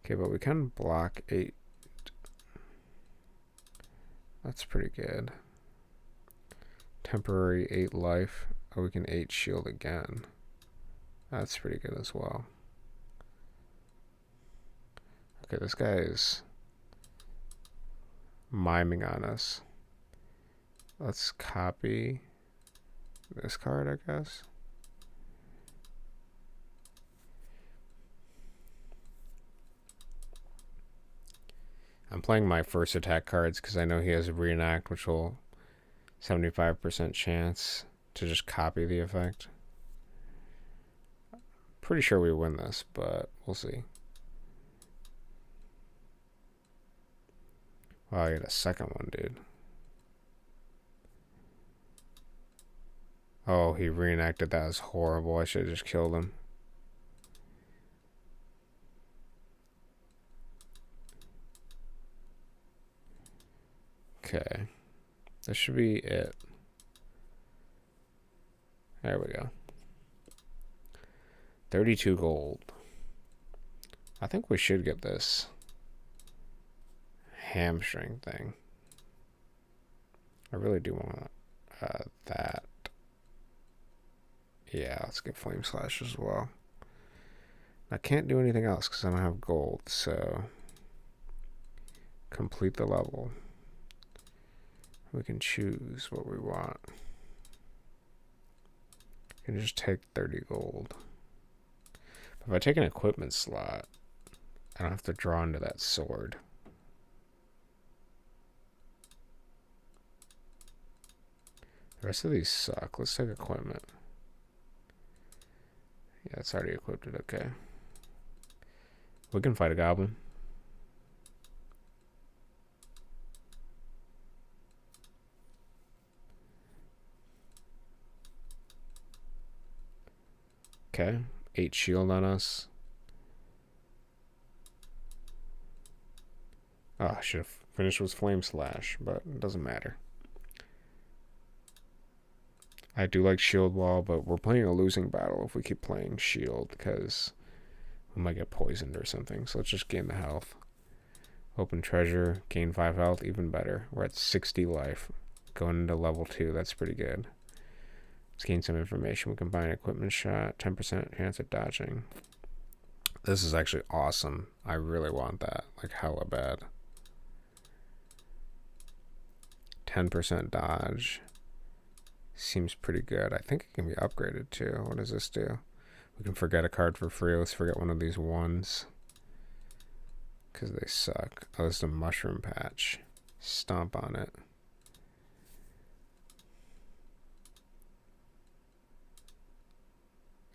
Speaker 1: Okay, but we can block 8. That's pretty good. Temporary 8 life. Oh, we can 8 shield again. That's pretty good as well. Okay, this guy is miming on us. Let's copy this card, I guess. I'm playing my first attack cards because I know he has a reenact, which will 75% chance to just copy the effect. Pretty sure we win this, but we'll see. Wow, I got a second one, dude. Oh, he reenacted that as horrible. I should have just killed him. Okay. This should be it. There we go. 32 gold. I think we should get this hamstring thing. I really do want that. Yeah, let's get Flame Slash as well. I can't do anything else because I don't have gold, so complete the level. We can choose what we want. We can just take 30 gold. But if I take an equipment slot, I don't have to draw into that sword. The rest of these suck. Let's take equipment. Yeah, it's already equipped. Okay. We can fight a goblin. Okay. 8 shield on us. Oh, I should have finished with Flame Slash, but it doesn't matter. I do like Shield Wall, but we're playing a losing battle if we keep playing Shield because we might get poisoned or something. So let's just gain the health. Open treasure, gain 5 health, even better. We're at 60 life. Going into level 2, that's pretty good. Let's gain some information. We can buy an equipment shot, 10% chance at dodging. This is actually awesome. I really want that, like hella bad. 10% dodge. Seems pretty good. I think it can be upgraded too. What does this do? We can forget a card for free. Let's forget one of these ones. Because they suck. Oh, this is a mushroom patch. Stomp on it.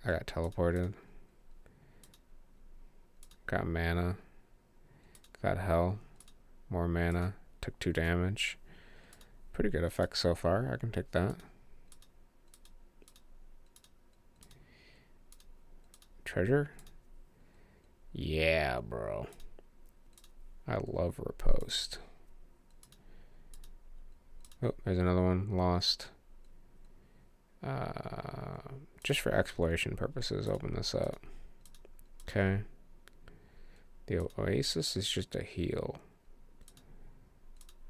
Speaker 1: I got teleported. Got mana. Got hell. More mana. Took 2 damage. Pretty good effect so far. I can take that. Treasure? Yeah, bro. I love riposte. Oh, there's another one. Lost. Just for exploration purposes, open this up. Okay. The Oasis is just a heal.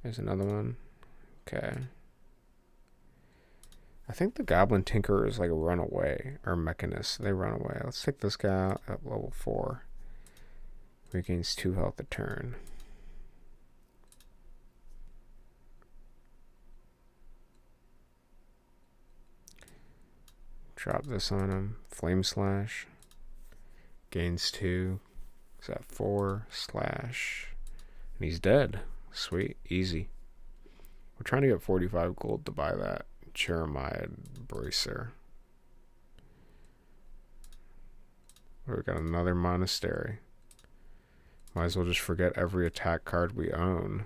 Speaker 1: There's another one. Okay. I think the Goblin Tinkerer is like a runaway, or Mechanist. They run away. Let's take this guy out at level 4. Regains 2 health a turn. Drop this on him. Flame Slash. Gains 2. Is that 4? Slash. And he's dead. Sweet. Easy. We're trying to get 45 gold to buy that Jeremiah Bracer. We got another monastery. Might as well just forget every attack card we own.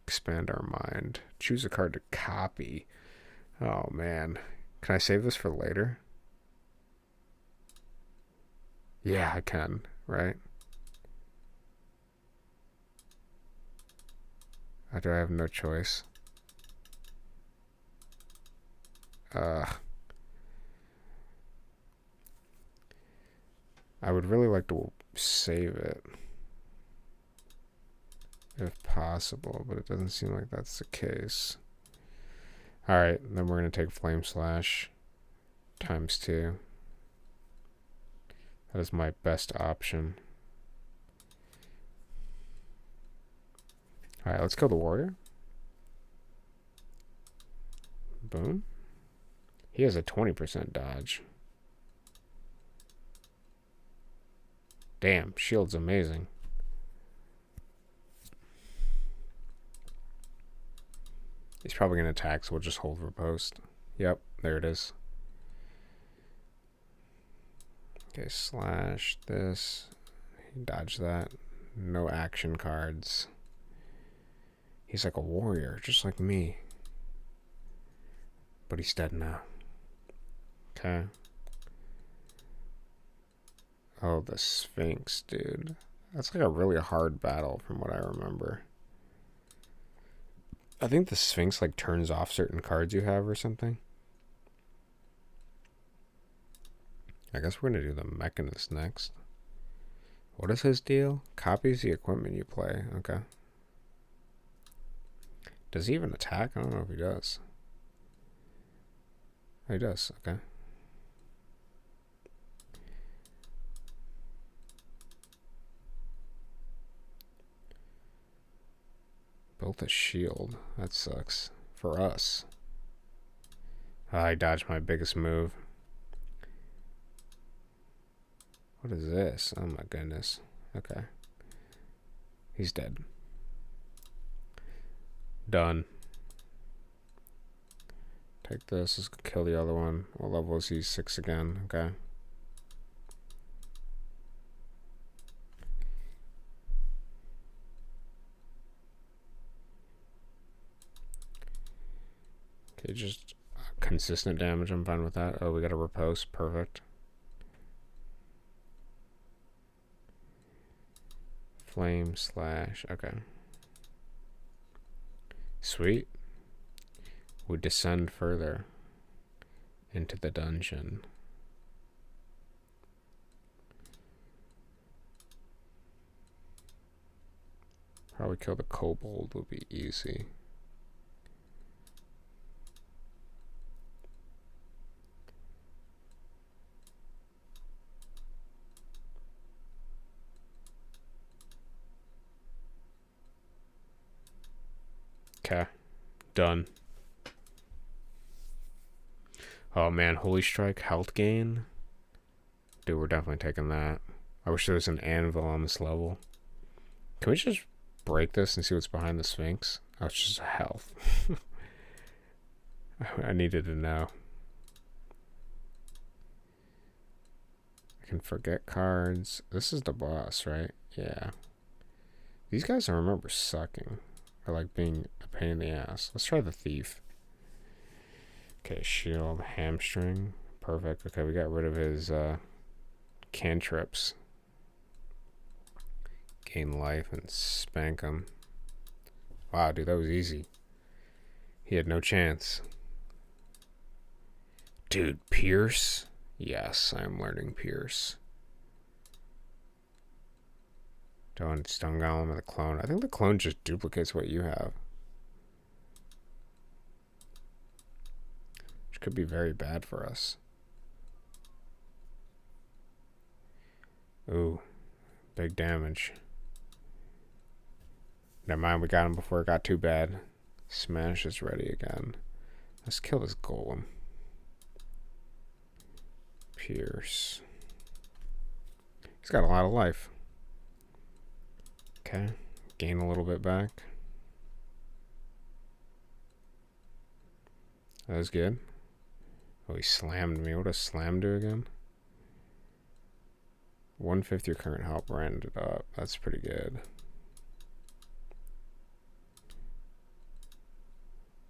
Speaker 1: Expand our mind. Choose a card to copy. Oh man. Can I save this for later? Yeah, I can, right? Do I have no choice? I would really like to save it if possible, but it doesn't seem like that's the case. Alright, then we're going to take Flame Slash times 2. That is my best option. Alright, let's kill the warrior. Boom. He has a 20% dodge. Damn, shield's amazing. He's probably going to attack, so we'll just hold riposte. Yep, there it is. Okay, slash this. Dodge that. No action cards. He's like a warrior, just like me. But he's dead now. Okay. Oh, the Sphinx, dude. That's like a really hard battle from what I remember. I think the Sphinx like turns off certain cards you have or something. I guess we're gonna do the Mechanist next. What is his deal? Copies the equipment you play. Okay. Does he even attack? I don't know if he does. Oh, he does. Okay. Built a shield. That sucks. For us. I dodged my biggest move. What is this? Oh my goodness. Okay. He's dead. Done. Take this. Let's kill the other one. What level is he? 6 again. Okay. Okay, just consistent damage. I'm fine with that. Oh, we got a riposte. Perfect. Flame slash. Okay. Sweet. We descend further into the dungeon. Probably kill the kobold would be easy. Okay. Done. Oh man, Holy Strike, health gain. Dude, we're definitely taking that. I wish there was an anvil on this level. Can we just break this and see what's behind the Sphinx? Oh, it's just health. I needed to know. I can forget cards. This is the boss, right? Yeah. These guys I remember sucking. Or like being a pain in the ass. Let's try the thief. Okay, shield, hamstring. Perfect. Okay, we got rid of his cantrips. Gain life and spank him. Wow, dude, that was easy. He had no chance. Dude, Pierce? Yes, I'm learning Pierce. Don't Stone Golem and the clone. I think the clone just duplicates what you have. Which could be very bad for us. Ooh, big damage. Never mind, we got him before it got too bad. Smash is ready again. Let's kill this golem. Pierce. He's got a lot of life. Okay, gain a little bit back. That was good. Oh, he slammed me. What does slam do again? 150 your current health rounded up. That's pretty good.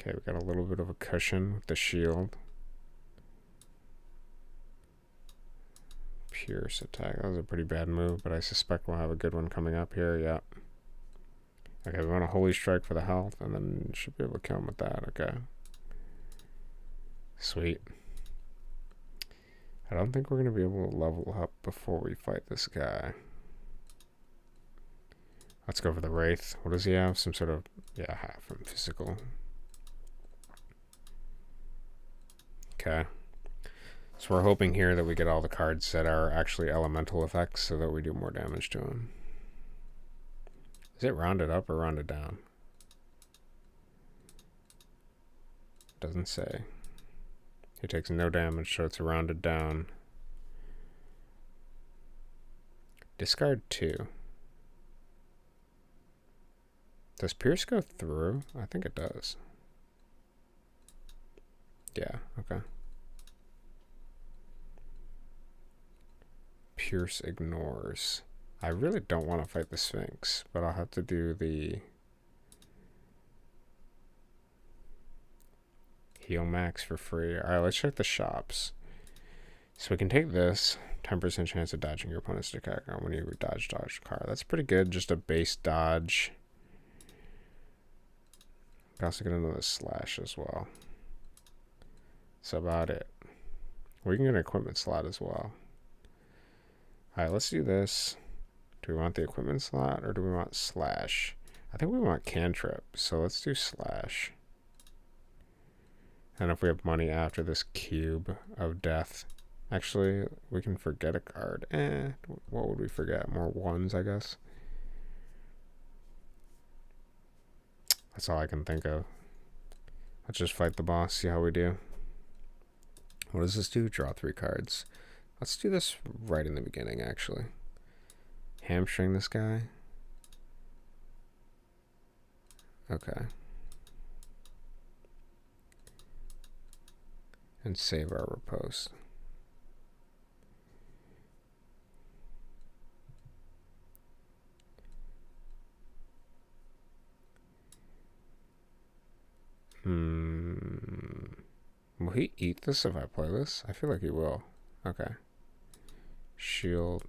Speaker 1: Okay, we got a little bit of a cushion with the shield. Pierce attack. That was a pretty bad move, but I suspect we'll have a good one coming up here. Yeah. Okay, we want a Holy Strike for the health, and then should be able to kill him with that. Okay. Sweet. I don't think we're going to be able to level up before we fight this guy. Let's go for the Wraith. What does he have? Some sort of, yeah, half from physical. Okay. So we're hoping here that we get all the cards that are actually elemental effects so that we do more damage to him. Is it rounded up or rounded down? Doesn't say. He takes no damage, so it's rounded down. Discard 2. Does Pierce go through? I think it does. Yeah, okay. Pierce ignores. I really don't want to fight the Sphinx, but I'll have to do the Heal max for free. Alright, let's check the shops. So we can take this. 10% chance of dodging your opponent's attack when you dodge car. That's pretty good. Just a base dodge. We can also get another slash as well. That's about it. We can get an equipment slot as well. Alright, let's do this. Do we want the equipment slot or do we want slash? I think we want cantrip, so let's do slash. And if we have money after this cube of death, actually, we can forget a card. What would we forget? More ones, I guess. That's all I can think of. Let's just fight the boss, see how we do. What does this do? Draw 3 cards. Let's do this right in the beginning, actually. Hamstring this guy. Okay. And save our riposte. Will he eat this if I play this? I feel like he will. Okay. Shield.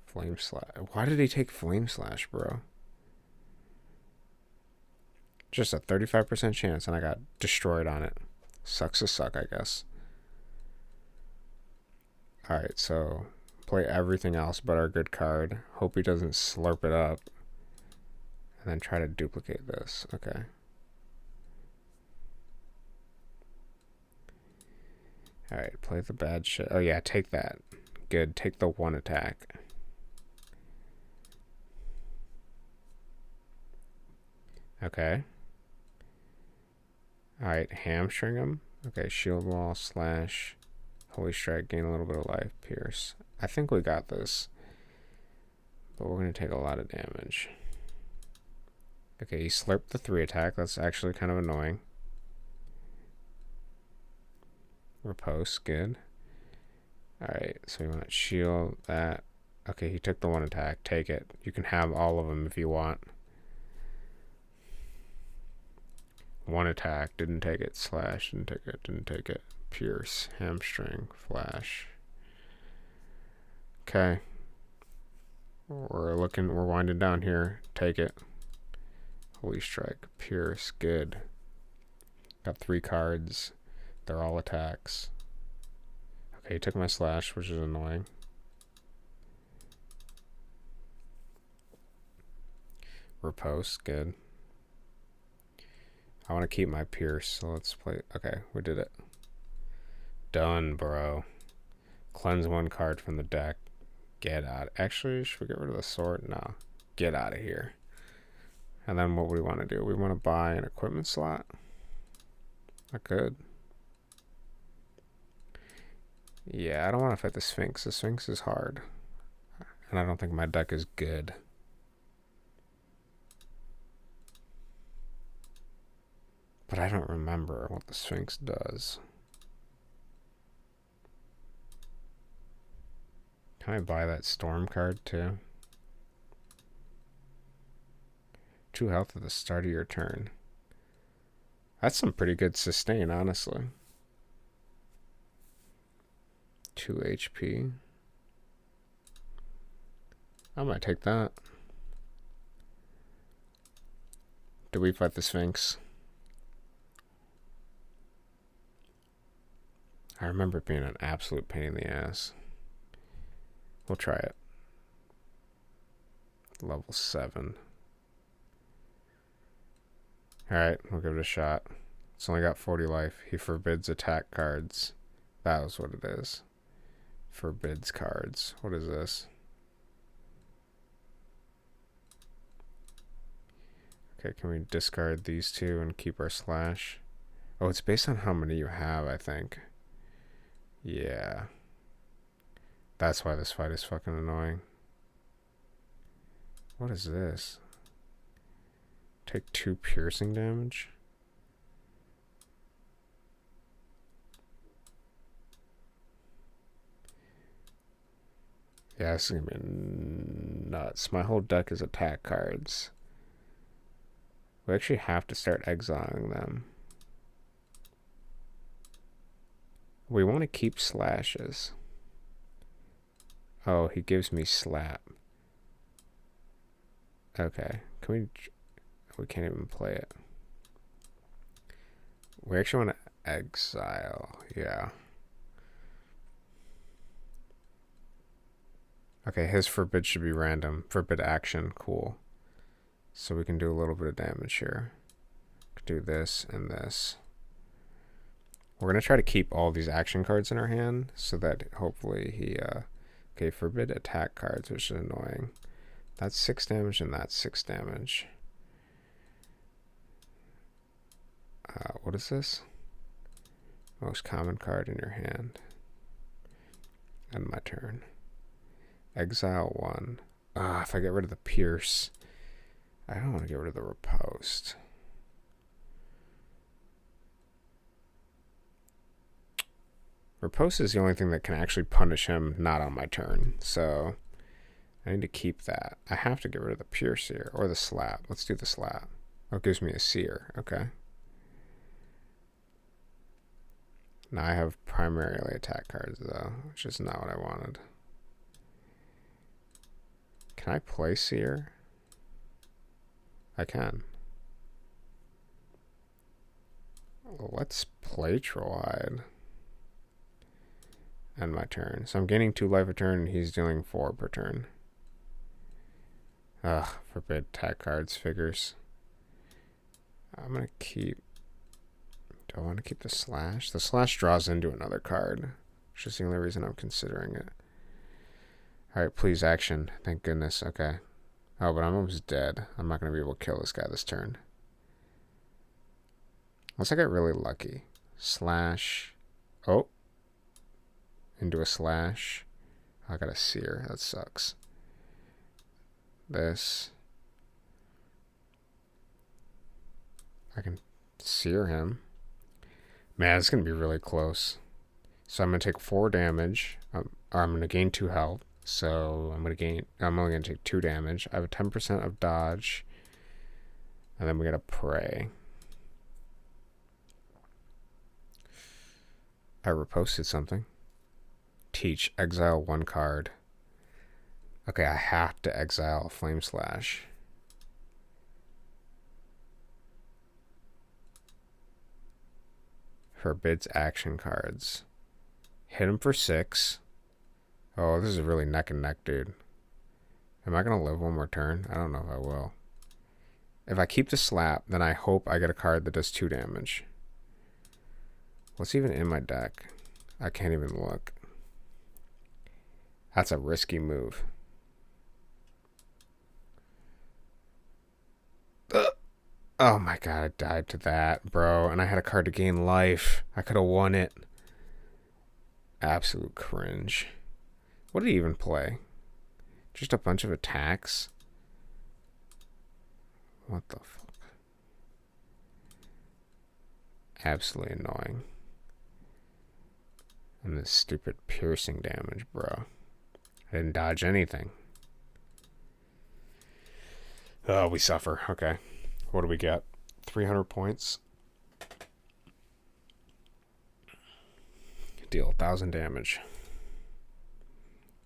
Speaker 1: Flame Slash. Why did he take Flame Slash, bro? Just a 35% chance, and I got destroyed on it. Sucks to suck, I guess. Alright, so play everything else but our good card. Hope he doesn't slurp it up. And then try to duplicate this. Okay. Alright, play the bad shit. Oh yeah, take that. Good, take the 1 attack. Okay. Alright, hamstring him. Okay, shield wall, slash, holy strike, gain a little bit of life, pierce. I think we got this. But we're going to take a lot of damage. Okay, he slurped the 3 attack. That's actually kind of annoying. Riposte, good. Alright, so we want to shield that. Okay, he took the 1 attack. Take it. You can have all of them if you want. 1 attack, didn't take it. Slash, didn't take it, didn't take it. Pierce, hamstring, flash. Okay. We're winding down here. Take it. Holy strike, pierce, good. Got 3 cards. They're all attacks. Okay, he took my slash, which is annoying. Riposte, good. I want to keep my pierce, so let's play. Okay, we did it. Done, bro. Cleanse 1 card from the deck. Get out. Actually, should we get rid of the sword? No. Get out of here. And then what we want to do? We want to buy an equipment slot. I could. Yeah, I don't want to fight the Sphinx. The Sphinx is hard. And I don't think my deck is good. But I don't remember what the Sphinx does. Can I buy that Storm card too? 2 health at the start of your turn. That's some pretty good sustain, honestly. 2 HP. I might take that. Do we fight the Sphinx? I remember it being an absolute pain in the ass. We'll try it. Level 7. Alright, we'll give it a shot. It's only got 40 life. He forbids attack cards. That was what it is. Forbids cards. What is this? Okay, can we discard these 2 and keep our slash? Oh, it's based on how many you have, I think. Yeah. That's why this fight is fucking annoying. What is this? Take 2 piercing damage? Yeah, this is gonna be nuts. My whole deck is attack cards. We actually have to start exiling them. We want to keep slashes. Oh, he gives me slap. Okay. Can we... We can't even play it. We actually want to exile. Yeah. Okay, his forbid should be random. Forbid action. Cool. So we can do a little bit of damage here. Do this and this. We're going to try to keep all these action cards in our hand so that hopefully he... Okay, forbid attack cards, which is annoying. That's 6 damage and that's 6 damage. What is this? Most common card in your hand. And my turn. Exile 1. If I get rid of the Pierce, I don't want to get rid of the Riposte. Riposte is the only thing that can actually punish him not on my turn. So I need to keep that. I have to get rid of the Pierce here. Or the Slap. Let's do the Slap. Oh, it gives me a Seer. Okay. Now I have primarily attack cards, though, which is not what I wanted. Can I play Seer? I can. Well, let's play Trollhide. End my turn. So I'm gaining 2 life a turn, and he's dealing 4 per turn. Ugh, forbid attack cards, figures. I'm going to keep... Do I want to keep the Slash? The Slash draws into another card, which is the only reason I'm considering it. Alright, please, action. Thank goodness. Okay. Oh, but I'm almost dead. I'm not going to be able to kill this guy this turn. Unless I get really lucky. Slash. Oh. Into a Slash. I got a Seer. That sucks. This. I can Seer him. Man, it's going to be really close. So I'm going to take 4 damage. Or I'm going to gain 2 health. So I'm only going to take 2 damage. I have a 10% of dodge. And then we got to pray. I reposted something. Teach. Exile 1 card. Okay, I have to exile Flame Slash. Forbids action cards. Hit him for 6. Oh, this is really neck and neck, dude. Am I going to live 1 more turn? I don't know if I will. If I keep the Slap, then I hope I get a card that does 2 damage. What's even in my deck? I can't even look. That's a risky move. Oh my god, I died to that, bro. And I had a card to gain life. I could have won it. Absolute cringe. What did he even play? Just a bunch of attacks? What the fuck? Absolutely annoying. And this stupid piercing damage, bro. I didn't dodge anything. Oh, we suffer. Okay. What do we get? 300 points. Deal 1,000 damage.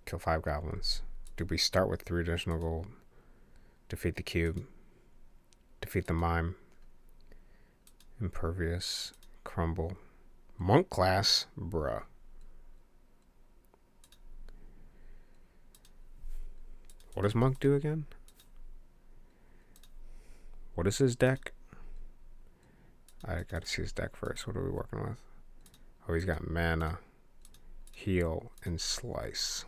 Speaker 1: Kill 5 goblins. Did we start with 3 additional gold? Defeat the cube. Defeat the mime. Impervious. Crumble. Monk class? Bruh. What does Monk do again? What is his deck? I gotta see his deck first. What are we working with? Oh, he's got mana, heal, and slice.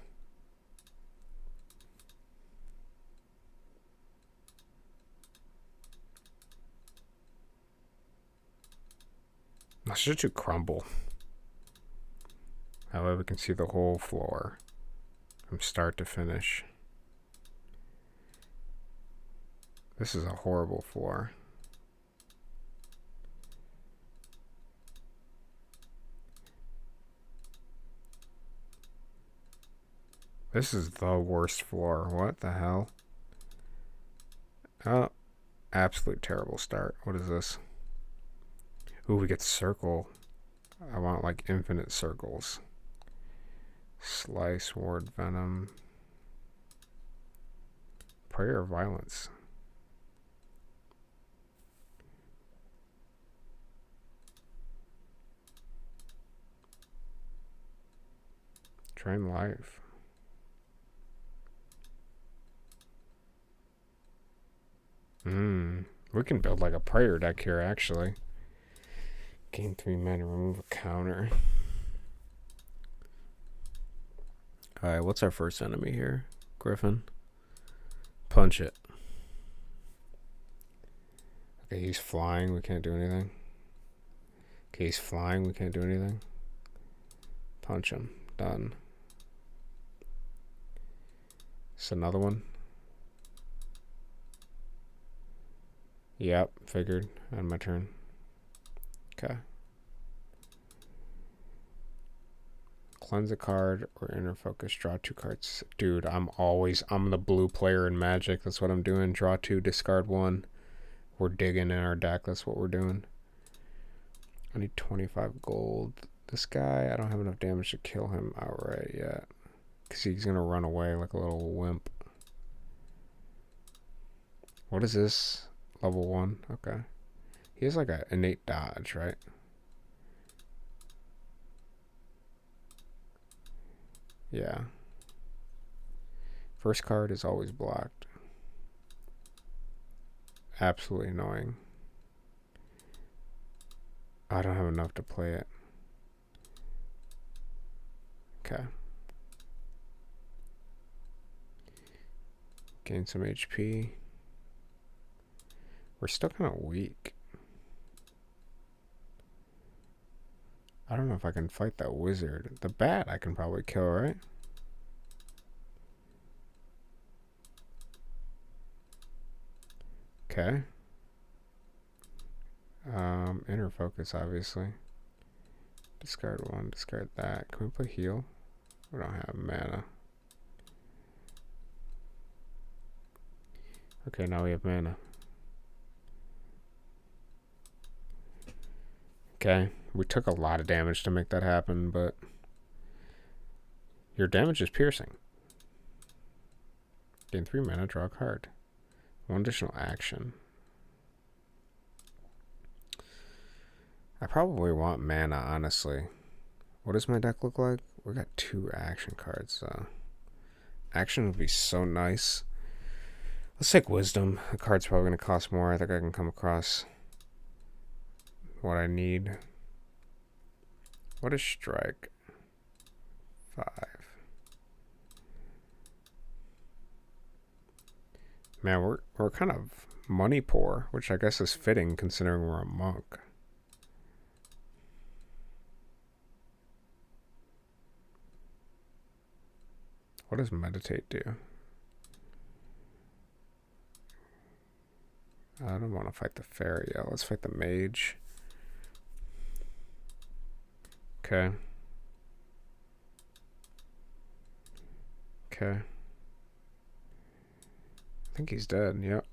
Speaker 1: Let's just do crumble. That way we can see the whole floor from start to finish. This is a horrible floor. This is the worst floor. What the hell? Oh, absolute terrible start. What is this? Ooh, we get circle. I want like infinite circles. Slice, ward, venom. Prayer of violence. Drain life. We can build like a prayer deck here actually. Gain 3 mana, remove a counter. Alright, what's our first enemy here? Griffin. Punch it. Okay, he's flying, we can't do anything. Okay, he's flying, we can't do anything. Punch him. Done. It's another one. Yep, figured. On my turn. Okay. Cleanse a card or inner focus. Draw 2 cards. Dude, I'm the blue player in Magic. That's what I'm doing. Draw 2, discard 1. We're digging in our deck. That's what we're doing. I need 25 gold. This guy, I don't have enough damage to kill him outright yet. Because he's going to run away like a little wimp. What is this? Level 1? Okay. He has like an innate dodge, right? Yeah. First card is always blocked. Absolutely annoying. I don't have enough to play it. Okay. Gain some HP. We're still kind of weak. I don't know if I can fight that wizard. The bat I can probably kill, right? Okay. Inner focus, obviously. Discard 1, discard that. Can we play heal? We don't have mana. Okay, now we have mana. Okay, we took a lot of damage to make that happen, but your damage is piercing. Gain 3 mana, draw a card. 1 additional action. I probably want mana, honestly. What does my deck look like? We got 2 action cards. Action would be so nice. Let's take Wisdom. The card's probably going to cost more. I think I can come across what I need. What is Strike? 5. Man, we're kind of money poor, which I guess is fitting considering we're a monk. What does Meditate do? I don't want to fight the fairy yet. Let's fight the mage. Okay. Okay. I think he's dead. Yep.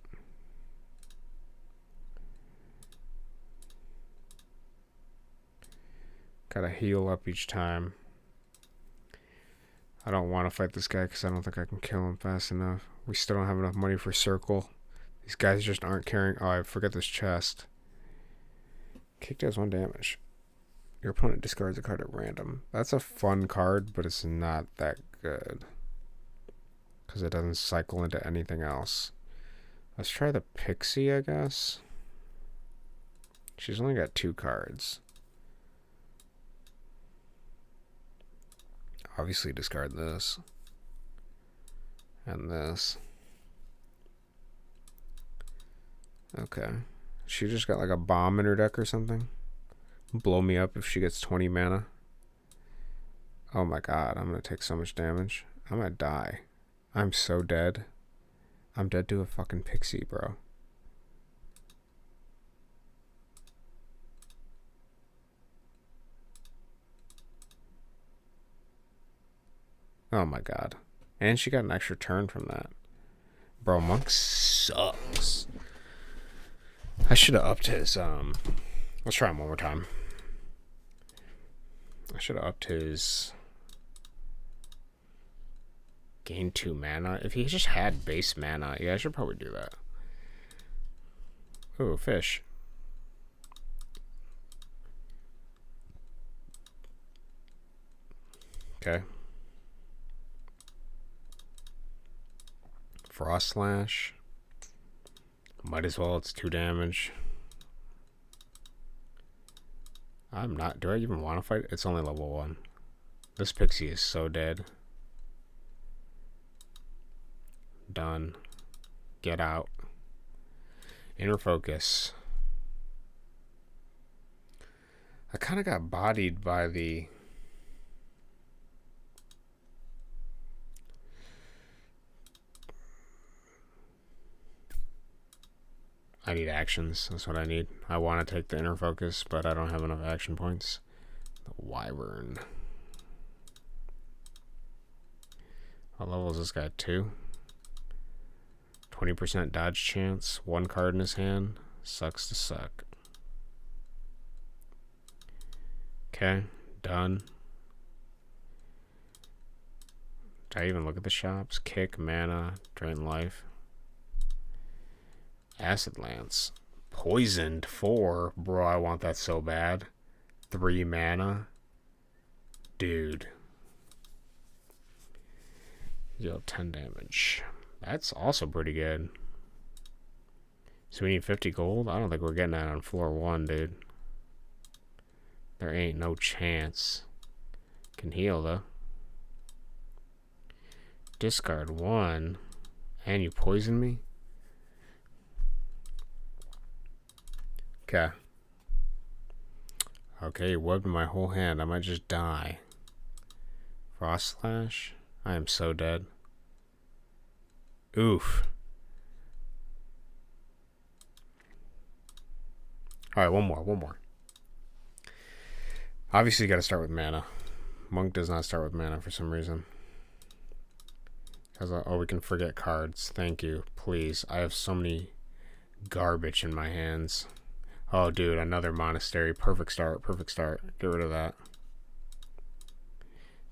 Speaker 1: Gotta heal up each time. I don't want to fight this guy because I don't think I can kill him fast enough. We still don't have enough money for circle. These guys just aren't carrying... Oh, I forgot this chest. Kick does 1 damage. Your opponent discards a card at random. That's a fun card, but it's not that good. Because it doesn't cycle into anything else. Let's try the Pixie, I guess. She's only got 2 cards. Obviously discard this. And this. Okay. She just got like a bomb in her deck or something. Blow me up if she gets 20 mana. Oh my god, I'm gonna take so much damage. I'm gonna die. I'm so dead. I'm dead to a fucking pixie, bro. Oh my god. And she got an extra turn from that. Bro, Monk sucks. I should have upped his, let's try him one more time. I should have upped his gain 2 mana. If he just had base mana, yeah, I should probably do that. Ooh, fish. Okay. Frost Slash. Might as well, it's 2 damage. I'm not. Do I even want to fight? It's only level 1. This pixie is so dead. Done. Get out. Inner focus. I kind of got bodied by the... I need actions. That's what I need. I want to take the inner focus, but I don't have enough action points. The Wyvern. What level is this guy? 2? 20% dodge chance. 1 card in his hand. Sucks to suck. Okay. Done. Did I even look at the shops? Kick, mana, drain life. Acid Lance. Poisoned 4. Bro, I want that so bad. 3 mana. Dude. Deal 10 damage. That's also pretty good. So we need 50 gold? I don't think we're getting that on floor 1, dude. There ain't no chance. Can heal, though. Discard 1. And you poison me? Okay. Okay, you webbed my whole hand. I might just die. Frost Slash? I am so dead. Oof. Alright, one more. Obviously, you gotta start with mana. Monk does not start with mana for some reason. Oh, we can forget cards. Thank you. Please. I have so many garbage in my hands. Oh, dude, another monastery. Perfect start. Get rid of that.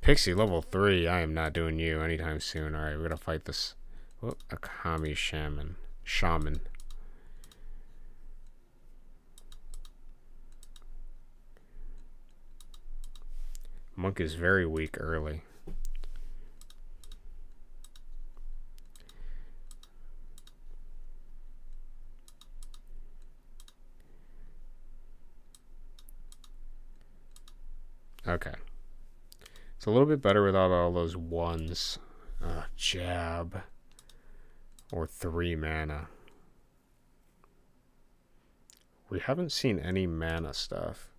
Speaker 1: Pixie, level 3. I am not doing you anytime soon. Alright, we gotta fight this. Oh, a Kami Shaman. Monk is very weak early. Okay. It's a little bit better without all those 1s. Jab. Or 3 mana. We haven't seen any mana stuff.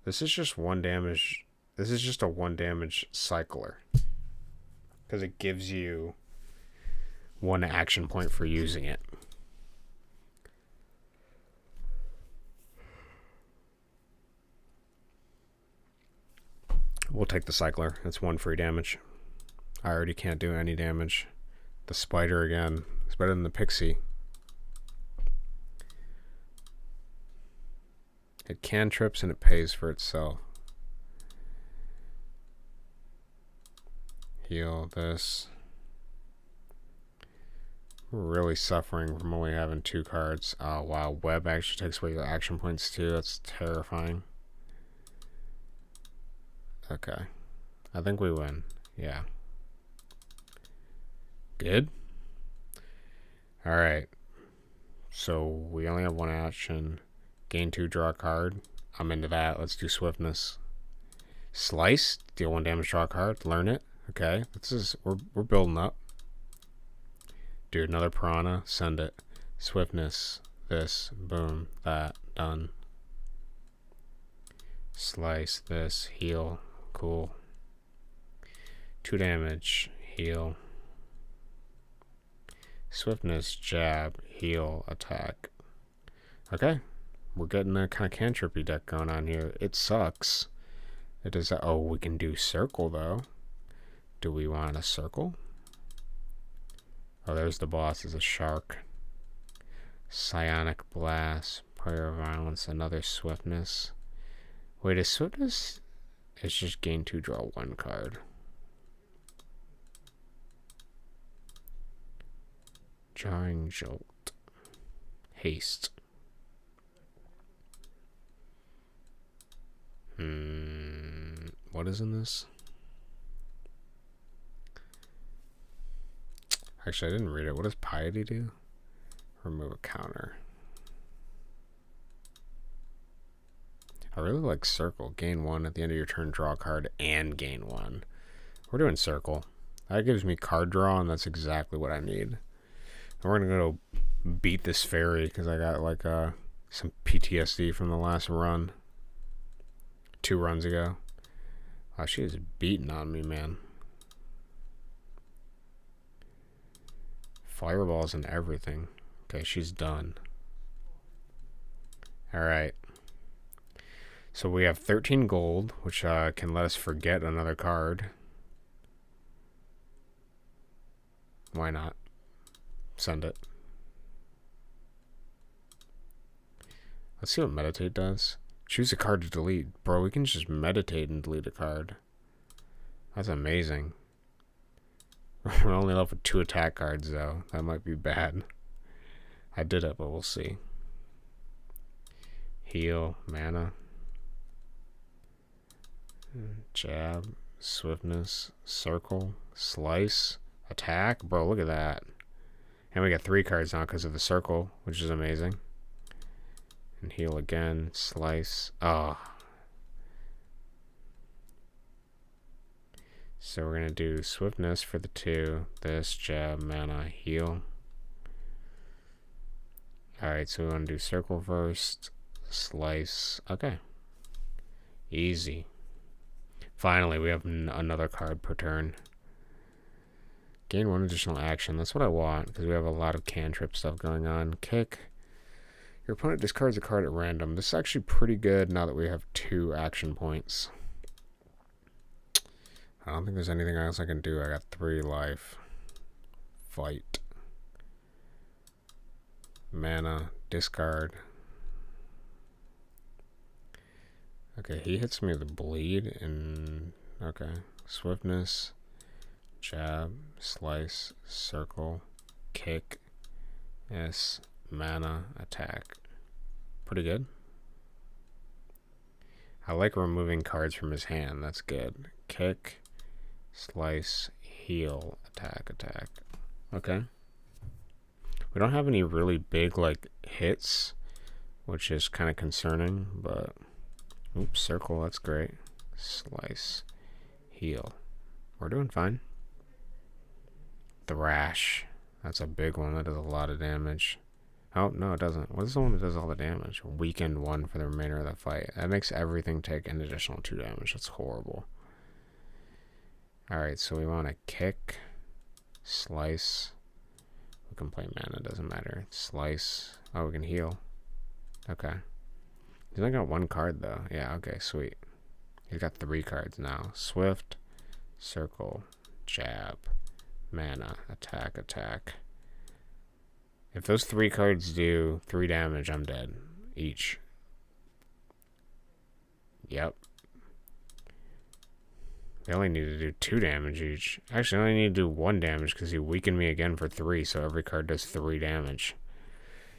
Speaker 1: This is just 1 damage. This is just a 1 damage cycler. Because it gives you 1 action point for using it. We'll take the cycler. It's 1 free damage. I already can't do any damage. The spider again. It's better than the pixie. It cantrips and it pays for itself. Heal this. We're really suffering from only having 2 cards. Oh wow, web actually takes away your action points too. That's terrifying. Okay. I think we win. Yeah. Good. Alright. So we only have 1 action. Gain 2, draw a card. I'm into that. Let's do swiftness. Slice. Deal 1 damage, draw a card. Learn it. Okay. This is we're building up. Do another piranha. Send it. Swiftness. This. Boom. That. Done. Slice. This. Heal. Cool. 2 damage. Heal. Swiftness. Jab. Heal. Attack. Okay. We're getting a kind of cantrippy deck going on here. It sucks. It does. Oh, we can do circle though. Do we want a circle? Oh, there's the boss. Is a shark. Psionic blast. Prayer of violence. Another swiftness. Wait, is swiftness It's just gain 2, draw 1 card. Jarring Jolt. Haste. What is in this? Actually, I didn't read it. What does Piety do? Remove a counter. I really like Circle. Gain 1 at the end of your turn, draw a card, and gain 1. We're doing Circle. That gives me card draw, and that's exactly what I need. And we're going to go beat this fairy, because I got like some PTSD from the last run. 2 runs ago. Wow, she is beating on me, man. Fireballs and everything. Okay, she's done. Alright. So we have 13 gold, which can let us forget another card. Why not? Send it. Let's see what Meditate does. Choose a card to delete. Bro, we can just meditate and delete a card. That's amazing. We're only left with 2 attack cards, though. That might be bad. I did it, but we'll see. Heal, mana. Jab, swiftness, circle, slice, attack. Bro, look at that. And we got 3 cards now because of the circle, which is amazing. And heal again, slice. Oh. So we're going to do swiftness for the 2. This, jab, mana, heal. Alright, so we want to do circle first. Slice. Okay. Easy. Finally, we have another card per turn. Gain 1 additional action. That's what I want, because we have a lot of cantrip stuff going on. Kick. Your opponent discards a card at random. This is actually pretty good now that we have 2 action points. I don't think there's anything else I can do. I got 3 life. Fight. Mana. Discard. Okay, he hits me with a bleed and... Okay. Swiftness. Jab. Slice. Circle. Kick. S. Mana. Attack. Pretty good. I like removing cards from his hand. That's good. Kick. Slice. Heal. Attack. Attack. Okay. We don't have any really big, like, hits, which is kind of concerning, but... Oops, circle, that's great. Slice. Heal. We're doing fine. Thrash. That's a big one. That does a lot of damage. Oh, no, it doesn't. What is the one that does all the damage? Weakened 1 for the remainder of the fight. That makes everything take an additional 2 damage. That's horrible. Alright, so we want to kick. Slice. We can play mana, doesn't matter. Slice. Oh, we can heal. Okay. He's only got 1 card, though. Yeah, okay, sweet. He's got 3 cards now. Swift. Circle. Jab. Mana. Attack. Attack. If those 3 cards do 3 damage, I'm dead. Each. Yep. They only need to do 2 damage each. Actually, I only need to do 1 damage because he weakened me again for 3, so every card does 3 damage.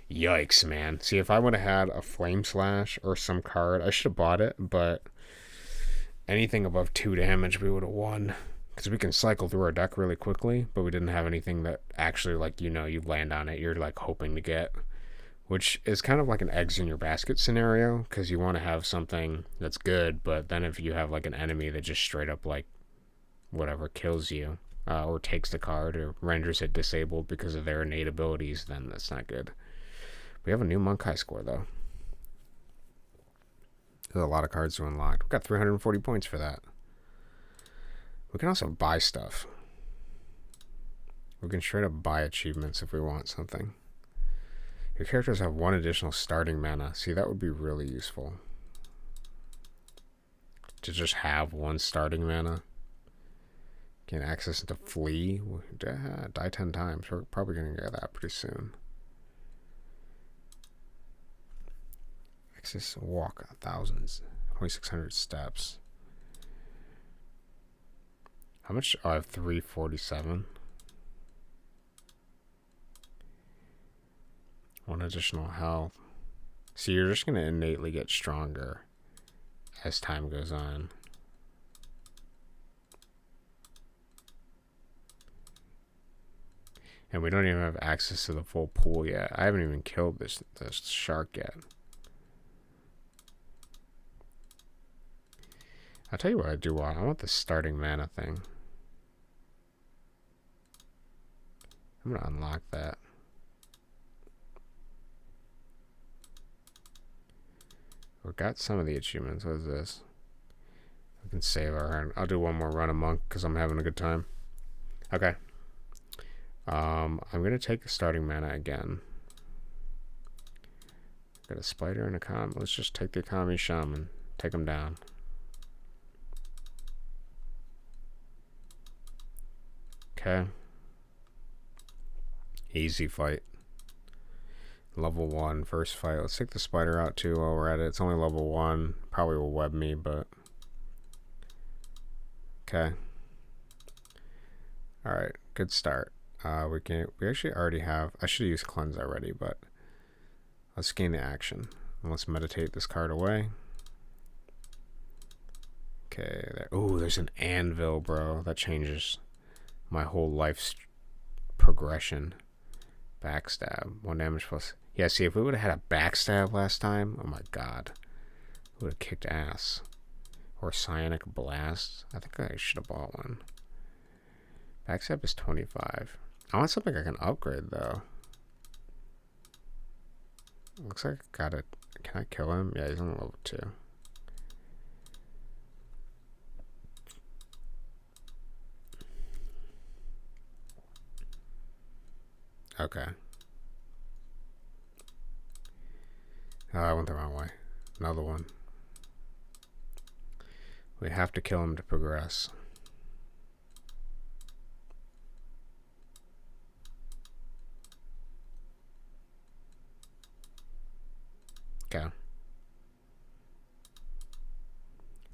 Speaker 1: Yikes, man. See, if I would have had a Flame Slash or some card, I should have bought it, but anything above 2 damage, we would have won. Because we can cycle through our deck really quickly, but we didn't have anything that actually, like, you know, you land on it, you're, like, hoping to get. Which is kind of like an eggs in your basket scenario, because you want to have something that's good, but then if you have, like, an enemy that just straight up, like, whatever, kills you, or takes the card, or renders it disabled because of their innate abilities, then that's not good. We have a new Monkai score, though. There's a lot of cards to unlock. We've got 340 points for that. We can also buy stuff. We can straight up buy achievements if we want something. Your characters have 1 additional starting mana. See, that would be really useful. To just have 1 starting mana. Gain access into Flee. Die 10 times. We're probably going to get that pretty soon. Access walk thousands. 2,600 steps. How much? Oh, I have 347. One additional health. So you're just going to innately get stronger as time goes on. And we don't even have access to the full pool yet. I haven't even killed this shark yet. I'll tell you what I do want. I want the starting mana thing. I'm going to unlock that. We got some of the achievements. What is this? We can save our run. I'll do one more run a monk because I'm having a good time. Okay. I'm going to take the starting mana again. Got a spider and a com. Let's just take the economy shaman. Take them down. Okay. Easy fight. Level 1, first fight. Let's take the spider out too while we're at it. It's only level 1. Probably will web me, but... Okay. Alright, good start. We actually already have... I should have used cleanse already, but... Let's gain the action. And let's meditate this card away. Okay. Ooh, there's an anvil, bro. That changes my whole life's progression. Backstab. 1 damage plus... Yeah, see, if we would have had a backstab last time, oh my god. We would have kicked ass. Or Psionic Blast. I think I should have bought one. Backstab is 25. I want something I can upgrade, though. Looks like I got it. Can I kill him? Yeah, he's on level 2. Okay. Oh, I went the wrong way. Another one. We have to kill him to progress. Okay.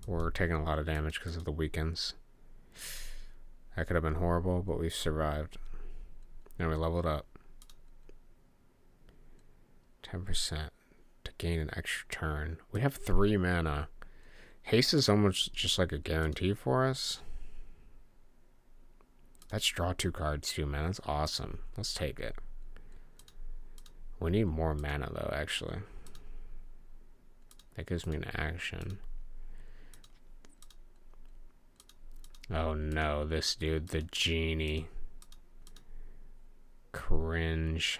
Speaker 1: We're taking a lot of damage because of the weekends. That could have been horrible, but we survived. And we leveled up. 10% to gain an extra turn. We have 3 mana. Haste is almost just like a guarantee for us. Let's draw 2 cards too, man. That's awesome. Let's take it. We need more mana though, actually. That gives me an action. Oh no, this dude, the genie. Cringe.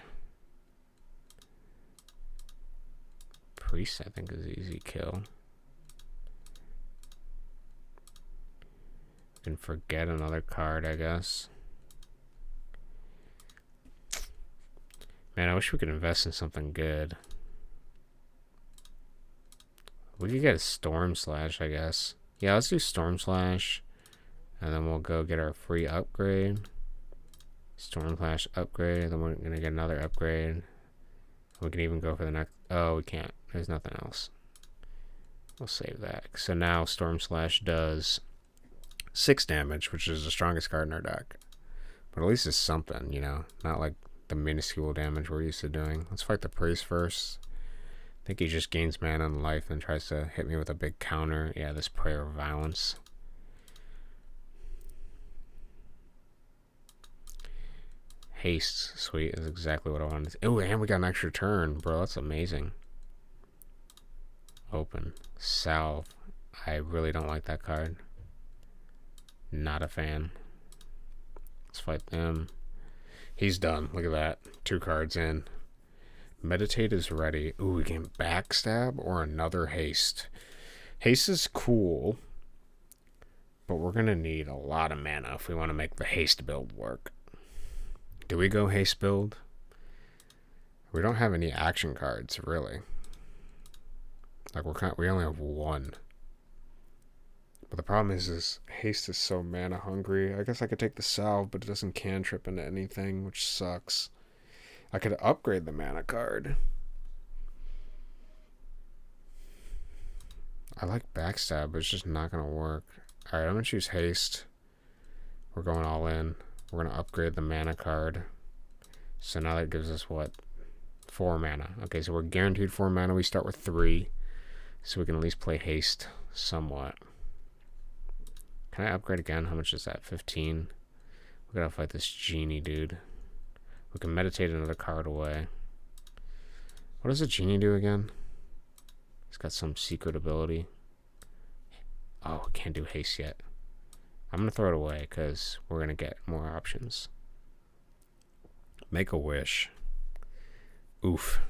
Speaker 1: Priest, I think, is easy kill. Can forget another card, I guess. Man, I wish we could invest in something good. We could get a Storm Slash, I guess. Yeah, let's do Storm Slash. And then we'll go get our free upgrade. Storm Slash upgrade. Then we're going to get another upgrade. We can even go for the next... Oh, we can't. There's nothing else. We'll save that. So now Storm Slash does 6 damage, which is the strongest card in our deck. But at least it's something, you know? Not like the minuscule damage we're used to doing. Let's fight the Priest first. I think he just gains mana and life and tries to hit me with a big counter. Yeah, this Prayer of Violence. Haste, sweet, is exactly what I wanted. Oh, and we got an extra turn, bro. That's amazing. Open. Salve. I really don't like that card. Not a fan. Let's fight them. He's done. Look at that. 2 cards in. Meditate is ready. Ooh, we can backstab or another haste. Haste is cool, but we're going to need a lot of mana if we want to make the haste build work. Do we go haste build? We don't have any action cards, really. Like, we only have 1. But the problem is haste is so mana hungry. I guess I could take the salve, but it doesn't cantrip into anything, which sucks. I could upgrade the mana card. I like backstab, but it's just not going to work. Alright, I'm going to choose haste. We're going all in. We're going to upgrade the mana card. So now that gives us what? 4 mana. Okay, so we're guaranteed 4 mana. We start with 3. So we can at least play haste somewhat. Can I upgrade again? How much is that? 15. We gotta fight this genie dude. We can meditate another card away. What does the genie do again? He's got some secret ability. Oh, we can't do haste yet. I'm gonna throw it away because we're gonna get more options. Make a wish. Oof.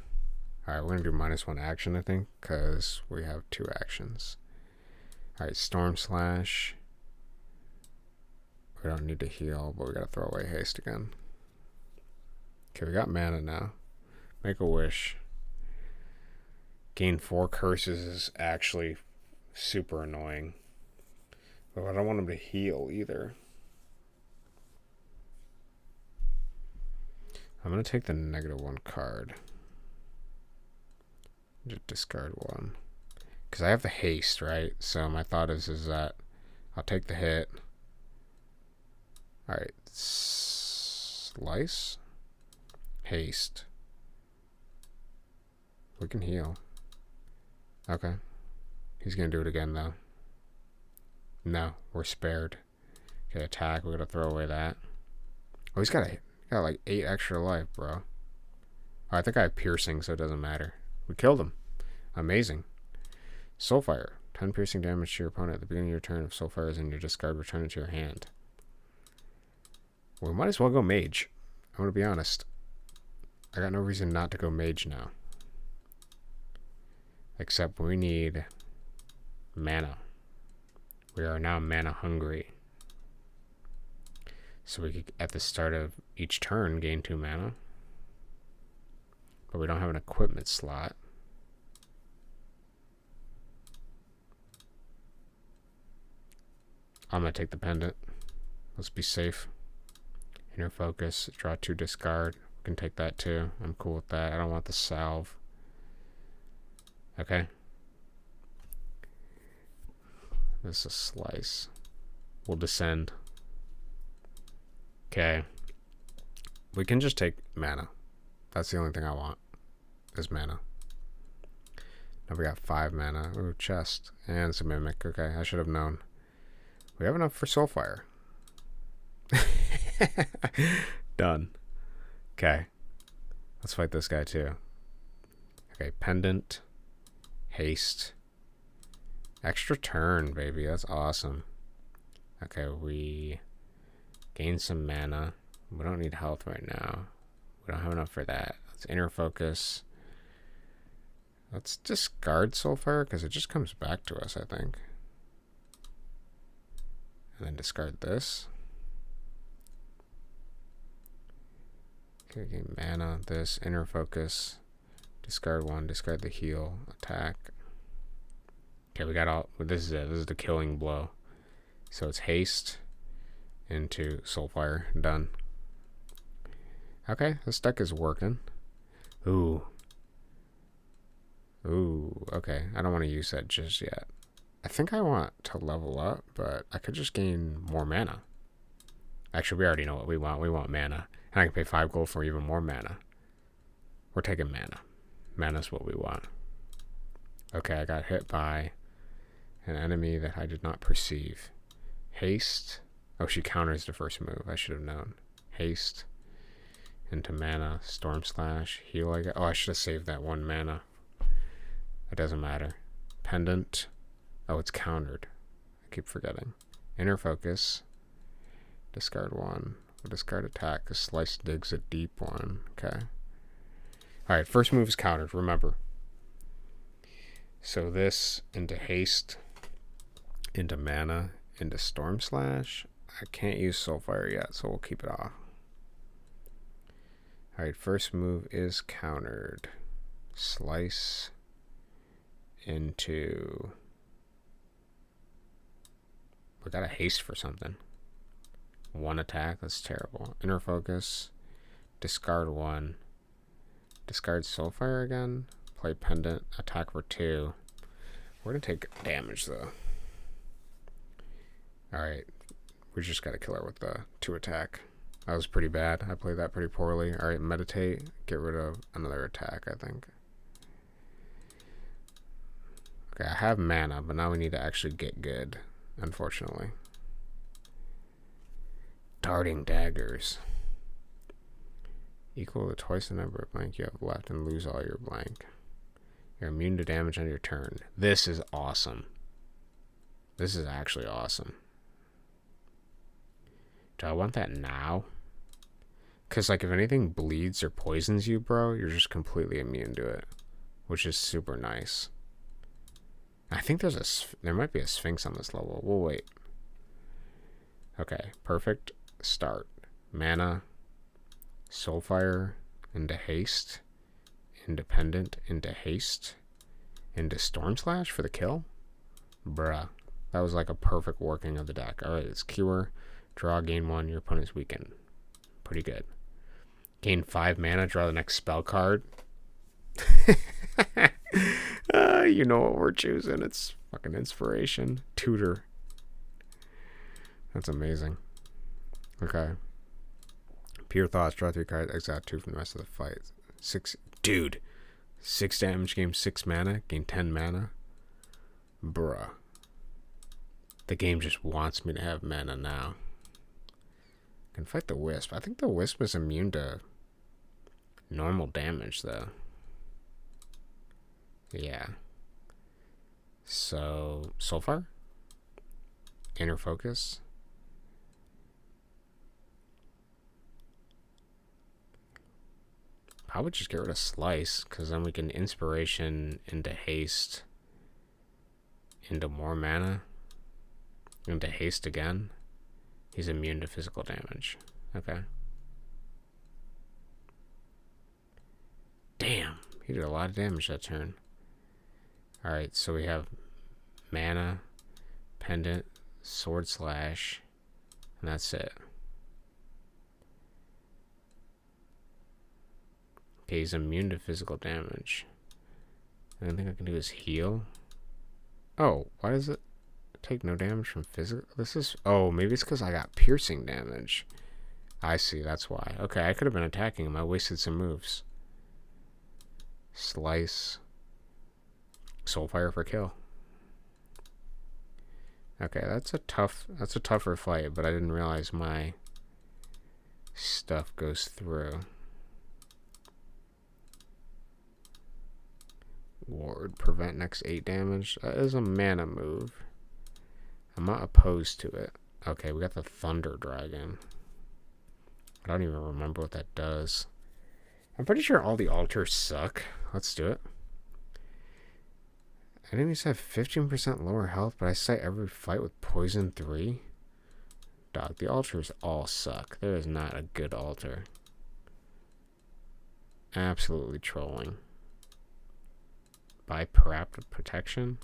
Speaker 1: Alright, we're gonna do -1 action, I think, because we have 2 actions. Alright, Storm Slash. We don't need to heal, but we gotta throw away haste again. Okay, we got mana now. Make a wish. Gain 4 curses is actually super annoying. But I don't want him to heal either. I'm gonna take the -1 card. Just discard 1. Because I have the haste, right? So my thought is that I'll take the hit. Alright. Slice. Haste. We can heal. Okay. He's gonna do it again though. No, we're spared. Okay, attack. We're gonna throw away that. Oh, he's got like 8 extra life, bro. Oh, I think I have piercing, so it doesn't matter. We killed him. Amazing. Soulfire. 10 piercing damage to your opponent at the beginning of your turn. If Soulfire is in your discard, return it to your hand. We might as well go mage. I'm gonna be honest. I got no reason not to go mage now. Except we need mana. We are now mana hungry. So we could, at the start of each turn, gain 2 mana. But we don't have an equipment slot. I'm going to take the pendant. Let's be safe. Inner focus. Draw 2, discard. We can take that too. I'm cool with that. I don't want the salve. Okay. This is a slice. We'll descend. Okay. We can just take mana. That's the only thing I want. Is mana. Now we got 5 mana. Ooh, chest. And some mimic. Okay, I should have known. We have enough for Soulfire. Done. Okay. Let's fight this guy too. Okay, pendant. Haste. Extra turn, baby. That's awesome. Okay, we gain some mana. We don't need health right now. We don't have enough for that. Let's inner focus. Let's discard Soulfire because it just comes back to us, I think. And then discard this. Okay, gain mana. This inner focus. Discard 1. Discard the heal. Attack. Okay, we got all. This is it. This is the killing blow. So it's haste into Soulfire. Done. Okay, this deck is working. Ooh. Ooh, okay. I don't want to use that just yet. I think I want to level up, but I could just gain more mana. Actually, we already know what we want. We want mana. And I can pay 5 gold for even more mana. We're taking mana. Mana's what we want. Okay, I got hit by an enemy that I did not perceive. Haste. Oh, she counters the first move. I should have known. Haste. Into mana. Storm Slash. Heal. Oh, I should have saved that 1 mana. It doesn't matter. Pendant. Oh, it's countered. I keep forgetting. Inner focus. Discard 1. We'll discard attack because Slice digs a deep one. Okay. Alright, first move is countered. Remember. So this into haste. Into mana. Into Storm Slash. I can't use Soulfire yet, so we'll keep it off. Alright, first move is countered. Slice into... We got a haste for something. 1 attack, that's terrible. Inner focus. Discard 1. Discard Soulfire again. Play pendant. Attack for 2. We're gonna take damage though. Alright. We just got to kill her with the 2 attack. That was pretty bad. I played that pretty poorly. Alright, meditate. Get rid of another attack, I think. Okay, I have mana, but now we need to actually get good, unfortunately. Darting daggers. Equal to twice the number of blank you have left and lose all your blank. You're immune to damage on your turn. This is awesome. This is actually awesome. Do I want that now? Because, like, if anything bleeds or poisons you, bro, you're just completely immune to it. Which is super nice. I think there might be a Sphinx on this level. We'll wait. Okay, perfect start. Mana, Soulfire into haste, Independent into haste, into Storm Slash for the kill. Bruh, that was like a perfect working of the deck. Alright, it's Cure, draw, gain 1, your opponent's weakened. Pretty good. Gain 5 mana, draw the next spell card. You know what we're choosing. It's fucking inspiration. Tutor. That's amazing. Okay. Pure Thoughts, draw 3 cards, exile 2 from the rest of the fight. 6. Dude. 6 damage, gain 6 mana, gain 10 mana. Bruh. The game just wants me to have mana now. I can fight the Wisp. I think the Wisp is immune to normal damage, though. Yeah. So, Soulfire? Inner Focus? Probably just get rid of Slice, because then we can Inspiration into Haste, into more mana, into Haste again. He's immune to physical damage. Okay. Damn, he did a lot of damage that turn. Alright, so we have mana, pendant, sword slash, and that's it. Okay, he's immune to physical damage. The only thing I can do is heal. Oh, why does it take no damage from physical? This is... Oh, maybe it's because I got piercing damage. I see, that's why. Okay, I could have been attacking him. I wasted some moves. Slice. Soulfire for kill. Okay, that's a tougher fight, but I didn't realize my stuff goes through. Ward, prevent next 8 damage. That is a mana move. I'm not opposed to it. Okay, we got the Thunder Dragon. I don't even remember what that does. I'm pretty sure all the altars suck. Let's do it. Enemies have 15% lower health, but I cite every fight with poison 3. Dog, the altars all suck. There is not a good altar. Absolutely trolling. Buy Parapet Protection.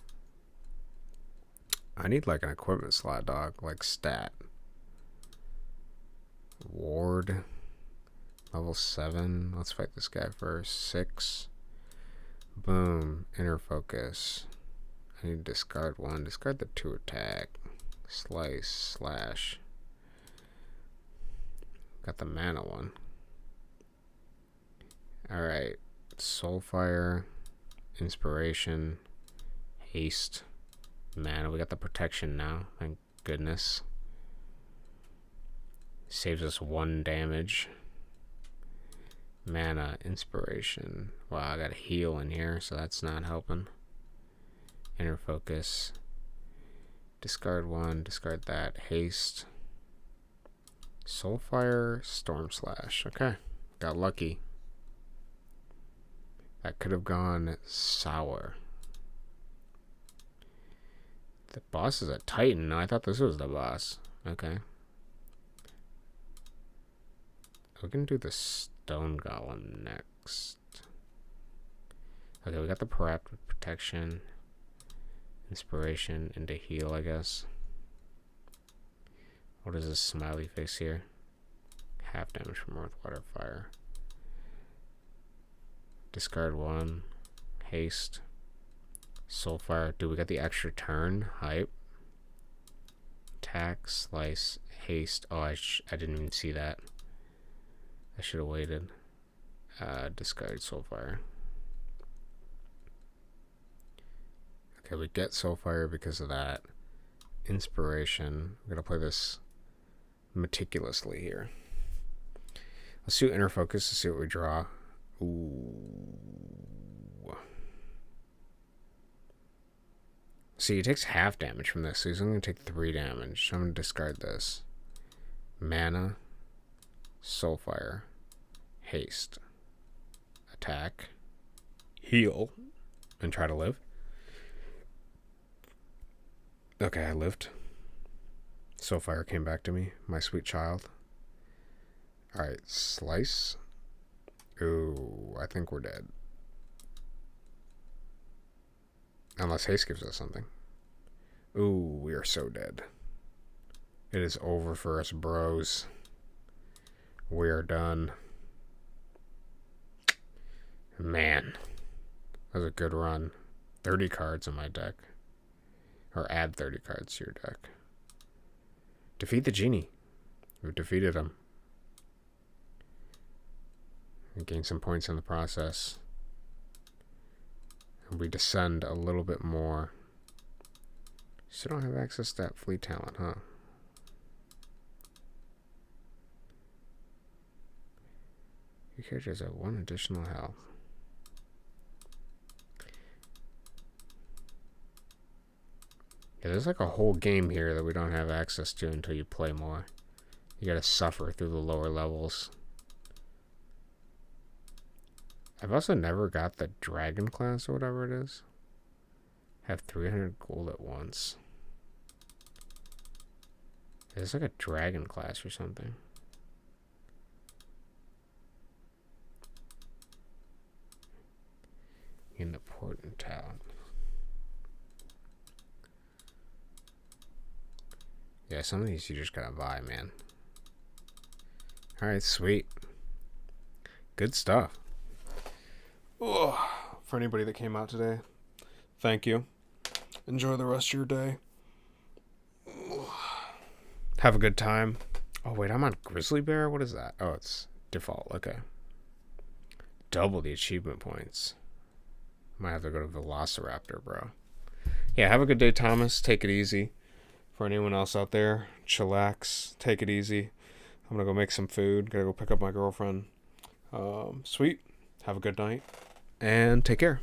Speaker 1: I need like an equipment slot, dog. Like stat. Ward. Level 7. Let's fight this guy first. 6. Boom. Inner Focus. I need to discard 1. Discard the 2 attack. Slice. Slash. Got the mana one. Alright. Soulfire. Inspiration. Haste. Mana. We got the protection now. Thank goodness. Saves us 1 damage. Mana, inspiration. Wow, I got a heal in here, so that's not helping. Inner Focus. Discard 1, discard that. Haste. Soulfire, Storm Slash. Okay, got lucky. That could have gone sour. The boss is a Titan. No, I thought this was the boss. Okay. We can do the Stone Golem next. Okay, we got the Parapet Protection. Inspiration into heal, I guess. What is this smiley face here? Half damage from Earth, Water, Fire. Discard 1. Haste. Soulfire. Dude, we got the extra turn. Hype. Attack, slice, haste. Oh, I didn't even see that. I should have waited. Discard Soulfire. Okay, we get Soulfire because of that. Inspiration. I'm going to play this meticulously here. Let's do Inner Focus to see what we draw. Ooh. See, he takes half damage from this, so he's only going to take 3 damage. So I'm going to discard this. Mana, Soulfire, Haste, Attack, Heal, and try to live. Okay, I lived. Soulfire came back to me, my sweet child. Alright, Slice. Ooh, I think we're dead. Unless Haste gives us something. Ooh, we are so dead. It is over for us, bros. We are done. Man, that was a good run. 30 cards in my deck. Or add 30 cards to your deck. Defeat the genie. We've defeated him. And gain some points in the process. And we descend a little bit more. Still don't have access to that fleet talent, huh? Your characters have 1 additional health. Yeah, there's like a whole game here that we don't have access to until you play more. You gotta suffer through the lower levels. I've also never got the dragon class or whatever it is. Have 300 gold at once. There's like a dragon class or something. In the important talent. Yeah, some of these you just gotta buy, man. Alright, sweet. Good stuff. Oh, for anybody that came out today, thank you. Enjoy the rest of your day. Have a good time. Oh, wait, I'm on Grizzly Bear? What is that? Oh, it's default. Okay. Double the achievement points. Might have to go to Velociraptor, bro. Yeah, have a good day, Thomas. Take it easy. For anyone else out there, chillax. Take it easy. I'm going to go make some food. Gotta go pick up my girlfriend. Sweet. Have a good night. And take care.